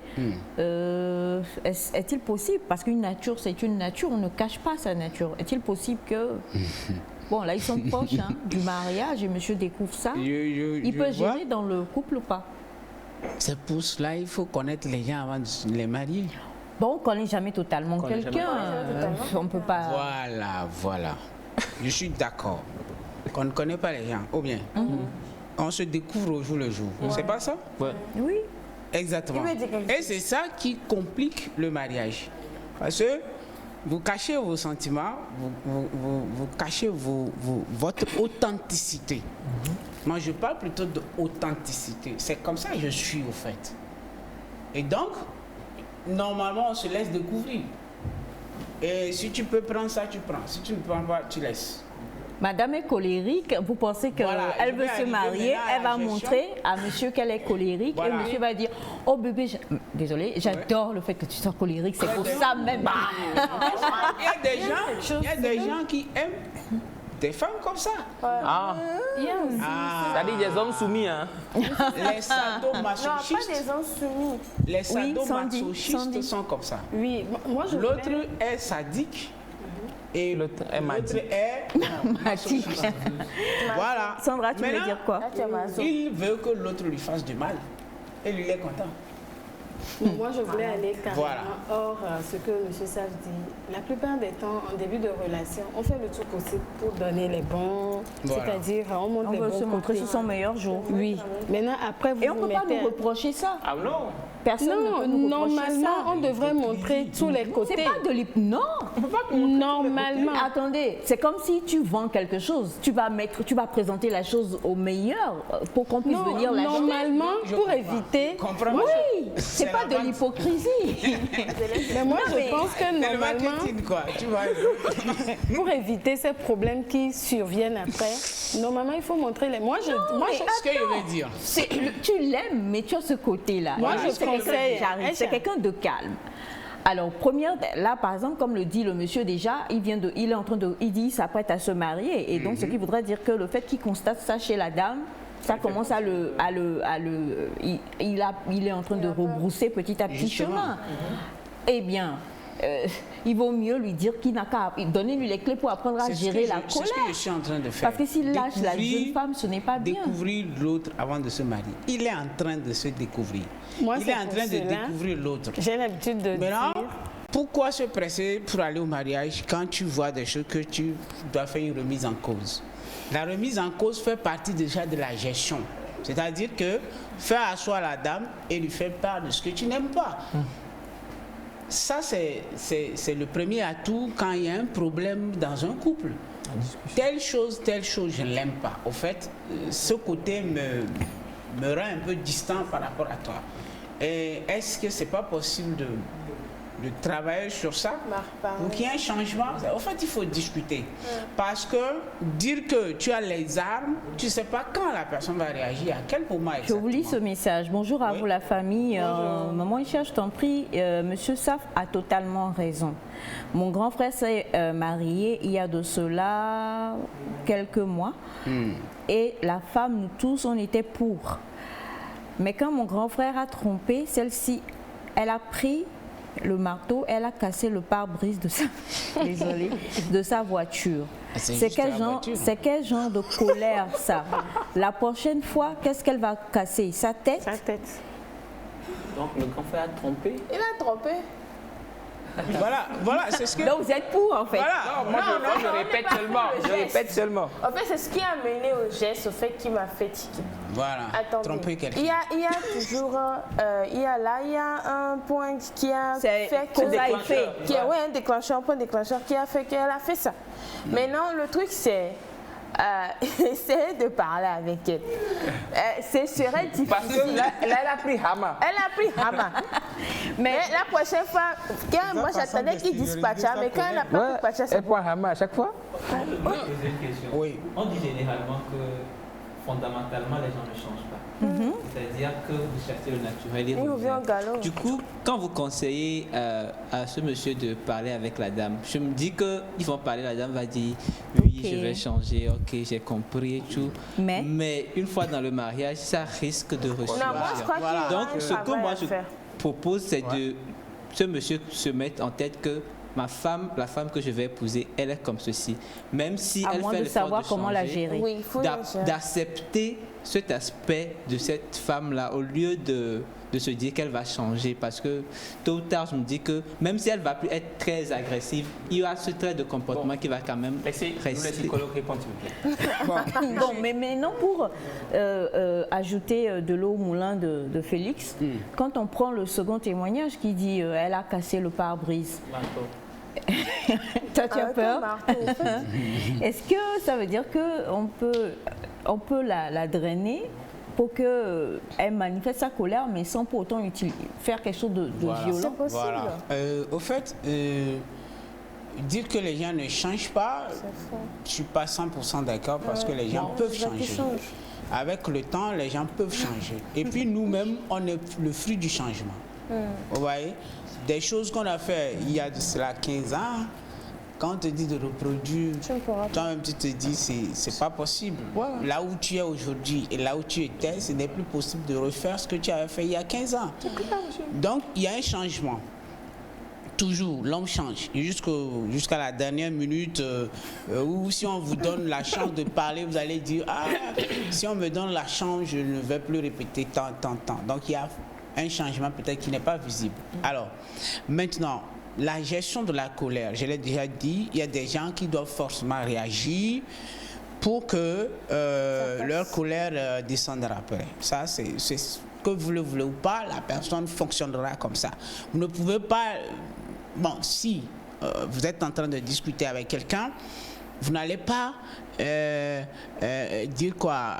K: est-il possible, parce qu'une nature c'est une nature, on ne cache pas sa nature, est-il possible que... Bon, là ils sont proches du mariage et monsieur découvre ça, il peut gérer dans le couple ou pas? C'est pour cela il faut connaître les gens avant de les marier. Bon, on ne connaît jamais totalement quelqu'un, on ne peut pas... Voilà. Je suis d'accord qu'on ne connaît pas les gens, ou bien on se découvre au jour le jour. C'est pas ça? Oui. Exactement. Et c'est ça qui complique le mariage. Parce que vous cachez vos sentiments, vous cachez votre authenticité. Moi, je parle plutôt d'authenticité. C'est comme ça que je suis, au fait. Et donc, normalement, on se laisse découvrir. Et si tu peux prendre ça, tu prends. Si tu ne prends pas, tu laisses. Madame est colérique, vous pensez qu'elle veut se marier, elle va montrer à monsieur qu'elle est colérique et monsieur va dire « Oh bébé, désolé, j'adore le fait que tu sois colérique, c'est pour ça même. » Il y a des gens qui aiment des femmes comme ça.
D: C'est-à-dire des hommes soumis.
K: Les sadomasochistes. Non, pas des hommes soumis. Les sadomasochistes sont comme ça. Oui, moi je... L'autre est sadique. Et l'autre est matique. Voilà. Sandra, tu veux dire quoi? Il veut que l'autre lui fasse du mal. Et lui, il est content.
E: Moi, je voulais aller carrément hors ce que M. Saf dit. La plupart des temps, en début de relation, on fait le tout possible pour donner les bons, c'est-à-dire on montre les bons côtés. On veut se montrer sur son meilleur jour. Oui. Maintenant, après, vous mettez... Et on ne peut pas nous reprocher ça. Ah non. Personne ne peut nous reprocher ça. Normalement, on devrait montrer tous les côtés. C'est pas de l'hypnose. Non. On peut pas normalement. Attendez, c'est comme si tu vends quelque chose. Tu vas présenter la chose au meilleur pour qu'on puisse venir l'acheter. Normalement, pour éviter... Oui. C'est pas de l'hypocrisie. Mais moi, je pense que normalement, pour éviter ces problèmes qui surviennent après, normalement, il faut montrer les... Moi, ce que je veux dire. Tu l'aimes, mais tu as ce côté-là. Moi, je conseille... C'est quelqu'un de calme. Alors, là, par exemple, comme le dit le monsieur déjà, il dit, il s'apprête à se marier. Et donc, ce qui voudrait dire que le fait qu'il constate ça chez la dame, ça commence il est en train de rebrousser petit à petit chemin. Eh bien, il vaut mieux lui dire qu'il n'a qu'à donner-lui les clés pour apprendre à gérer la colère. C'est ce que je suis en train de faire. Parce que s'il lâche la jeune femme, ce n'est pas bien. Découvrir l'autre avant de se marier. Il est en train de se découvrir. Il est en train de découvrir l'autre. J'ai l'habitude de dire... Pourquoi se presser pour aller au mariage quand tu vois des choses que tu dois faire une remise en cause? La remise en cause fait partie déjà de la gestion. C'est-à-dire que faire asseoir la dame et lui faire part de ce que tu n'aimes pas.
K: ça, c'est le premier atout quand il y a un problème dans un couple. Telle chose, je ne l'aime pas. Au fait, ce côté me rend un peu distant par rapport à toi. Et est-ce que c'est pas possible de travailler sur ça pour qu'il y ait un changement? En fait, il faut discuter. Parce que dire que tu as les armes, tu ne sais pas quand la personne va réagir, à quel moment exactement.
A: Je vous lis ce message. Bonjour à vous la famille. Maman Isha, je t'en prie, Monsieur Saf a totalement raison. Mon grand frère s'est marié il y a de cela quelques mois. Et la femme, nous tous, on était pour. Mais quand mon grand frère a trompé, celle-ci, elle a pris le marteau, elle a cassé le pare-brise de sa voiture. C'est quel genre de colère ça? La prochaine fois, qu'est-ce qu'elle va casser? Sa tête?
B: Sa tête.
C: Donc le grand frère a trompé?
B: Il a trompé.
K: Voilà, c'est ce que...
A: Donc vous êtes pour en fait.
K: Voilà.
D: Non, moi je répète seulement.
B: En fait, c'est ce qui a mené au geste, au fait qui m'a fatigué.
K: Voilà.
B: Attendez.
K: Tromper quelqu'un.
B: Il y a toujours, il y a un point qui a fait que un déclencheur, un point déclencheur qui a fait qu'elle a fait ça. Maintenant, le truc c'est essayer de parler avec elle. Ce serait difficile.
D: Parce que là, elle a pris Hama.
B: Elle a pris Hama. Mais la prochaine fois, moi j'attendais qu'il dise Pacha, mais quand elle n'a pas pris Pacha, c'est
D: elle prend Hama à chaque fois.
F: Oui. On dit généralement que fondamentalement les gens ne changent pas. C'est-à-dire que vous cherchez le naturel et revient. Du coup, quand vous conseillez à ce monsieur de parler avec la dame, je me dis qu'ils vont parler, la dame va dire oui, je vais changer, ok, j'ai compris et tout. Mais une fois dans le mariage, ça risque de ressurgir. Donc, ce que moi je propose, c'est de ce monsieur se mettre en tête que ma femme, la femme que je vais épouser, elle est comme ceci. Même si elle fait l'effort de
A: comment la
F: changer,
A: gérer.
F: d'accepter cet aspect de cette femme-là au lieu de se dire qu'elle va changer. Parce que tôt ou tard, je me dis que même si elle va plus être très agressive, il y a ce trait de comportement qui va quand même rester.
C: Le psychologue répond, s'il vous plaît.
A: Bon, mais maintenant pour ajouter de l'eau au moulin de Félix, quand on prend le second témoignage qui dit elle a cassé le pare-brise. Toi, tu as peur? Est-ce que ça veut dire qu'on peut la drainer pour qu'elle manifeste sa colère, mais sans pour autant faire quelque chose de violent?
B: C'est possible.
K: Voilà. Au fait, dire que les gens ne changent pas, je ne suis pas 100% d'accord parce que les gens peuvent changer. Avec le temps, les gens peuvent changer. Et puis nous-mêmes, on est le fruit du changement. Vous voyez? Des choses qu'on a fait il y a de cela 15 ans, quand on te dit de reproduire, toi-même tu te dis c'est pas possible. Là où tu es aujourd'hui et là où tu étais, ce n'est plus possible de refaire ce que tu avais fait il y a 15 ans. Donc il y a un changement. Toujours, l'homme change. Jusqu'à la dernière minute, où si on vous donne la chance de parler, vous allez dire, ah, si on me donne la chance, je ne vais plus répéter tant. Donc il y a un changement peut-être qui n'est pas visible. Alors, maintenant, la gestion de la colère, je l'ai déjà dit, il y a des gens qui doivent forcément réagir pour que leur colère descende après. Ça, c'est que vous le voulez ou pas, la personne fonctionnera comme ça. Vous ne pouvez pas... Bon, si vous êtes en train de discuter avec quelqu'un, vous n'allez pas dire quoi,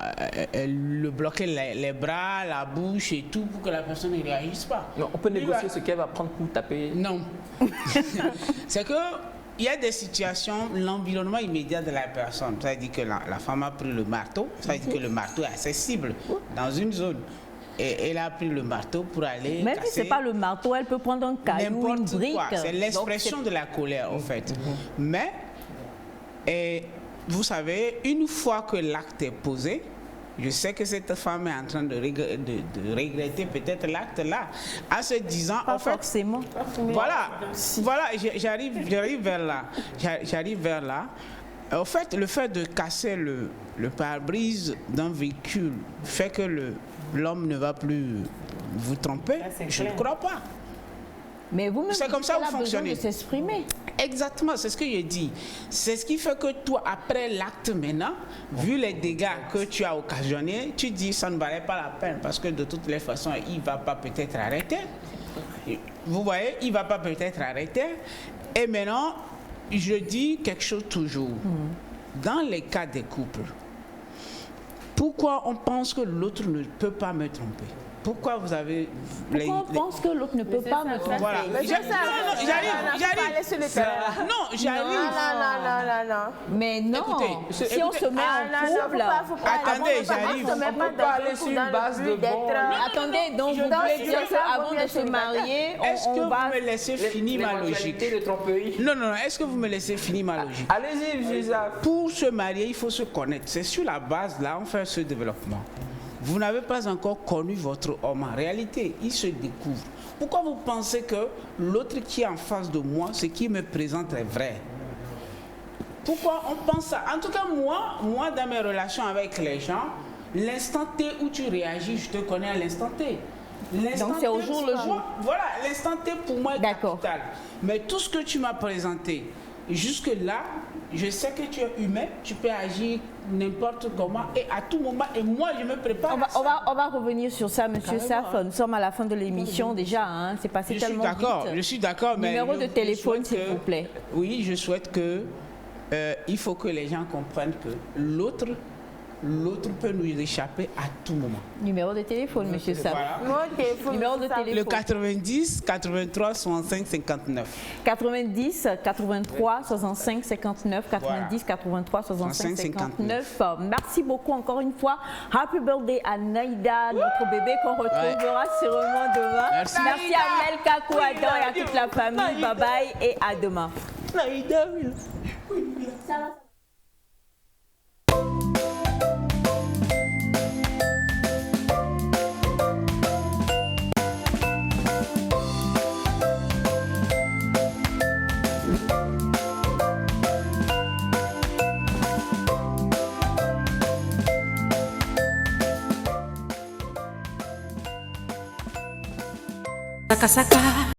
K: le bloquer les bras, la bouche et tout pour que la personne ne réagisse pas.
C: Non, on peut négocier ce qu'elle va prendre pour taper.
K: Non. C'est que il y a des situations, l'environnement immédiat de la personne, ça veut dire que la femme a pris le marteau, ça veut dire que le marteau est accessible dans une zone. Et elle a pris le marteau pour aller
A: même
K: casser.
A: si ce n'est pas le marteau, elle peut prendre un caillou, une brique.
K: C'est l'expression de la colère, en fait. Mais, vous savez, une fois que l'acte est posé, je sais que cette femme est en train de regretter peut-être l'acte-là, en se disant,
A: pas
K: en fait,
A: forcément.
K: Voilà, j'arrive vers là. En fait, le fait de casser le pare-brise d'un véhicule fait que l'homme ne va plus vous tromper. Je ne crois pas.
A: Mais vous-même,
K: c'est comme ça que vous fonctionnez.
A: De s'exprimer.
K: Exactement, c'est ce que je dis. C'est ce qui fait que toi, après l'acte maintenant, vu les dégâts que tu as occasionnés, tu dis ça ne valait pas la peine parce que de toutes les façons, il ne va pas peut-être arrêter. Vous voyez, il ne va pas peut-être arrêter. Et maintenant, je dis quelque chose toujours. Dans les cas des couples, pourquoi on pense que l'autre ne peut pas me tromper? Pourquoi vous avez...
A: Pourquoi on pense que l'autre ne peut pas me tromper?
K: Voilà. J'arrive. Non, j'arrive.
B: Non.
A: Mais non,
K: Écoutez,
A: si on se met en couple...
K: Attendez, j'arrive.
E: On ne peut pas aller sur une base de bon...
A: Attendez, donc vous voulez dire qu'avant de se marier,
K: Est-ce que
A: on va...
K: vous me laissez finir ma logique?
D: de tromperie.
K: Non, est-ce que vous me laissez finir ma logique?
D: Allez-y, Gisèle.
K: Pour se marier, il faut se connaître. C'est sur la base, là, on fait ce développement. Vous n'avez pas encore connu votre homme. En réalité, il se découvre. Pourquoi vous pensez que l'autre qui est en face de moi, ce qui me présente est vrai? Pourquoi on pense ça? En tout cas, moi, dans mes relations avec les gens, l'instant T où tu réagis, je te connais à l'instant T.
A: Donc c'est au jour le jour.
K: Voilà, l'instant T pour moi est capital. Mais tout ce que tu m'as présenté, jusque-là, je sais que tu es humain, tu peux agir n'importe comment et à tout moment. Et moi, je me prépare.
A: On va revenir sur ça, Monsieur Saf. Nous sommes à la fin de l'émission déjà. Hein. C'est passé tellement vite.
K: Je suis d'accord.
A: Numéro de téléphone, s'il vous plaît.
K: Oui, je souhaite que il faut que les gens comprennent que l'autre peut nous échapper à tout moment.
A: Numéro de téléphone, Monsieur Saf. Numéro de téléphone.
K: Le 90 83 65 59.
A: 90 83 65 59. 90 83 65 59. Merci beaucoup encore une fois. Happy birthday à Naïda, notre bébé qu'on retrouvera sûrement demain. Merci à Melka Kouadan et à toute la famille. Bye bye et à demain.
B: Naïda, ça va.
L: Saka saka